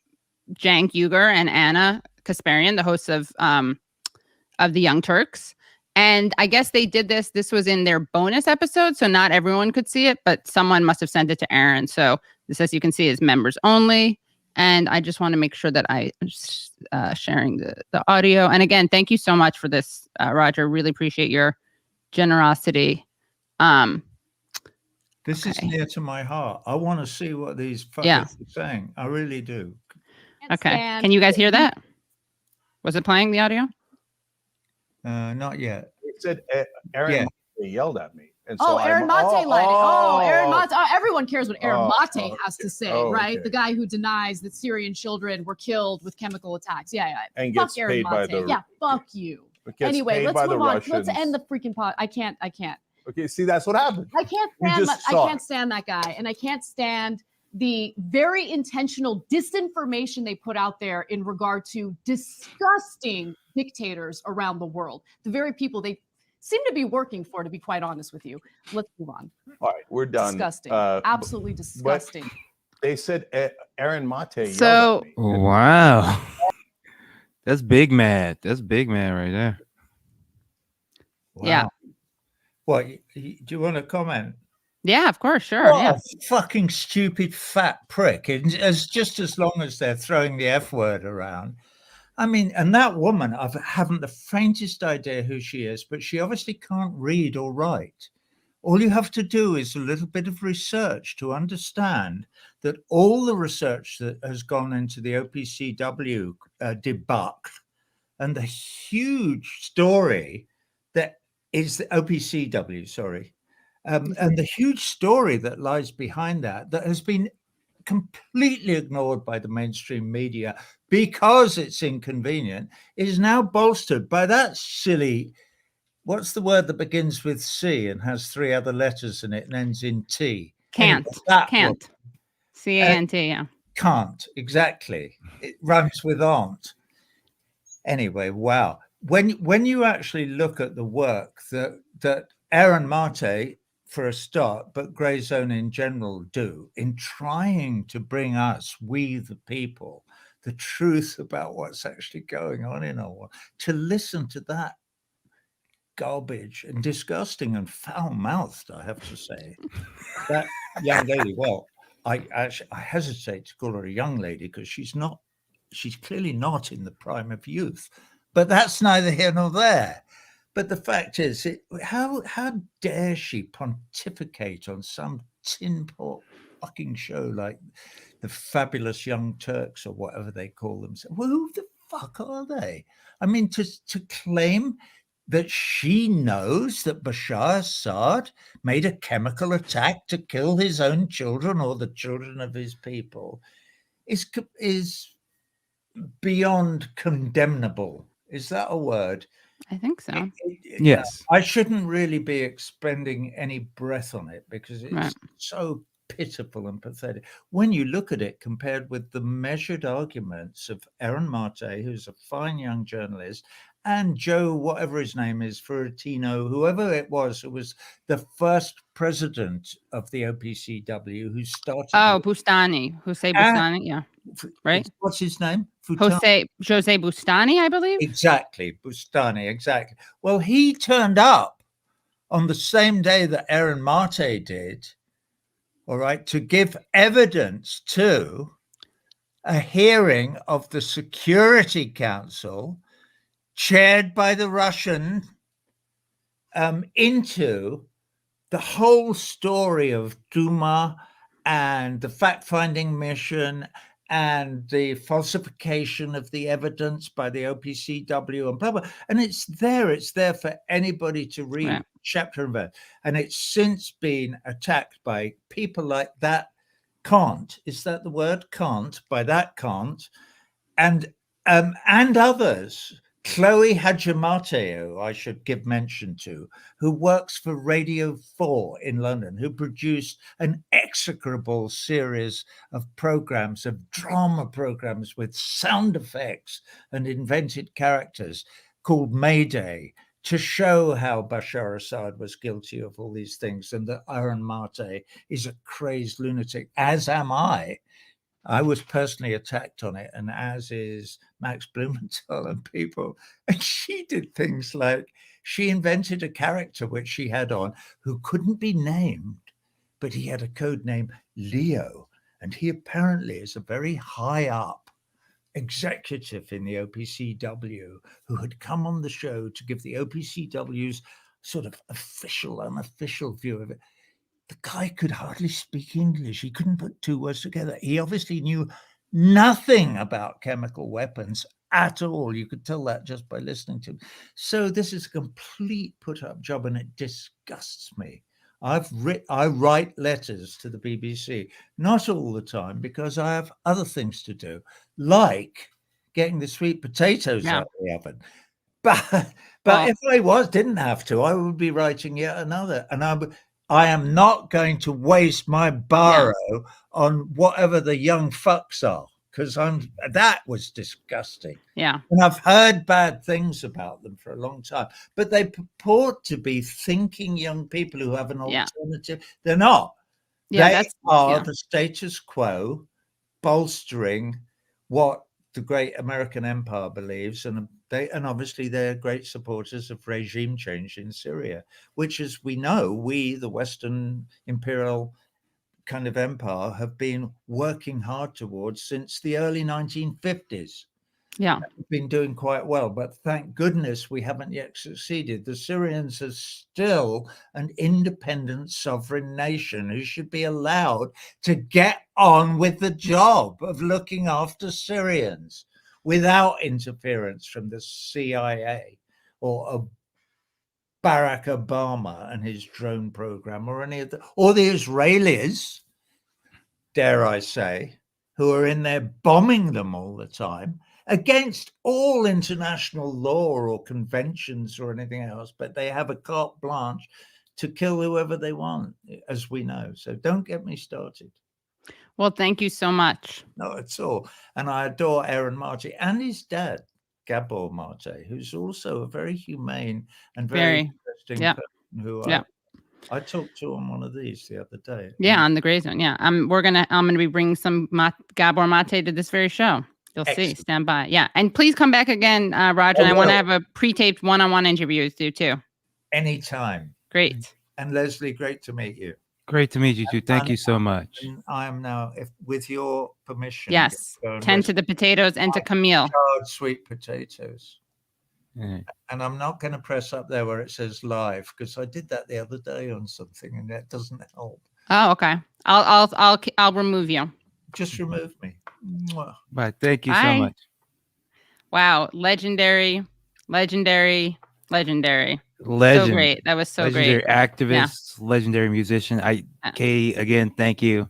Uygur and Anna Kasparian, the hosts of the Young Turks. And I guess they did this. This was in their bonus episode, so not everyone could see it, but someone must have sent it to Aaron. So this, as you can see, is members only. And I just want to make sure that I'm sharing the audio. And again, thank you so much for this, Roger. Really appreciate your generosity. This is Okay. near to my heart. I want to see what these fuckers are saying. I really do. Okay. Can you guys hear that? Was it playing the audio? Not yet. It said Aaron Yeah. Mate yelled at me. And so Aaron Mate lighting. Aaron Mate. Everyone cares what Aaron Mate Oh, has to say, oh, right? okay. The guy who denies that Syrian children were killed with chemical attacks. Yeah. And Fuck gets Aaron paid by Mate. the Yeah, fuck you. gets Anyway, paid let's by the move on. Russians. Let's end the freaking pod. I can't. Okay, see, that's what happened. I can't You stand. just I saw can't it. stand that guy, and I can't stand the very intentional disinformation they put out there in regard to disgusting dictators around the world. The very people they seem to be working for, to be quite honest with you. Let's move on. All right, we're done. Disgusting. Uh, Absolutely disgusting. They said Aaron Mate yelled So- at me. Wow. That's big mad. That's big mad right there. Yeah. Wow. What? Do you want to comment? Yeah, of course. Sure. What Yeah. a fucking stupid fat prick. As just as long as they're throwing the F word around. I mean, and that woman, I haven't the faintest idea who she is, but she obviously can't read or write. All you have to do is a little bit of research to understand that all the research that has gone into the OPCW debacle and the huge story that is the OPCW, sorry, and the huge story that lies behind that has been completely ignored by the mainstream media because it's inconvenient, is now bolstered by that silly, what's the word that begins with C and has 3 other letters in it and ends in T? Can't. Anyway, that Can't. CANT. Yeah. Can't, exactly. It rhymes with aren't. Anyway, wow. When you actually look at the work that Aaron Mate, for a start, but Grey Zone in general do in trying to bring us, we the people, the truth about what's actually going on in our world, to listen to that garbage and disgusting and foul-mouthed, I have to say. That young lady, well, I hesitate to call her a young lady because she's clearly not in the prime of youth, but that's neither here nor there. But the fact is, how dare she pontificate on some tin pot fucking show like the Fabulous Young Turks or whatever they call themselves? Well, who the fuck are they? I mean, to claim that she knows that Bashar Assad made a chemical attack to kill his own children or the children of his people is beyond condemnable. Is that a word? I think so. Yes. I shouldn't really be expending any breath on it because it's Right. so pitiful and pathetic. When you look at it compared with the measured arguments of Aaron Mate, who's a fine young journalist, and Joe, whatever his name is, Ferrutino, whoever it was, who was the first president of the OPCW, who started. Oh, Bustani. Jose Bustani. Yeah. Right. What's his name? Futani? Jose Bustani, I believe. Exactly, Bustani, exactly. Well, he turned up on the same day that Aaron Mate did, all right, to give evidence to a hearing of the Security Council chaired by the Russian into the whole story of Duma and the fact-finding mission and the falsification of the evidence by the OPCW and blah, blah. And it's there for anybody to read, Right. chapter and verse. And it's since been attacked by people like that Kant. Is that the word? Kant, by that Kant. And others. Chloe Hadjimateo, I should give mention to, who works for Radio 4 in London, who produced an execrable series of programs, of drama programs with sound effects and invented characters called Mayday, to show how Bashar Assad was guilty of all these things and that Aaron Mate is a crazed lunatic, as am I. I was personally attacked on it, and as is Max Blumenthal and people. And she did things like she invented a character which she had on who couldn't be named, but he had a code name Leo. And he apparently is a very high up executive in the OPCW who had come on the show to give the OPCW's sort of official, unofficial view of it. The guy could hardly speak English. He couldn't put two words together. He obviously knew nothing about chemical weapons at all. You could tell that just by listening to him. So this is a complete put-up job, and it disgusts me. I write letters to the BBC, not all the time, because I have other things to do, like getting the sweet potatoes out of the oven. But if I didn't have to, I would be writing yet another, and I am not going to waste my borrow on whatever the young fucks are, because that was disgusting. Yeah. And I've heard bad things about them for a long time, but they purport to be thinking young people who have an alternative. They're not. Yeah, they are the status quo bolstering what the great American empire believes, and obviously they're great supporters of regime change in Syria, which, as we know, we, the Western imperial kind of empire, have been working hard towards since the early 1950s. Yeah. We've been doing quite well, but thank goodness we haven't yet succeeded. The Syrians are still an independent sovereign nation who should be allowed to get on with the job of looking after Syrians without interference from the CIA or Barack Obama and his drone program, or any of the Israelis, dare I say, who are in there bombing them all the time, against all international law or conventions or anything else, but they have a carte blanche to kill whoever they want, as we know. So don't get me started. Well, thank you so much. No, it's all. And I adore Aaron Mate and his dad, Gabor Mate, who's also a very humane and very interesting person who I talked to on one of these the other day. Yeah, on the Gray Zone. Yeah. I'm gonna be bringing some Gabor Mate to this very show. You'll see. Stand by. Yeah. And please come back again, Roger. I want to have a pre-taped one-on-one interview with you too. Anytime. Great. And Leslie, great to meet you. Great to meet you too. Thank you so much. I am now, with your permission. Yes. 10 to the potatoes and to Camille. Sweet potatoes. Yeah. And I'm not going to press up there where it says live, because I did that the other day on something and that doesn't help. Oh, okay. I'll remove you. Just remove me. Mwah. Bye. Thank you so much. Wow. Legendary. Legend. So great. That was so legendary great. Activist, legendary musician. Katie, again, thank you.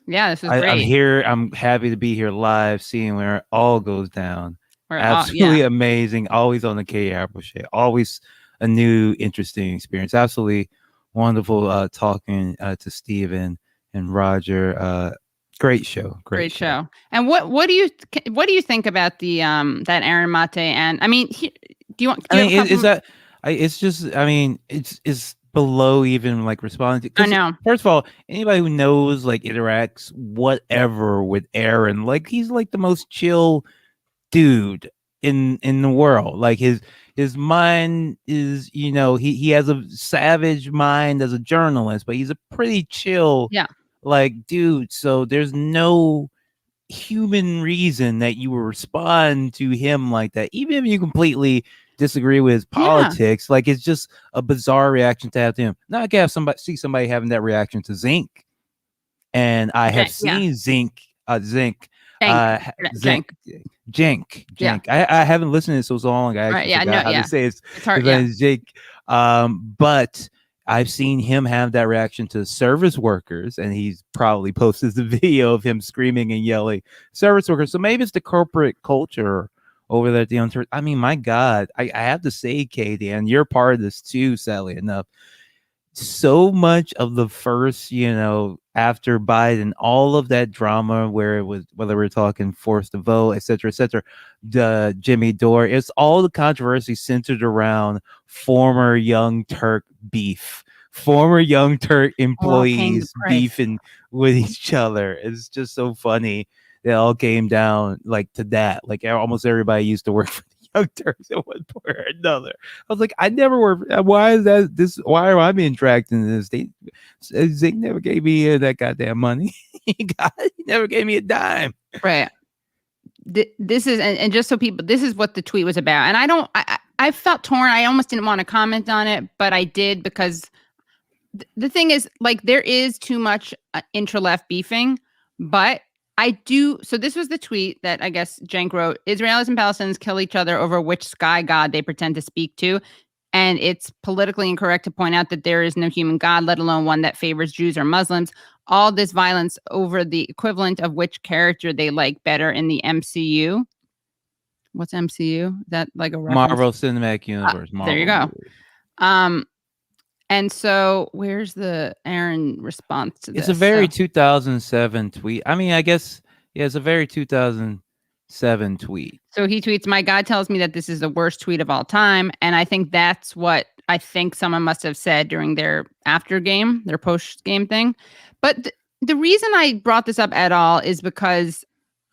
Yeah, this is I'm great. here. I'm happy to be here live, seeing where it all goes down. We're Absolutely yeah. amazing. Always on the K Apple show. Always a new, interesting experience. Absolutely wonderful talking to Steven and Roger. Great show. Great show. And what do you think about the that Aaron Mate and I mean, do you want? Do you have a is couple- that? It's just. I mean, it's below even like responding. I know. First of all, anybody who knows like interacts whatever with Aaron, like he's like the most chill dude in the world. Like his mind is, you know, he has a savage mind as a journalist, but he's a pretty chill, like dude. So there's no human reason that you will respond to him like that, even if you completely disagree with his politics. Like it's just a bizarre reaction to have to him. Now I can have see somebody having that reaction to Zinc, and I have seen Zinc. Jenk. I haven't listened to it so long. I actually forgot how to say it. It's hard. Jake. But I've seen him have that reaction to service workers, and he's probably posted the video of him screaming and yelling service workers. So maybe it's the corporate culture over there at the unchurched. I mean, my God, I have to say, Katie, and you're part of this too, sadly enough. So much of the first, you know, after Biden, all of that drama where it was, whether we're talking forced to vote, et cetera, the Jimmy Dore, it's all the controversy centered around former Young Turk beef, former Young Turk employees beefing with each other. It's just so funny. It all came down like to that. Like almost everybody used to work for Young Turks at one point or another. I was like, I never worked. Why is that? Why am I being dragged into this? Zink never gave me that goddamn money. He never gave me a dime. Right. This is and just so people, this is what the tweet was about. And I felt torn. I almost didn't want to comment on it, but I did because the thing is, like, there is too much intra-left beefing, but I do. So this was the tweet that I guess Jenk wrote. Israelis and Palestinians kill each other over which sky god they pretend to speak to. And it's politically incorrect to point out that there is no human god, let alone one that favors Jews or Muslims. All this violence over the equivalent of which character they like better in the MCU. What's MCU? Is that like a reference? Marvel Cinematic Universe. Marvel there you go. Movie. And so where's the Aaron response to this? It's a very 2007 tweet. I mean, I guess, yeah, it's a very 2007 tweet. So he tweets, my God tells me that this is the worst tweet of all time. And I think that's what I think someone must have said during their after game, their post game thing. But the reason I brought this up at all is because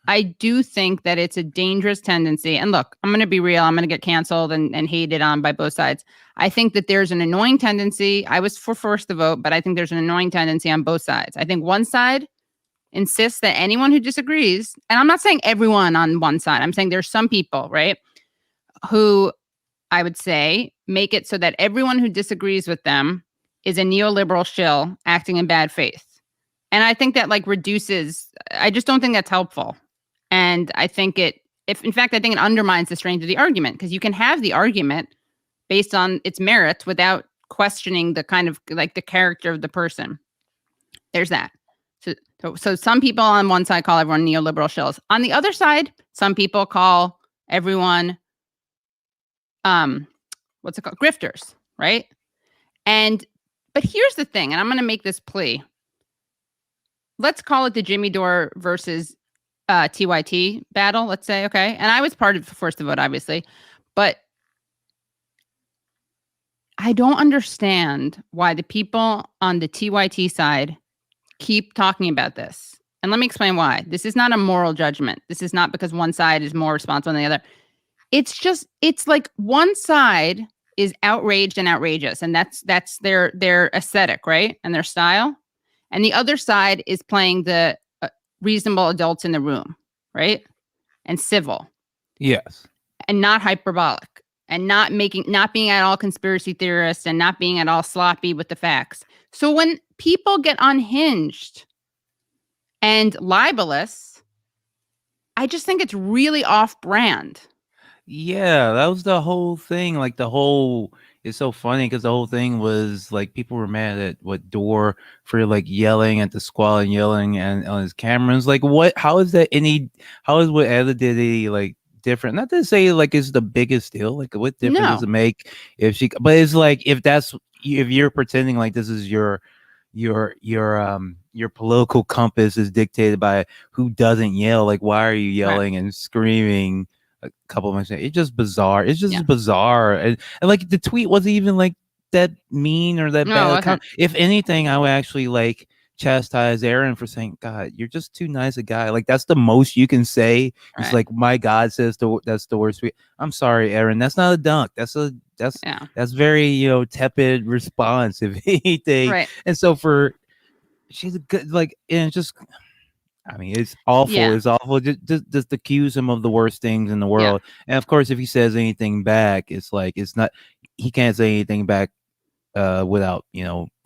I do think that it's a dangerous tendency. And look, I'm going to be real. I'm going to get canceled and hated on by both sides. I think that there's an annoying tendency. I was for forced to vote, but I think there's an annoying tendency on both sides. I think one side insists that anyone who disagrees, and I'm not saying everyone on one side, I'm saying there's some people, right, who I would say make it so that everyone who disagrees with them is a neoliberal shill acting in bad faith. And I think that like reduces, I just don't think that's helpful. And I think I think it undermines the strength of the argument, because you can have the argument based on its merits without questioning the kind of like the character of the person. There's that. So some people on one side call everyone neoliberal shills. On the other side, some people call everyone, what's it called? Grifters, right? But here's the thing, and I'm going to make this plea. Let's call it the Jimmy Dore versus TYT battle, let's say, okay? And I was part of Forced to Vote, obviously, but I don't understand why the people on the TYT side keep talking about this. And let me explain why. This is not a moral judgment. This is not because one side is more responsible than the other. It's like one side is outraged and outrageous, and that's their aesthetic, right? And their style. And the other side is playing the reasonable adults in the room, right? And civil. Yes. And not hyperbolic, and not being at all conspiracy theorists, and not being at all sloppy with the facts. So when people get unhinged and libelous, I just think it's really off brand. Yeah, that was the whole thing. Like the whole, it's so funny because the whole thing was like people were mad at what Door for like yelling at the squad and yelling and on his cameras. Like, what? How is that any? How is what Ella did he like different? Not to say like it's the biggest deal. Like, what difference does No. it make if she? But it's like if that's if you're pretending like this is your political compass is dictated by who doesn't yell. Like, why are you yelling and screaming? A couple of months later? It's just bizarre. It's just Yeah. bizarre. And like the tweet wasn't even like that mean or that No, bad. it Like, wasn't. if anything, I would actually like chastise Aaron for saying, God, you're just too nice a guy. Like that's the most you can say. It's Right. like my God says that's the worst tweet. I'm sorry, Aaron. That's not a dunk. That's Yeah. very tepid response, if anything. Right. And so she's a good like and it's just I mean, it's awful. Yeah. It's awful. Just accuse him of the worst things in the world. And of course, if he says anything back, it's like it's not. He can't say anything back without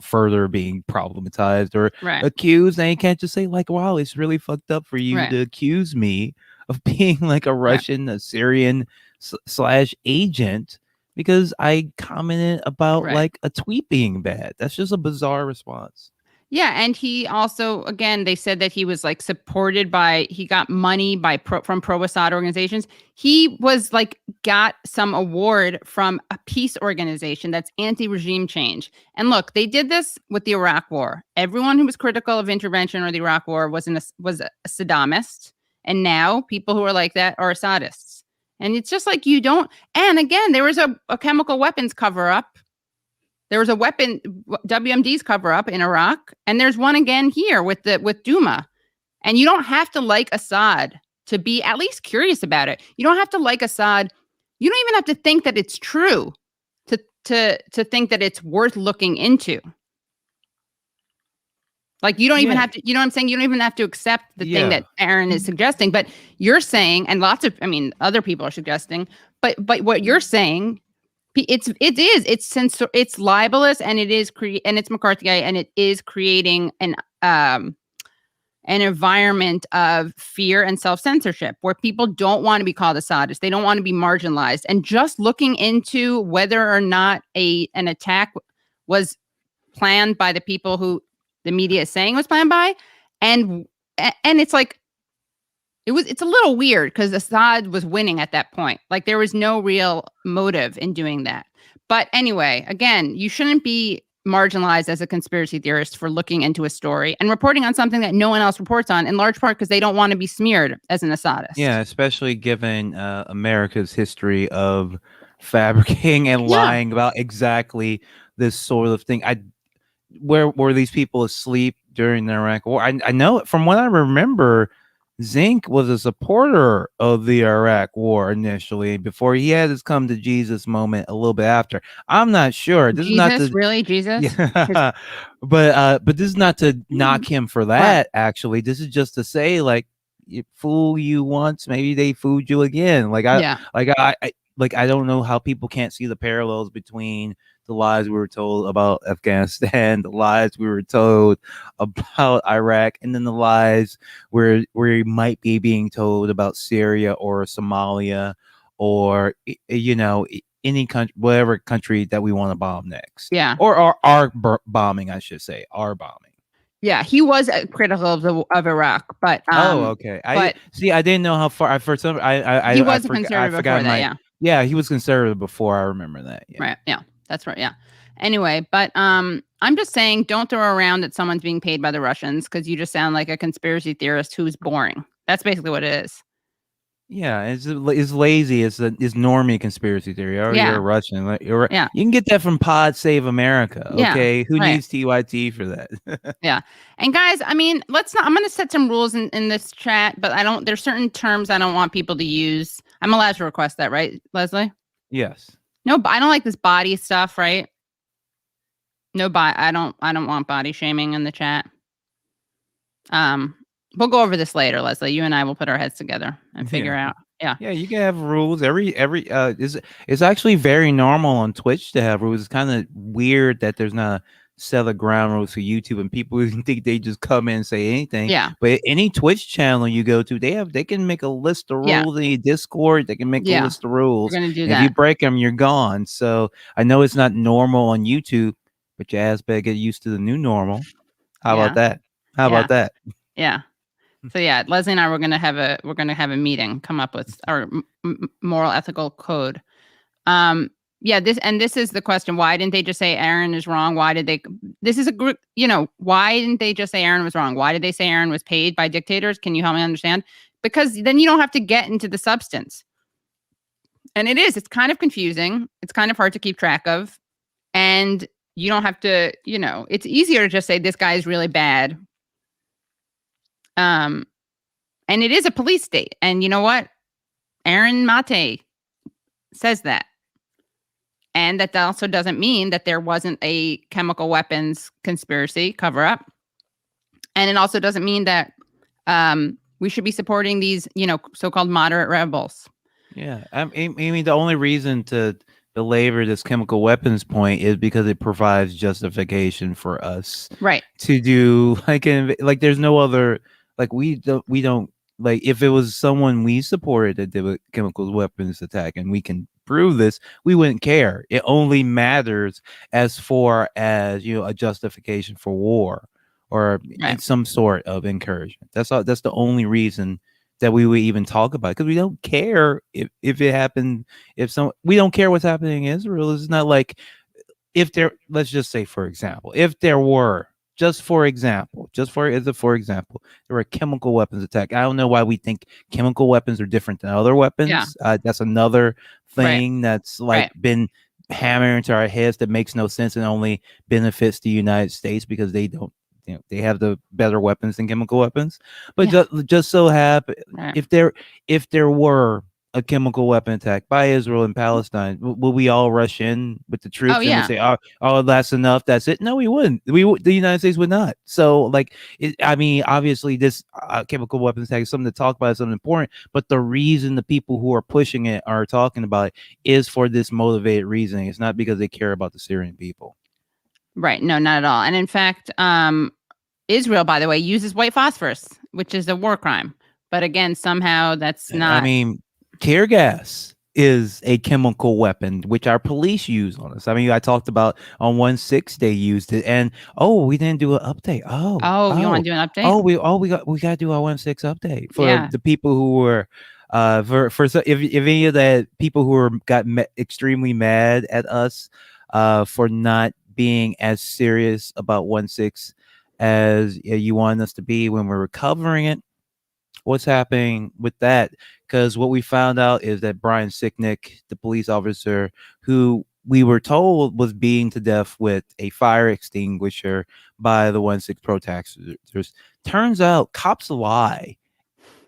further being problematized or Right. accused. And he can't just say like, "Wow, it's really fucked up for you Right. to accuse me of being like a Russian, a Syrian slash agent." Because I commented about Right. like a tweet being bad. That's just a bizarre response. Yeah, and he also, again, they said that he was like supported by, he got money from pro-Assad organizations. He was like got some award from a peace organization that's anti-regime change. And look, they did this with the Iraq War. Everyone who was critical of intervention or the Iraq War was a Saddamist, and now people who are like that are Assadists. And it's just like you don't. And again, there was a chemical weapons cover up. There was a WMD's cover up in Iraq, and there's one again here with Duma. And you don't have to like Assad to be at least curious about it. You don't have to like Assad. You don't even have to think that it's true to think that it's worth looking into. Like you don't even have to, you know what I'm saying? You don't even have to accept the thing that Aaron is suggesting, but you're saying, and other people are suggesting, but what you're saying, it's libelous, and it is and it's McCarthy, and it is creating an environment of fear and self-censorship where people don't want to be called Assadists. They don't want to be marginalized. And just looking into whether or not an attack was planned by the people who the media is saying was planned by, and it's like it's a little weird because Assad was winning at that point. Like there was no real motive in doing that. But anyway, again, you shouldn't be marginalized as a conspiracy theorist for looking into a story and reporting on something that no one else reports on, in large part because they don't want to be smeared as an Assadist. Yeah, especially given America's history of fabricating and lying about exactly this sort of thing. Where were these people asleep during the Iraq War? I know from what I remember, Zink was a supporter of the Iraq War initially before he had his come to Jesus moment a little bit after. I'm not sure. This is not to, really Jesus. Yeah. but this is not to knock him for that. Right. Actually, this is just to say, like, you fool you once, maybe they fooled you again. I don't know how people can't see the parallels between the lies we were told about Afghanistan, the lies we were told about Iraq, and then the lies where we might be being told about Syria or Somalia or, any country, whatever country that we want to bomb next. Yeah. Or our bombing, I should say, our bombing. Yeah, he was critical of Iraq, but okay. I didn't know how far. He was a conservative before that. Yeah, he was conservative before. I remember that. Yeah. Right. Yeah, that's right. Yeah. Anyway, but I'm just saying, don't throw around that someone's being paid by the Russians because you just sound like a conspiracy theorist who's boring. That's basically what it is. Yeah, it's lazy. It's normie conspiracy theory. Oh, you're a Russian. You can get that from Pod Save America. Okay, who needs TYT for that? Yeah, and guys, I mean, let's not. I'm going to set some rules in this chat, but there's certain terms I don't want people to use. I'm allowed to request that, right, Leslie? Yes. No, but I don't like this body stuff, right? No, I don't want body shaming in the chat. We'll go over this later, Leslie. You and I will put our heads together and figure out. Yeah. Yeah, you can have rules. It's actually very normal on Twitch to have rules. It's kind of weird that there's not set of ground rules for YouTube, and people think they just come in and say anything. Yeah. But any Twitch channel you go to, they can make a list of Yeah. rules. Any Discord, they can make a Yeah. list of rules. We're gonna do And if you that. break them, you're gone. So I know it's not normal on YouTube, but your ass better get used to the new normal. How Yeah. about that? How Yeah. about that? Yeah. So yeah, Leslie and I were gonna have a meeting, come up with our moral ethical code. Yeah, this is the question. Why didn't they just say Aaron is wrong? Why did they? This is a group. Why didn't they just say Aaron was wrong? Why did they say Aaron was paid by dictators? Can you help me understand? Because then you don't have to get into the substance. And it's kind of confusing. It's kind of hard to keep track of. And you don't have to, it's easier to just say this guy is really bad. And it is a police state. And you know what? Aaron Mate says that. And that also doesn't mean that there wasn't a chemical weapons conspiracy cover-up. And it also doesn't mean that we should be supporting these, so-called moderate rebels. Yeah, I mean, the only reason to belabor this chemical weapons point is because it provides justification for us, right, to do like there's no other, like we don't like, if it was someone we supported that did a chemical weapons attack and we can prove this, we wouldn't care. It only matters as far as a justification for war or some sort of encouragement. That's all. That's the only reason that we would even talk about it, because we don't care if it happened. We don't care what's happening in Israel. It's not like let's just say, for example, if there were, for example, there were a chemical weapons attack. I don't know why we think chemical weapons are different than other weapons. Yeah. That's another thing that's been hammered into our heads that makes no sense and only benefits the United States because they don't. They have the better weapons than chemical weapons. But just so happen, if there were a chemical weapon attack by Israel in Palestine, will we all rush in with the troops and say, "Oh, that's enough, that's it"? No, we wouldn't. The United States would not. So, obviously, this chemical weapons attack is something to talk about, something important. But the reason the people who are pushing it are talking about it is for this motivated reasoning. It's not because they care about the Syrian people. Right. No, not at all. And in fact, Israel, by the way, uses white phosphorus, which is a war crime. But again, somehow that's not. I mean, tear gas is a chemical weapon, which our police use on us. I mean, I talked about on 1/6 they used it, and we didn't do an update. You want to do an update? We got to do our 1/6 update for the people who were if any of the people who got extremely mad at us for not being as serious about 1/6 as you wanted us to be when we're recovering it. What's happening with that? Because what we found out is that Brian Sicknick, the police officer who we were told was beaten to death with a fire extinguisher by the 1/6 protesters, turns out cops lie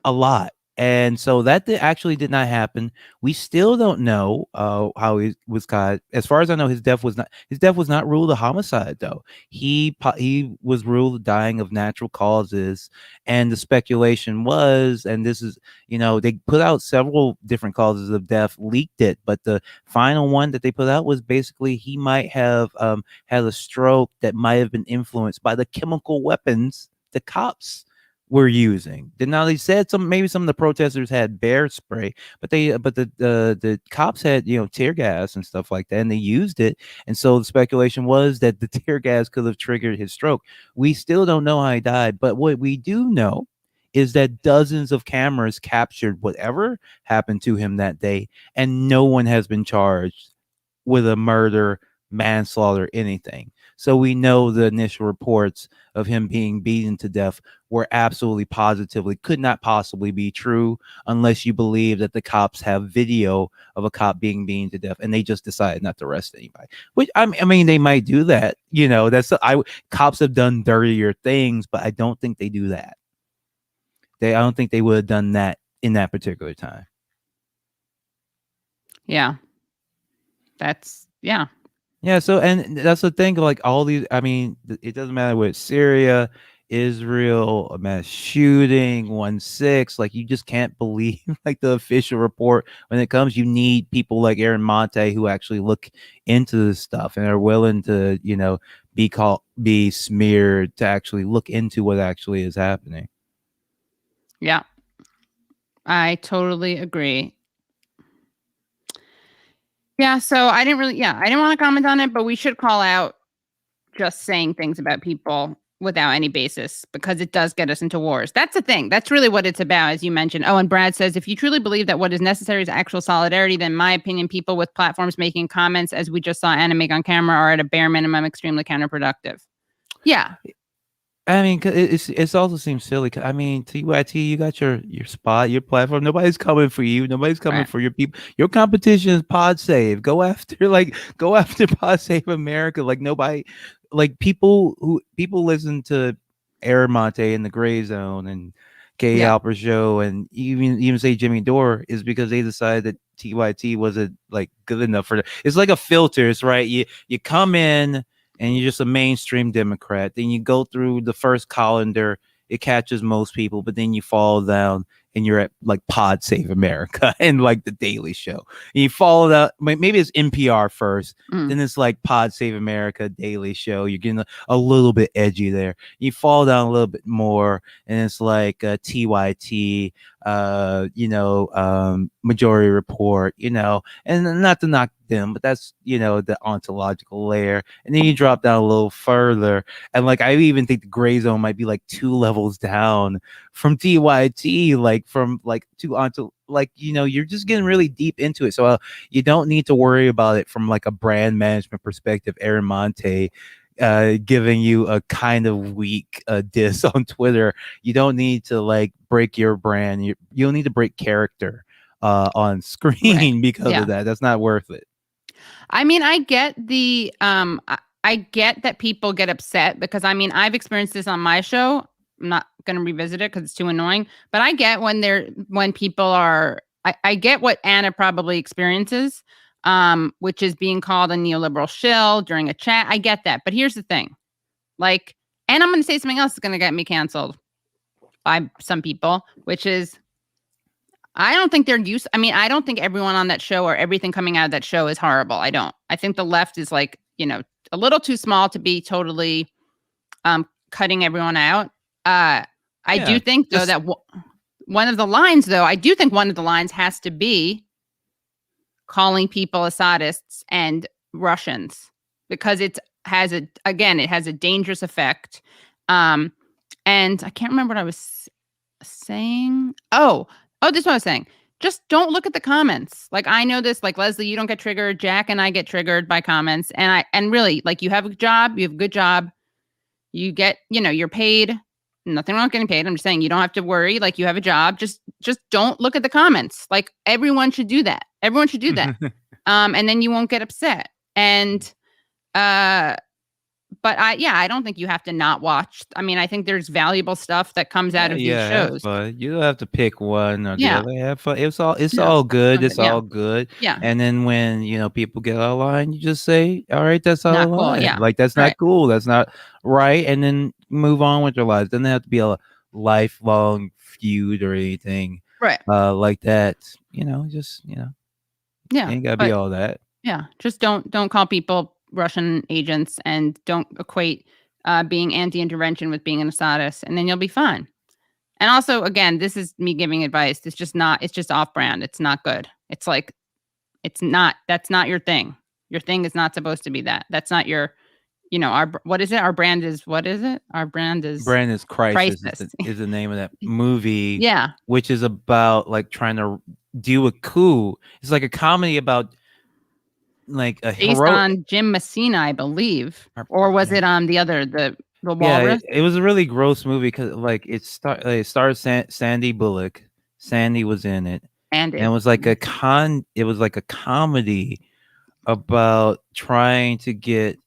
a lot. And so that actually did not happen. We still don't know how he was caught. As far as I know, his death was not ruled a homicide, though. He was ruled dying of natural causes. And the speculation was, and this is, they put out several different causes of death, leaked it, but the final one that they put out was basically he might have had a stroke that might have been influenced by the chemical weapons the cops were using. Now they said maybe some of the protesters had bear spray, but the cops had tear gas and stuff like that, and they used it. And so the speculation was that the tear gas could have triggered his stroke. We still don't know how he died, but what we do know is that dozens of cameras captured whatever happened to him that day, and no one has been charged with a murder, manslaughter, anything. So we know the initial reports of him being beaten to death were absolutely positively could not possibly be true unless you believe that the cops have video of a cop being beaten to death and they just decided not to arrest anybody. Which I mean, they might do that. Cops have done dirtier things, but I don't think they do that. I don't think they would have done that in that particular time. Yeah. Yeah, so and that's the thing, like all these, I mean, it doesn't matter with Syria, Israel, a mass shooting, 1-6. Like, you just can't believe like the official report when it comes. You need people like Aaron Monte who actually look into this stuff and are willing to, be smeared to actually look into what actually is happening. Yeah. I totally agree. Yeah, so I didn't want to comment on it, but we should call out just saying things about people without any basis, because it does get us into wars. That's the thing. That's really what it's about, as you mentioned. Oh, and Brad says, if you truly believe that what is necessary is actual solidarity, then in my opinion, people with platforms making comments, as we just saw Anna make on camera, are at a bare minimum extremely counterproductive. Yeah. I mean, it's also seems silly. I mean, TYT, you got your spot, your platform. Nobody's coming for you. Nobody's coming for your people. Your competition is Pod Save. Go after Pod Save America. Like, nobody, like people listen to Aaron Monte in the Gray Zone and Kay Halper Show, and even say Jimmy Dore, is because they decided that TYT wasn't like good enough for them. It's like a filter. It's right. You come in and you're just a mainstream Democrat. Then you go through the first colander, it catches most people, but then you fall down and you're at like Pod Save America and like The Daily Show. And you follow that, maybe it's NPR first, then it's like Pod Save America, Daily Show. You're getting a little bit edgy there. You fall down a little bit more, and it's like TYT, Majority Report, and not to knock them, but that's the ontological layer. And then you drop down a little further, and like I even think the Gray Zone might be like 2 levels down from TYT, like from like to onto, like, you're just getting really deep into it. So you don't need to worry about it from like a brand management perspective. Aaron Monte giving you a kind of weak diss on Twitter. You don't need to like break your brand. You don't need to break character on screen because of that. That's not worth it. I mean, I get the I get that people get upset, because I mean, I've experienced this on my show. I'm not going to revisit it because it's too annoying, but I get when people are, I get what Anna probably experiences, which is being called a neoliberal shill during a chat. I get that. But here's the thing, like, and I'm going to say something else that's going to get me canceled by some people, which is, I don't think I don't think everyone on that show or everything coming out of that show is horrible. I don't. I think the left is like, a little too small to be totally cutting everyone out. I do think, though, that one of the lines has to be calling people Assadists and Russians, because it has a dangerous effect. And I can't remember what I was saying. Oh, this is what I was saying. Just don't look at the comments. Like, I know this, like, Leslie, you don't get triggered. Jack and I get triggered by comments. And really, like, you have a good job. You get, you're paid. Nothing wrong with getting paid. I'm just saying, you don't have to worry. Like, you have a job. Just don't look at the comments. Like, everyone should do that. Everyone should do that. And then you won't get upset. And, but I don't think you have to not watch. I mean, I think there's valuable stuff that comes out of these shows. But you don't have to pick one or the other. Have fun. It's all good. It's all good. Yeah. And then when people get out of line, you just say, all right, that's out of line. Cool, Like, that's not cool. That's not right. And then move on with your lives. Doesn't have to be a lifelong feud or anything. Right. Like that. Yeah. Ain't gotta be all that. Yeah. Just don't call people Russian agents, and don't equate being anti-intervention with being an Assadist, and then you'll be fine. And also, again, this is me giving advice. It's just off-brand. It's not good. It's like, that's not your thing. Your thing is not supposed to be that. That's not your, what is it? Our brand is, what is it? Our brand is Crisis. Is the name of that movie. Yeah. Which is about like trying to do a coup. It's like a comedy about like a based on Jim Messina, I believe, or was it on the other the Walrus? It was a really gross movie because like it starred Sandy Bullock. Sandy was in it, and it was like a comedy about trying to get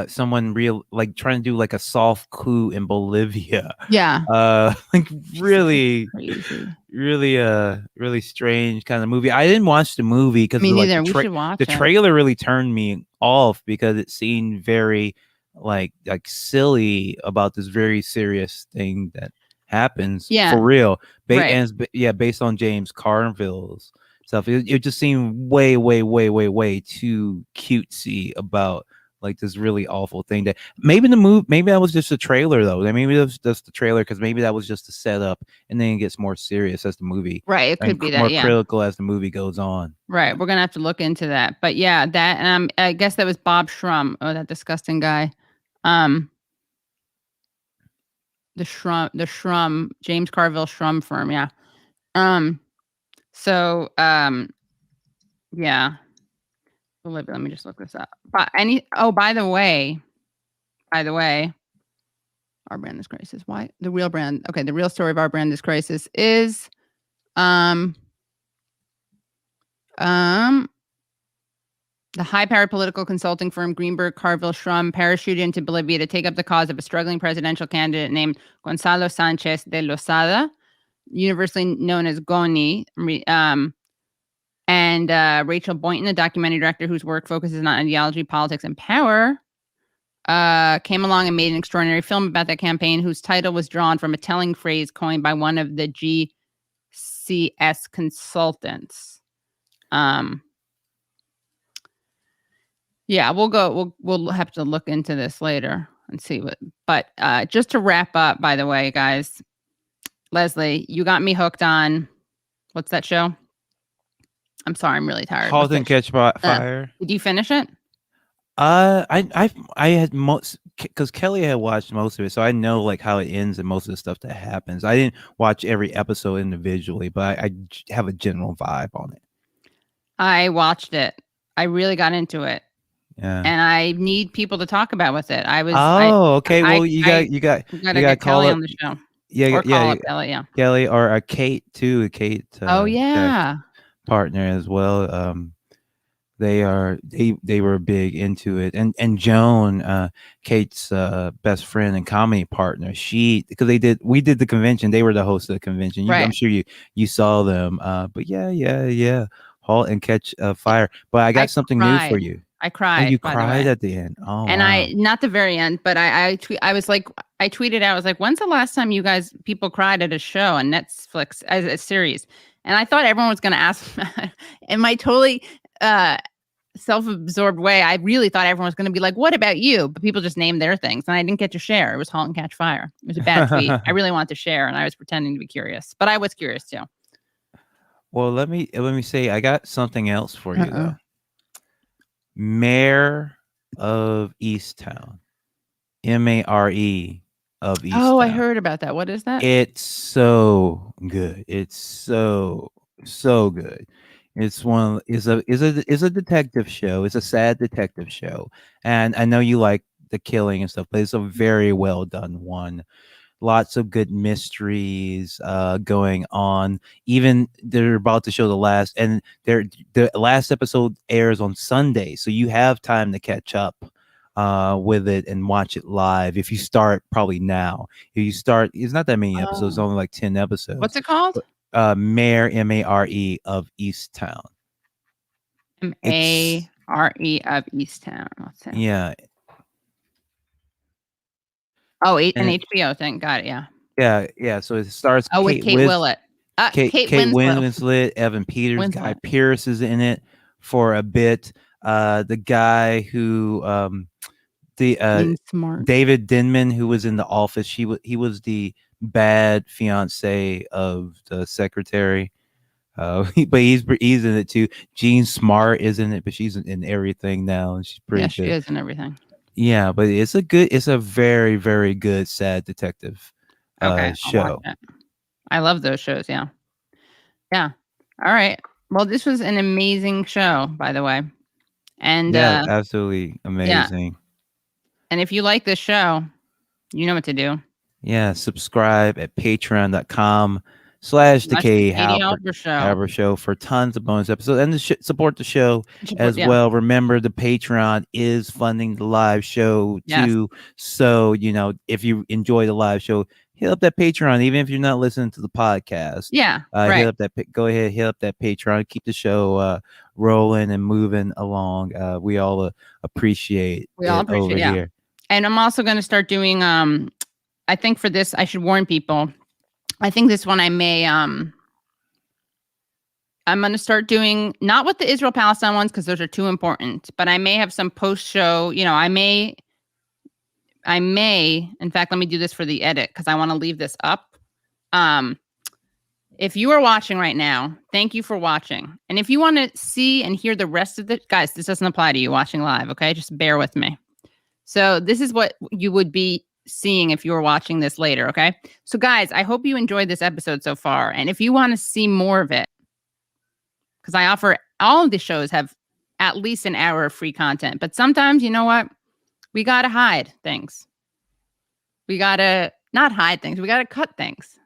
someone real, like trying to do like a soft coup in Bolivia. Yeah. Like really crazy. Really strange kind of movie. I didn't watch the movie because me neither. We should watch the trailer really turned me off because it seemed very like silly about this very serious thing that happens Yeah. for real. Right. And based on James Carville's stuff. It just seemed way, way, way, way, way too cutesy about like this really awful thing that maybe that was just a trailer though. Maybe it was just the trailer because maybe that was just the setup, and then it gets more serious as the movie, Right. It could be more that. Yeah. critical as the movie goes on. Right. We're gonna have to look into that. But yeah, that I guess that was Bob Shrum. Oh, that disgusting guy. The Shrum, James Carville Shrum firm. Yeah. So yeah. Olivia, let me just look this up. But by the way, Our Brand This Crisis. Why the real brand? Okay, the real story of Our Brand This Crisis is the high-powered political consulting firm Greenberg Carville Shrum parachuted into Bolivia to take up the cause of a struggling presidential candidate named Gonzalo Sanchez de Lozada, universally known as Goni, and Rachel Boynton, a documentary director whose work focuses on ideology, politics, and power, came along and made an extraordinary film about that campaign, whose title was drawn from a telling phrase coined by one of the GCS consultants. Yeah, we'll have to look into this later and see what. But just to wrap up, by the way, guys, Leslie, you got me hooked on what's that show? I'm sorry, I'm really tired. Halt and Catch Fire. Did you finish it? I had most because Kelly had watched most of it, so I know like how it ends and most of the stuff that happens. I didn't watch every episode individually, but I have a general vibe on it. I watched it. I really got into it. Yeah. And I need people to talk about with it. Okay. Well, you got get Kelly on the show. Yeah, Kelly, yeah. Kelly or Kate too. Kate. Oh yeah. Partner as well. They were big into it, and Joan, Kate's best friend and comedy partner. Because we did the convention. They were the host of the convention. Right. I'm sure you saw them. But yeah. Halt and Catch Fire. But I got something new for you. I cried. And you cried at the end. Oh, and wow. Not the very end, but I tweeted out, I was like, when's the last time people cried at a show on Netflix as a series? And I thought everyone was going to ask in my totally self-absorbed way. I really thought everyone was going to be like, what about you? But people just named their things and I didn't get to share. It was Halt and Catch Fire. It was a bad tweet. I really wanted to share and I was pretending to be curious, but I was curious too. Well, let me say, I got something else for you though. Mayor of Easttown, Mare of Easttown. Oh, I heard about that. What is that? It's so good. It's so good. It's a detective show. It's a sad detective show, and I know you like the killing and stuff, but it's a very well done one. Lots of good mysteries going on. Even they're about to show the last episode airs on Sunday, so you have time to catch up with it and watch it live. If you start probably now, it's not that many episodes, only like 10 episodes. What's it called? Mare Mare of Easttown. Mare of Easttown. Let's see. Yeah. Oh, an HBO thing. Got it. Yeah. So it stars. With Kate Willett. Kate Winslet, Evan Peters, Guy Pearce is in it for a bit. The guy who, David Denman, who was in The Office. He was the bad fiance of the secretary. But he's in it too. Jean Smart is in it, but she's in everything now, and she's pretty good. She is in everything. Yeah, but it's a very, very good sad detective show. I love those shows. Yeah. All right. Well, this was an amazing show, by the way. And absolutely amazing. Yeah. And if you like this show, you know what to do. Yeah, subscribe at patreon.com/Decay Halber Show for tons of bonus episodes and support the show as well. Remember, the Patreon is funding the live show too. So, if you enjoy the live show, hit up that Patreon, even if you're not listening to the podcast. Yeah. Right. Go ahead, hit up that Patreon, keep the show rolling and moving along. We all appreciate it over here. And I'm also going to start doing, I think for this, I should warn people. I think this one I may, I'm going to start doing, not with the Israel-Palestine ones, because those are too important, but I may have some post-show, I may, in fact, let me do this for the edit, because I want to leave this up. If you are watching right now, thank you for watching. And if you want to see and hear the rest of the, guys, this doesn't apply to you watching live, okay? Just bear with me. So this is what you would be seeing if you were watching this later, okay? So guys, I hope you enjoyed this episode so far. And if you want to see more of it, because I offer, all of the shows have at least an hour of free content. But sometimes, you know what? We got to hide things. We got to not hide things. We got to cut things.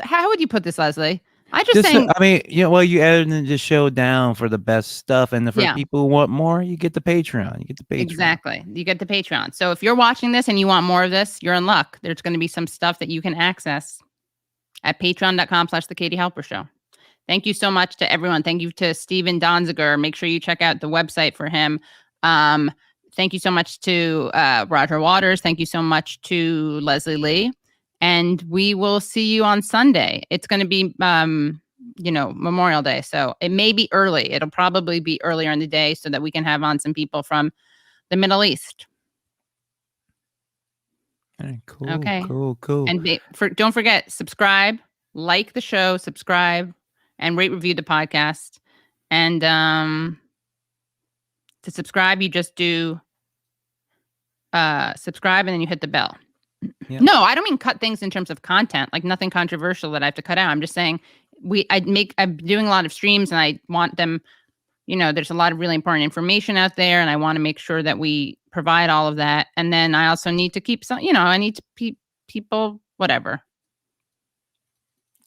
How would you put this, Leslie? You edited the show down for the best stuff, and for people who want more, you get the Patreon. Exactly. You get the Patreon. So if you're watching this and you want more of this, you're in luck. There's going to be some stuff that you can access at patreon.com/The Katie Halper Show. Thank you so much to everyone. Thank you to Steven Donziger. Make sure you check out the website for him. Thank you so much to Roger Waters. Thank you so much to Leslie Lee. And we will see you on Sunday. It's going to be, Memorial Day. So it may be early. It'll probably be earlier in the day so that we can have on some people from the Middle East. Hey, cool. Okay. Cool. And don't forget, subscribe, like the show, subscribe, and rate, review the podcast. And to subscribe, you just do subscribe and then you hit the bell. Yeah. No, I don't mean cut things in terms of content, like nothing controversial that I have to cut out. I'm just saying I'm doing a lot of streams and I want them, there's a lot of really important information out there and I want to make sure that we provide all of that. And then I also need to keep some, I need to people, whatever.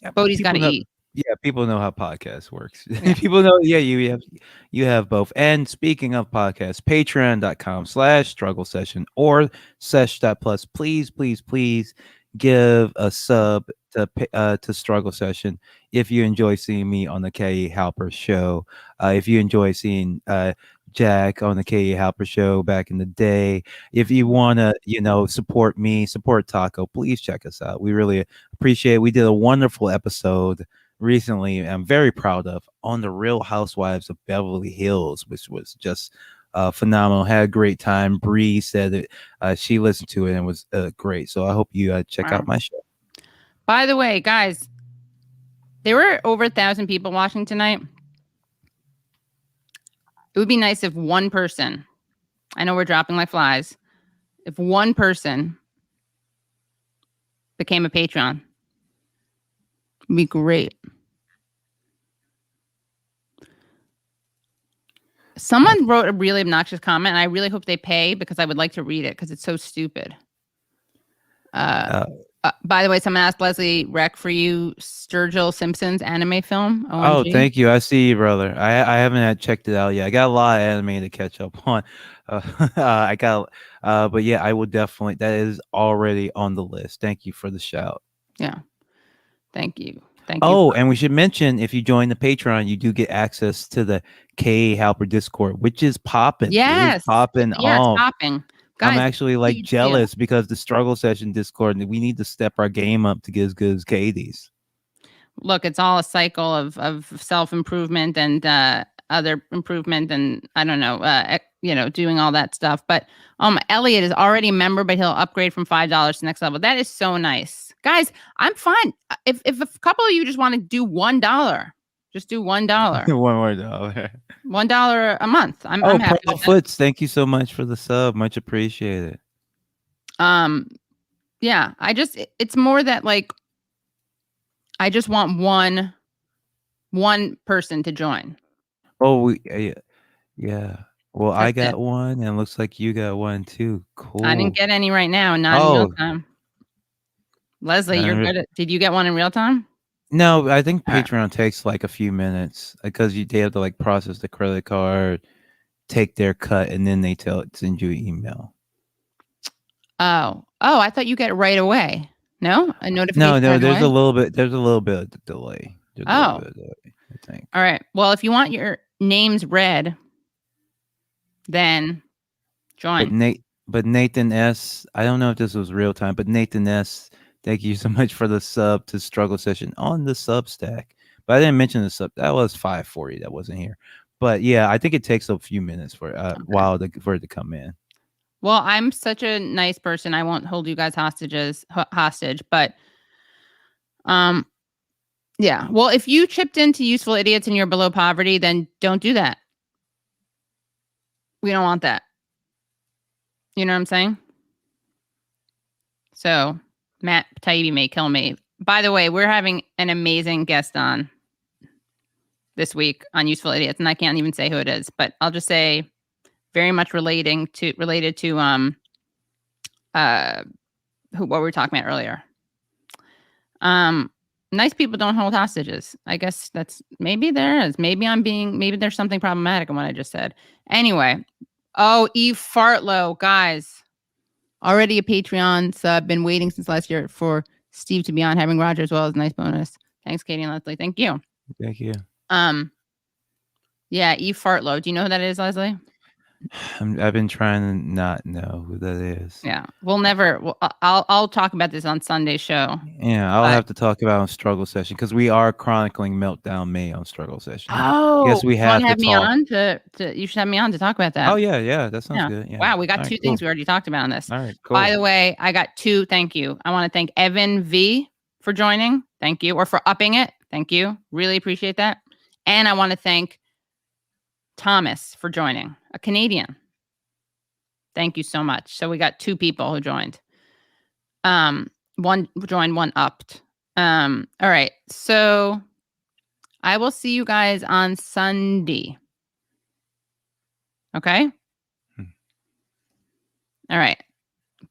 Yeah, Bodie's got to eat. Yeah, people know how podcast works. Yeah. People know, you have both. And speaking of podcasts, patreon.com/struggle session or sesh.plus. Please give a sub to Struggle Session if you enjoy seeing me on the Katie Halper Show. If you enjoy seeing Jack on the Katie Halper Show back in the day. If you want to, support me, support Taco, please check us out. We really appreciate it. We did a wonderful episode recently, I'm very proud of, on the Real Housewives of Beverly Hills, which was just phenomenal. Had a great time. Bree said that she listened to it and it was great. So I hope you check out my show. By the way, guys, there were over 1,000 people watching tonight. It would be nice if one person, I know we're dropping like flies, if one person became a patron. It'd be great. Someone wrote a really obnoxious comment, and I really hope they pay because I would like to read it because it's so stupid. By the way, someone asked Leslie, rec for you Sturgill Simpson's anime film. OMG. Oh, thank you. I see you, brother. I haven't checked it out yet. I got a lot of anime to catch up on. But yeah, I will definitely. That is already on the list. Thank you for the shout. Yeah. Thank you. Oh, and we should mention, if you join the Patreon, you do get access to the K Halper Discord, which is popping. Yes. It's popping. Yeah, it's popping. Guys, I'm actually jealous because the Struggle Session Discord, we need to step our game up to get as good as Katie's. Look, it's all a cycle of self-improvement and other improvement and I don't know, doing all that stuff. But Elliot is already a member, but he'll upgrade from $5 to the next level. That is so nice. Guys, I'm fine. If a couple of you just want to do $1, just do $1. One more dollar. $1 a month. I'm happy. Purple Foots, thank you so much for the sub. Much appreciated. Yeah, it's more that like I just want one person to join. Oh, yeah. Well, I got it. one, and it looks like you got one too. Cool. I didn't get any right now. Not in real time. Leslie, you're good at. Did you get one in real time? No, I think Patreon takes like a few minutes because they have to like process the credit card, take their cut, and then they send you an email. Oh, I thought you get it right away. No, a notification. No, there's a little bit of delay. I think. All right. Well, if you want your names read, then Join. But Nathan S. I don't know if this was real time, but Nathan S. Thank you so much for the sub to Struggle Session on the Substack. But I didn't mention the sub. That was 540. That wasn't here. But yeah, I think it takes a few minutes for for it to come in. Well, I'm such a nice person. I won't hold you guys hostage, but yeah. Well, if you chipped into Useful Idiots and you're below poverty, then don't do that. We don't want that. You know what I'm saying? So Matt Taibbi may kill me. By the way, we're having an amazing guest on this week on Useful Idiots, and I can't even say who it is, but I'll just say very much related to what we were talking about earlier. Nice people don't hold hostages. I guess that's maybe there is. Maybe there's something problematic in what I just said. Anyway, Eve Fartlow, guys, already a Patreon sub. Been waiting since last year for Steve to be on. Having Roger as well is a nice bonus. Thanks, Katie and Leslie. Thank you. Thank you. Yeah, Eve Fartlow. Do you know who that is, Leslie? I've been trying to not know who that is. Yeah, I'll talk about this on Sunday's show. Yeah, I'll have to talk about on Struggle Session because we are chronicling Meltdown May on Struggle Session. Oh, yes, we have to me on you should have me on to talk about that. Oh yeah, that sounds good. Yeah. Wow, we got two things we already talked about on this. All right, cool. By the way, I got two. Thank you. I want to thank Evan V for joining. Thank you, or for upping it. Thank you. Really appreciate that. And I want to thank Thomas for joining, a Canadian. Thank you so much. So we got two people who joined. One joined, one upped. All right. So I will see you guys on Sunday. Okay? All right.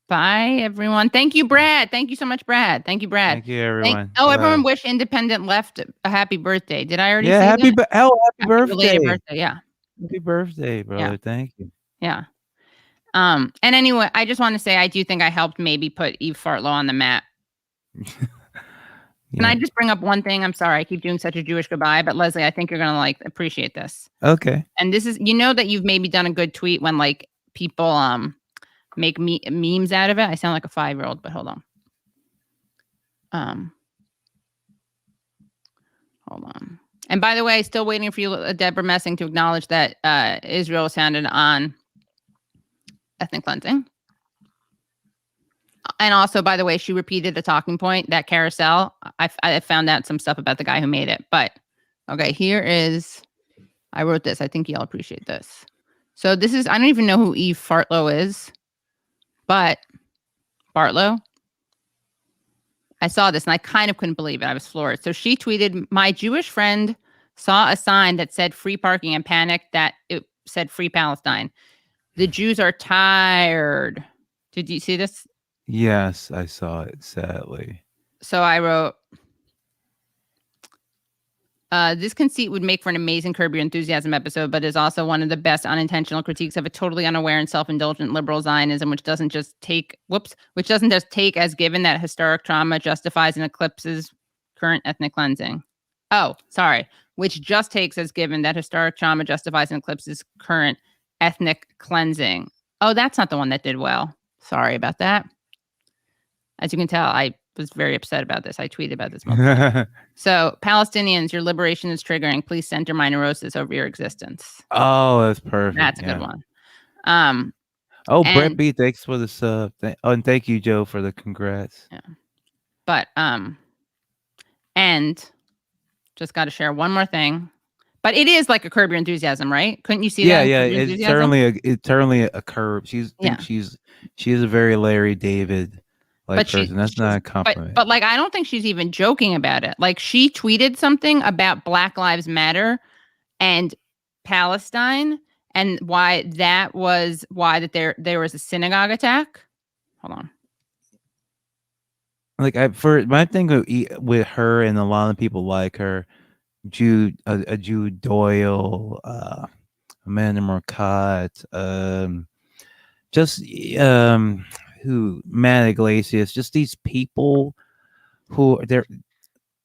Bye, everyone. Thank you, Brad. Thank you so much, Brad. Thank you, Brad. Thank you, everyone. Everyone wish Independent Left a happy birthday. Did I already say happy that? happy birthday. Belated birthday, yeah. Happy birthday, brother. Yeah. Thank you. Yeah. And anyway, I just want to say I do think I helped maybe put Eve Fartlow on the map. Can I just bring up one thing? I'm sorry, I keep doing such a Jewish goodbye, but Leslie, I think you're gonna appreciate this. Okay. And this is, that you've maybe done a good tweet when people make memes out of it. I sound like a 5-year-old, but hold on. Hold on. And by the way, still waiting for you, Debra Messing, to acknowledge that Israel sounded on ethnic cleansing. And also, by the way, she repeated a talking point, that carousel. I found out some stuff about the guy who made it. But, okay, I wrote this. I think y'all appreciate this. So this is, I don't even know who Eve Fartlow is, but Bartlow. I saw this and I kind of couldn't believe it. I was floored. So she tweeted, my Jewish friend saw a sign that said free parking and panicked that it said free Palestine. The Jews are tired. Did you see this? Yes, I saw it, sadly. So I wrote, this conceit would make for an amazing Curb Your Enthusiasm episode, but is also one of the best unintentional critiques of a totally unaware and self-indulgent liberal Zionism, which doesn't just take as given that historic trauma justifies and eclipses current ethnic cleansing. Oh, sorry. Which just takes as given that historic trauma justifies and eclipses current ethnic cleansing. Oh, that's not the one that did well. Sorry about that. As you can tell, I was very upset about this. I tweeted about this. So, Palestinians, your liberation is triggering. Please center my neurosis over your existence. Oh, that's perfect. That's a good one. Brett B, thanks for the sub. And thank you, Joe, for the congrats. Yeah. But and just got to share one more thing. But it is like a Curb Your Enthusiasm, right? Couldn't you see that? Yeah. It's certainly a curb. She's a very Larry David person. That's not a compliment. But I don't think she's even joking about it. She tweeted something about Black Lives Matter and Palestine and why there was a synagogue attack. Hold on. For my thing with her and a lot of people like her, Jude Doyle, Amanda Marcotte, Matt Iglesias, just these people who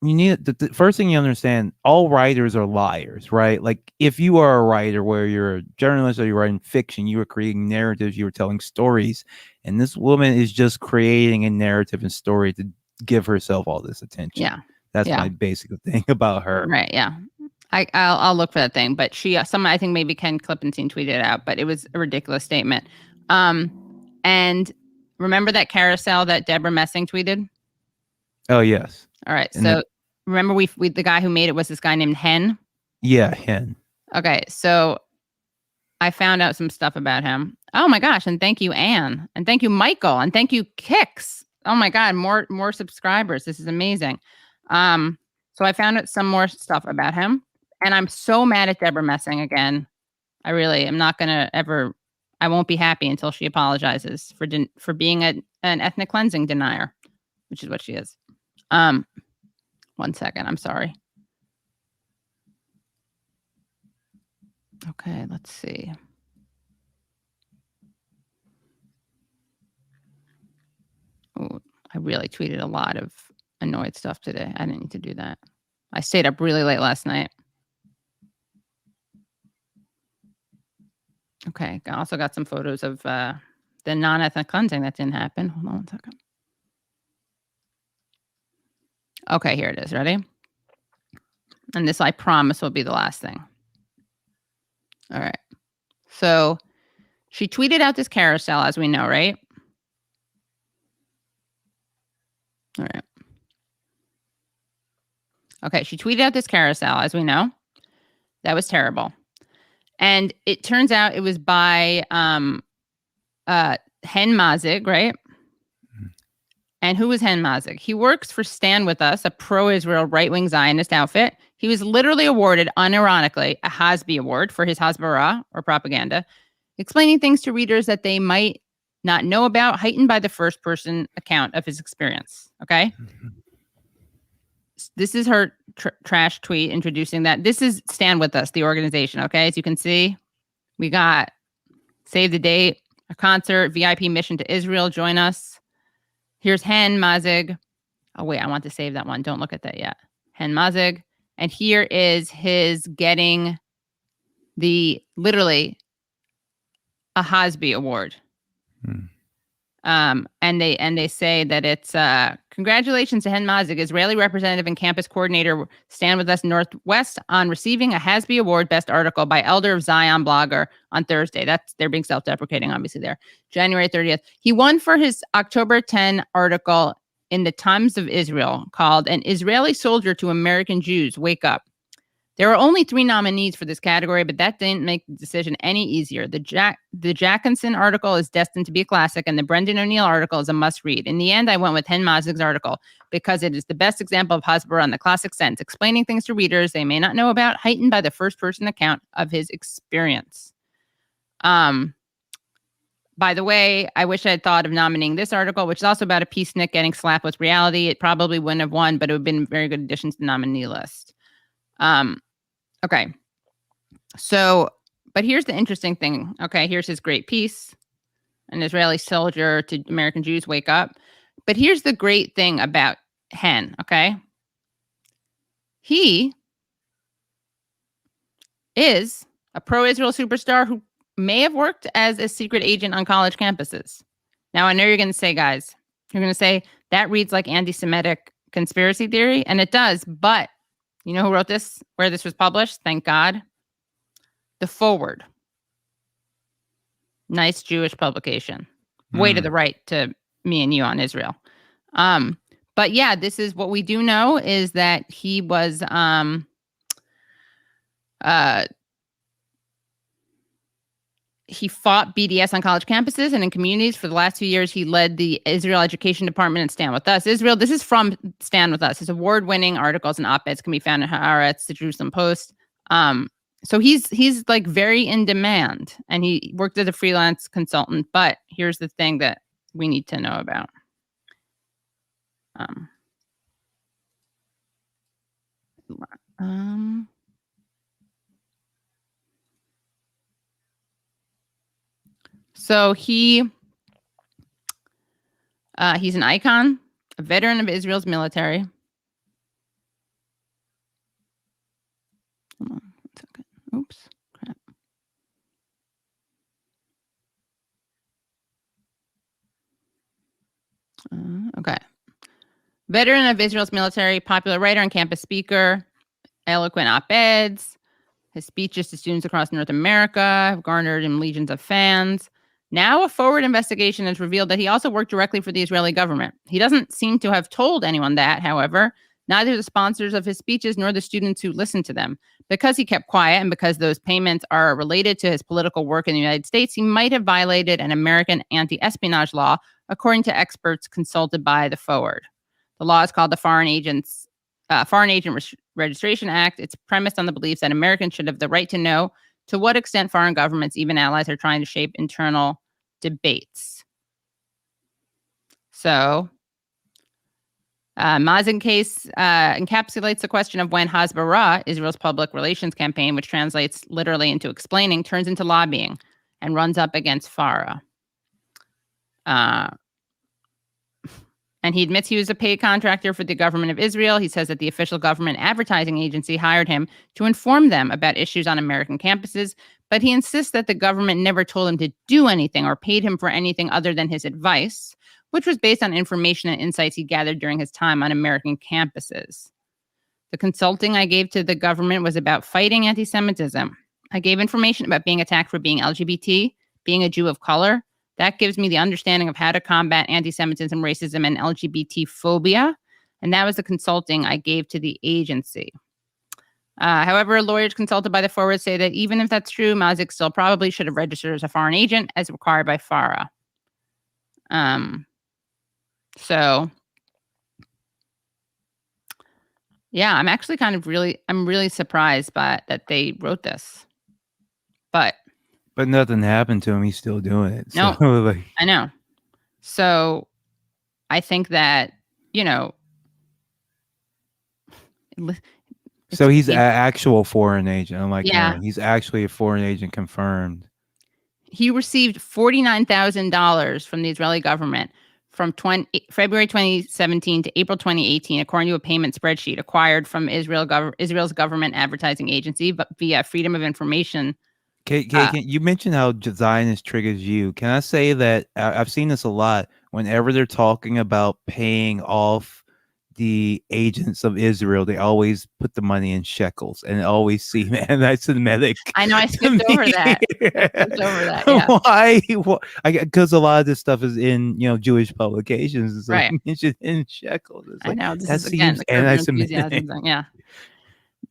you need the first thing you understand, all writers are liars, right? Like if you are a writer where you're a journalist or you're writing fiction, you are creating narratives, you are telling stories, and this woman is just creating a narrative and story to give herself all this attention. Yeah. That's Yeah. my basic thing about her. Right. Yeah. I'll look for that thing, but I think maybe Ken Klippenstein tweeted it out, but it was a ridiculous statement. And remember that carousel that Debra Messing tweeted? Oh yes. All right. And So remember we the guy who made it was this guy named Hen. Yeah, Hen. Okay. So I found out some stuff about him. Oh my gosh. And thank you, Anne. And thank you, Michael. And thank you, Kix. Oh my God. More subscribers. This is amazing. So I found out some more stuff about him. And I'm so mad at Debra Messing again. I really am not going to ever. I won't be happy until she apologizes for being an ethnic cleansing denier, which is what she is. 1 second. I'm sorry. Okay, let's see. Oh, I really tweeted a lot of annoyed stuff today. I didn't need to do that. I stayed up really late last night. Okay, I also got some photos of the non-ethnic cleansing that didn't happen. Hold on 1 second. Okay, here it is. Ready? And this, I promise, will be the last thing. All right. So she tweeted out this carousel, as we know, right? All right. Okay, she tweeted out this carousel, as we know. That was terrible. And it turns out it was by Hen Mazzig, right? And who was Hen Mazzig? He works for Stand With Us, a pro-Israel right-wing Zionist outfit. He was literally awarded, unironically, a Hasbi Award for his Hasbara, or propaganda, explaining things to readers that they might not know about, heightened by the first-person account of his experience, okay? This is her trash tweet introducing that. This is Stand With Us, the organization, okay? As you can see, we got Save the Date, a concert, VIP mission to Israel, join us. Here's Hen Mazzig. Oh, wait, I want to save that one. Don't look at that yet. Hen Mazzig. And here is his getting literally a Hasbi Award. And they say that it's congratulations to Hen Mazzig, Israeli representative and campus coordinator, Stand With Us Northwest, on receiving a Hasbi Award Best Article by Elder of Zion blogger on Thursday. They're being self-deprecating, obviously. There, January 30th, he won for his October 10 article in the Times of Israel called "An Israeli Soldier to American Jews Wake Up." There are only 3 nominees for this category, but that didn't make the decision any easier. The Jackinson article is destined to be a classic, and the Brendan O'Neill article is a must-read. In the end, I went with Hen Mazzig's article because it is the best example of Hasbara in the classic sense, explaining things to readers they may not know about, heightened by the first-person account of his experience. By the way, I wish I had thought of nominating this article, which is also about a peacenik getting slapped with reality. It probably wouldn't have won, but it would have been a very good addition to the nominee list. Okay. So, but here's the interesting thing. Okay. Here's his great piece. An Israeli soldier to American Jews wake up. But here's the great thing about Hen. Okay. He is a pro-Israel superstar who may have worked as a secret agent on college campuses. Now, I know you're going to say, guys, you're going to say that reads like anti-Semitic conspiracy theory. And it does, but you know who wrote this, where this was published? Thank God. The Forward. Nice Jewish publication. Way to the right to me and you on Israel. But yeah, this is what we do know is that he was he fought BDS on college campuses and in communities. For the last 2 years, he led the Israel Education Department at Stand With Us. Israel, this is from Stand With Us. His award-winning articles and op-eds can be found in Haaretz, the Jerusalem Post. So he's like very in demand, and he worked as a freelance consultant. But here's the thing that we need to know about. So he's an icon, a veteran of Israel's military. second. Oops. Crap. Okay. Veteran of Israel's military, popular writer and campus speaker, eloquent op-eds. His speeches to students across North America have garnered him legions of fans. Now a forward investigation has revealed that he also worked directly for the Israeli government. He doesn't seem to have told anyone that, however, neither the sponsors of his speeches nor the students who listened to them. Because he kept quiet and because those payments are related to his political work in the United States, he might have violated an American anti-espionage law, according to experts consulted by the Forward. The law is called the Foreign Agent Registration Act. It's premised on the belief that Americans should have the right to know to what extent foreign governments, even allies, are trying to shape internal debates. So, Mazen case encapsulates the question of when Hasbara, Israel's public relations campaign, which translates literally into explaining, turns into lobbying and runs up against Farah. And he admits he was a paid contractor for the government of Israel. He says that the official government advertising agency hired him to inform them about issues on American campuses, but he insists that the government never told him to do anything or paid him for anything other than his advice, which was based on information and insights he gathered during his time on American campuses. The consulting I gave to the government was about fighting anti-Semitism. I gave information about being attacked for being LGBT, being a Jew of color. That gives me the understanding of how to combat anti-Semitism, racism, and LGBT phobia. And that was the consulting I gave to the agency. However, lawyers consulted by the Forward say that even if that's true, Mazik still probably should have registered as a foreign agent as required by FARA. So, yeah, I'm actually I'm really surprised by that they wrote this. But nothing happened to him. He's still doing it. No, So, like, I know. So I think that, so he's an actual foreign agent. Unlike Yeah. Aaron. He's actually a foreign agent confirmed. he received $49,000 from the Israeli government from February 2017 to April 2018, according to a payment spreadsheet acquired from Israel's government advertising agency via Freedom of Information. You mentioned how Zionist triggers you. Can I say that I've seen this a lot whenever they're talking about paying off the agents of Israel, they always put the money in shekels and it always seem anti-Semitic. I know, I skipped over that. Yeah. Why? Because a lot of this stuff is in Jewish publications. It's Right. mentioned in shekels. It's I know. This that is again seems the Curb Your anti-Semitic. Enthusiasm thing.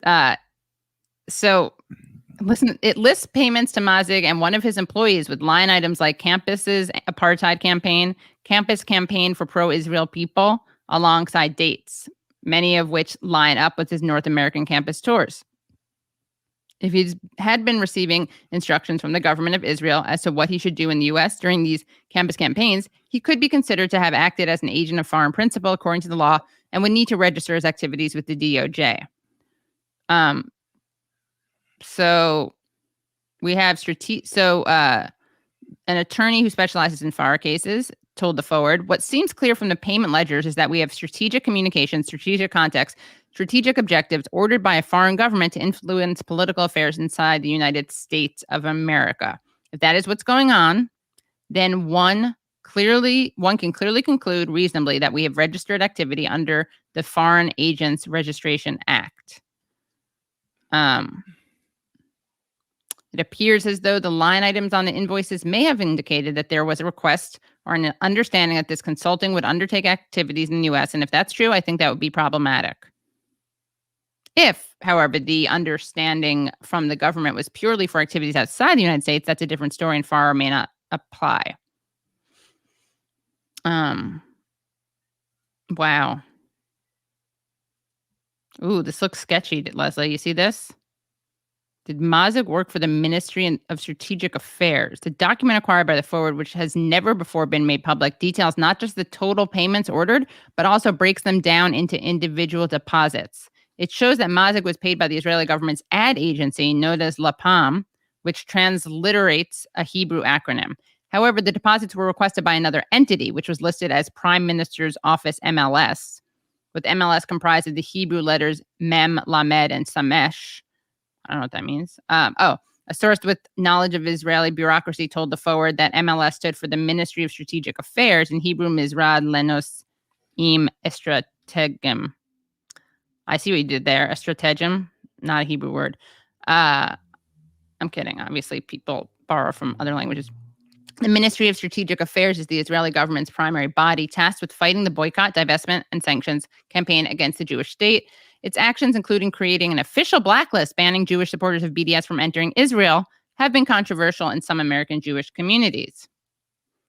Yeah. So listen, it lists payments to Mazig and one of his employees with line items like campus's apartheid campaign, campus campaign for pro-Israel people, alongside dates, many of which line up with his North American campus tours. If he had been receiving instructions from the government of Israel as to what he should do in the U.S. during these campus campaigns, he could be considered to have acted as an agent of foreign principle according to the law and would need to register his activities with the DOJ. So we have an attorney who specializes in FARA cases told the Forward, what seems clear from the payment ledgers is that we have strategic communication, strategic context, strategic objectives ordered by a foreign government to influence political affairs inside the United States of America. If that is what's going on, then one can clearly conclude reasonably that we have registered activity under the Foreign Agents Registration Act. It appears as though the line items on the invoices may have indicated that there was a request or an understanding that this consulting would undertake activities in the U.S. And if that's true, I think that would be problematic. If, however, the understanding from the government was purely for activities outside the United States, that's a different story and FARA may not apply. Wow. Ooh, this looks sketchy, Leslie. You see this? Did Mazig work for the Ministry of Strategic Affairs? The document acquired by the Forward, which has never before been made public, details not just the total payments ordered, but also breaks them down into individual deposits. It shows that Mazig was paid by the Israeli government's ad agency, known as LAPAM, which transliterates a Hebrew acronym. However, the deposits were requested by another entity, which was listed as Prime Minister's Office MLS, with MLS comprised of the Hebrew letters Mem, Lamed, and Samesh. I don't know what that means. A source with knowledge of Israeli bureaucracy told the Forward that MLS stood for the Ministry of Strategic Affairs, in Hebrew, Mizrad Lenos Im Estrategim. I see what you did there. A stratagem, not a Hebrew word. I'm kidding. Obviously, people borrow from other languages. The Ministry of Strategic Affairs is the Israeli government's primary body tasked with fighting the boycott, divestment, and sanctions campaign against the Jewish state. Its actions, including creating an official blacklist banning Jewish supporters of BDS from entering Israel, have been controversial in some American Jewish communities.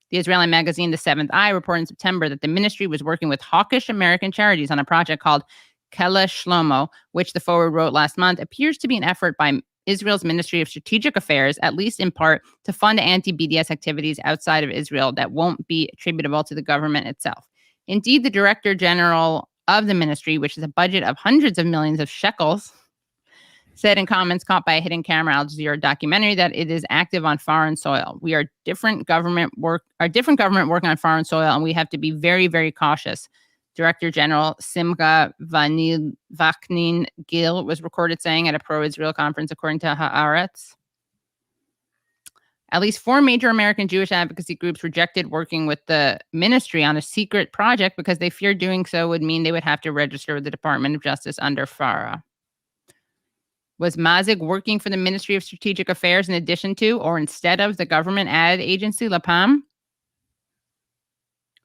The Israeli magazine The Seventh Eye reported in September that the ministry was working with hawkish American charities on a project called Kela Shlomo, which the Forward wrote last month, appears to be an effort by Israel's Ministry of Strategic Affairs, at least in part, to fund anti-BDS activities outside of Israel that won't be attributable to the government itself. Indeed, the Director General of the ministry, which is a budget of hundreds of millions of shekels, said in comments caught by a hidden camera Al Jazeera documentary that it is active on foreign soil. We are different government working on foreign soil, and we have to be very, very cautious. Director General Simcha Vaknin Gil was recorded saying at a pro-Israel conference, according to Haaretz. At least 4 major American Jewish advocacy groups rejected working with the ministry on a secret project because they feared doing so would mean they would have to register with the Department of Justice under FARA. Was Mazik working for the Ministry of Strategic Affairs in addition to or instead of the government ad agency, LAPAM?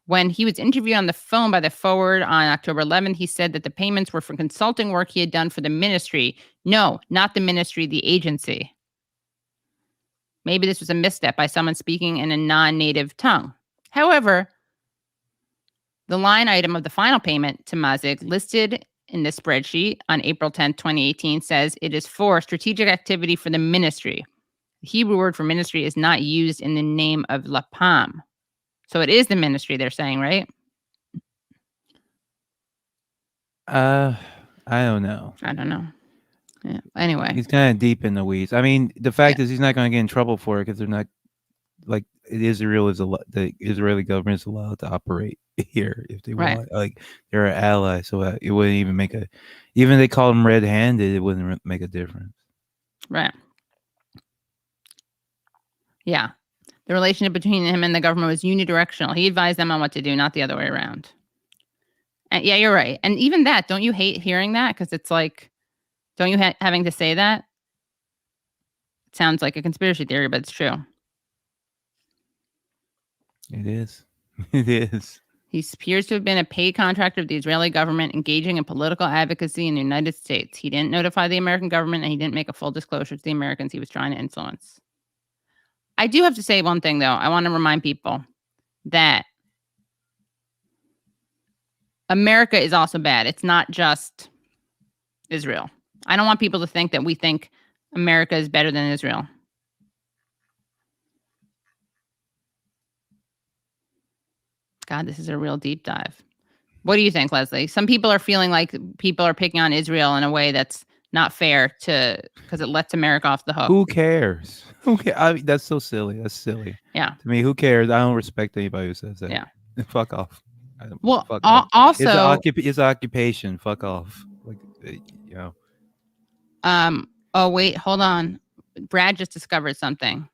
When he was interviewed on the phone by the Forward on October 11th, he said that the payments were for consulting work he had done for the ministry. No, not the ministry, the agency. Maybe this was a misstep by someone speaking in a non-native tongue. However, the line item of the final payment to Mazik listed in the spreadsheet on April 10, 2018 says it is for strategic activity for the ministry. The Hebrew word for ministry is not used in the name of LAPAM. So it is the ministry, they're saying, right? I don't know. I don't know. Yeah. Anyway. He's kind of deep in the weeds. I mean, the fact is he's not going to get in trouble for it because they're not like Israel is the Israeli government is allowed to operate here if they want. Like they're an ally, so it wouldn't even make even if they call them red-handed, it wouldn't make a difference. Right. Yeah. The relationship between him and the government was unidirectional. He advised them on what to do, not the other way around. And yeah, you're right. And even that, don't you hate hearing that? Because it's like, don't you having to say that? It sounds like a conspiracy theory, but it's true. It is. It is. He appears to have been a paid contractor of the Israeli government engaging in political advocacy in the United States. He didn't notify the American government, and he didn't make a full disclosure to the Americans he was trying to influence. I do have to say one thing, though. I want to remind people that America is also bad. It's not just Israel. I don't want people to think that we think America is better than Israel. God, this is a real deep dive. What do you think, Leslie? Some people are feeling like people are picking on Israel in a way that's not fair because it lets America off the hook. Who cares? I mean, that's so silly. That's silly. Yeah. To me, who cares? I don't respect anybody who says that. Yeah. Fuck off. Well, fuck off. also, it's occupation. Fuck off. Like, you know. Oh wait, hold on. Brad just discovered something.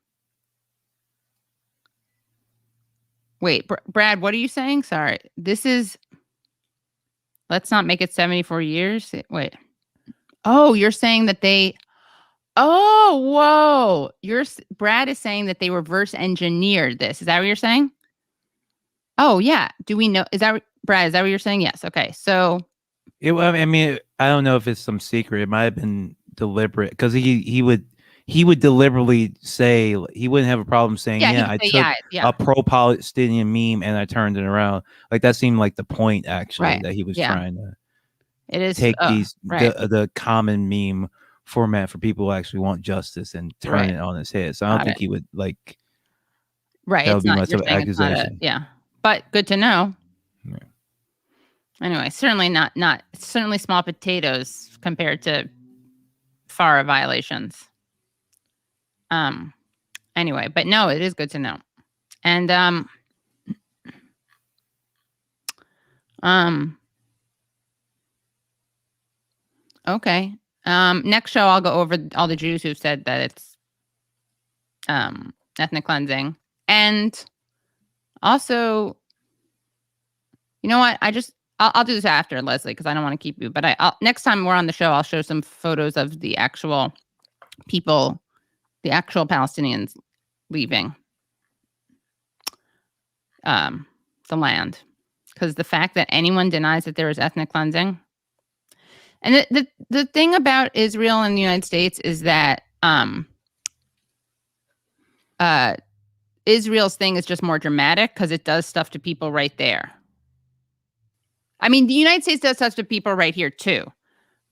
Wait, Brad, what are you saying? Sorry. This is. Let's not make it 74 years. Wait. Oh, you're saying that they. Oh, whoa. Brad is saying that they reverse engineered this. Is that what you're saying? Oh, yeah. Do we know? Brad, is that what you're saying? Yes. Okay. So. I mean, I don't know if it's some secret. It might have been deliberate because he would deliberately say he wouldn't have a problem saying, I took a pro-Palestinian meme and I turned it around. Like that seemed like the point actually that he was trying to. It is take the common meme format for people who actually want justice and turn it on his head. So I don't think he would like. Right. That would be much of an accusation. But good to know. Yeah. Anyway, certainly certainly small potatoes compared to FARA violations. Anyway, but no, it is good to know. And okay. Next show, I'll go over all the Jews who've said that it's ethnic cleansing. And also, you know what? I'll do this after, Leslie, because I don't want to keep you. But next time we're on the show, I'll show some photos of the actual people, the actual Palestinians leaving the land. Because the fact that anyone denies that there is ethnic cleansing. And the thing about Israel and the United States is that Israel's thing is just more dramatic because it does stuff to people right there. I mean, the United States does stuff to people right here too.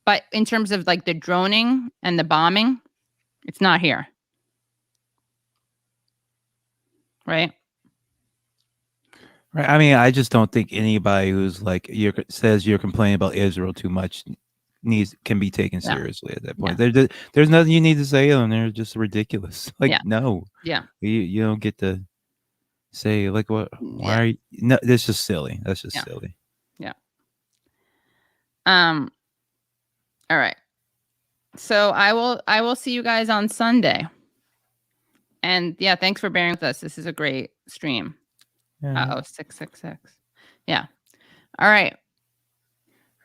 But in terms of like the droning and the bombing, it's not here. Right? Right. I mean, I just don't think anybody who's like says you're complaining about Israel too much can be taken No. seriously at that point. No. There's nothing you need to say, and they're just ridiculous. Like, Yeah. no, Yeah. you don't get to say like what? Why Yeah. are you? No, that's just silly. That's just Yeah. silly. Yeah. All right. So I will see you guys on Sunday. And yeah, thanks for bearing with us. This is a great stream. Yeah. 666. Yeah. All right.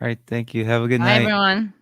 All right. Thank you. Have a good Bye, night. everyone.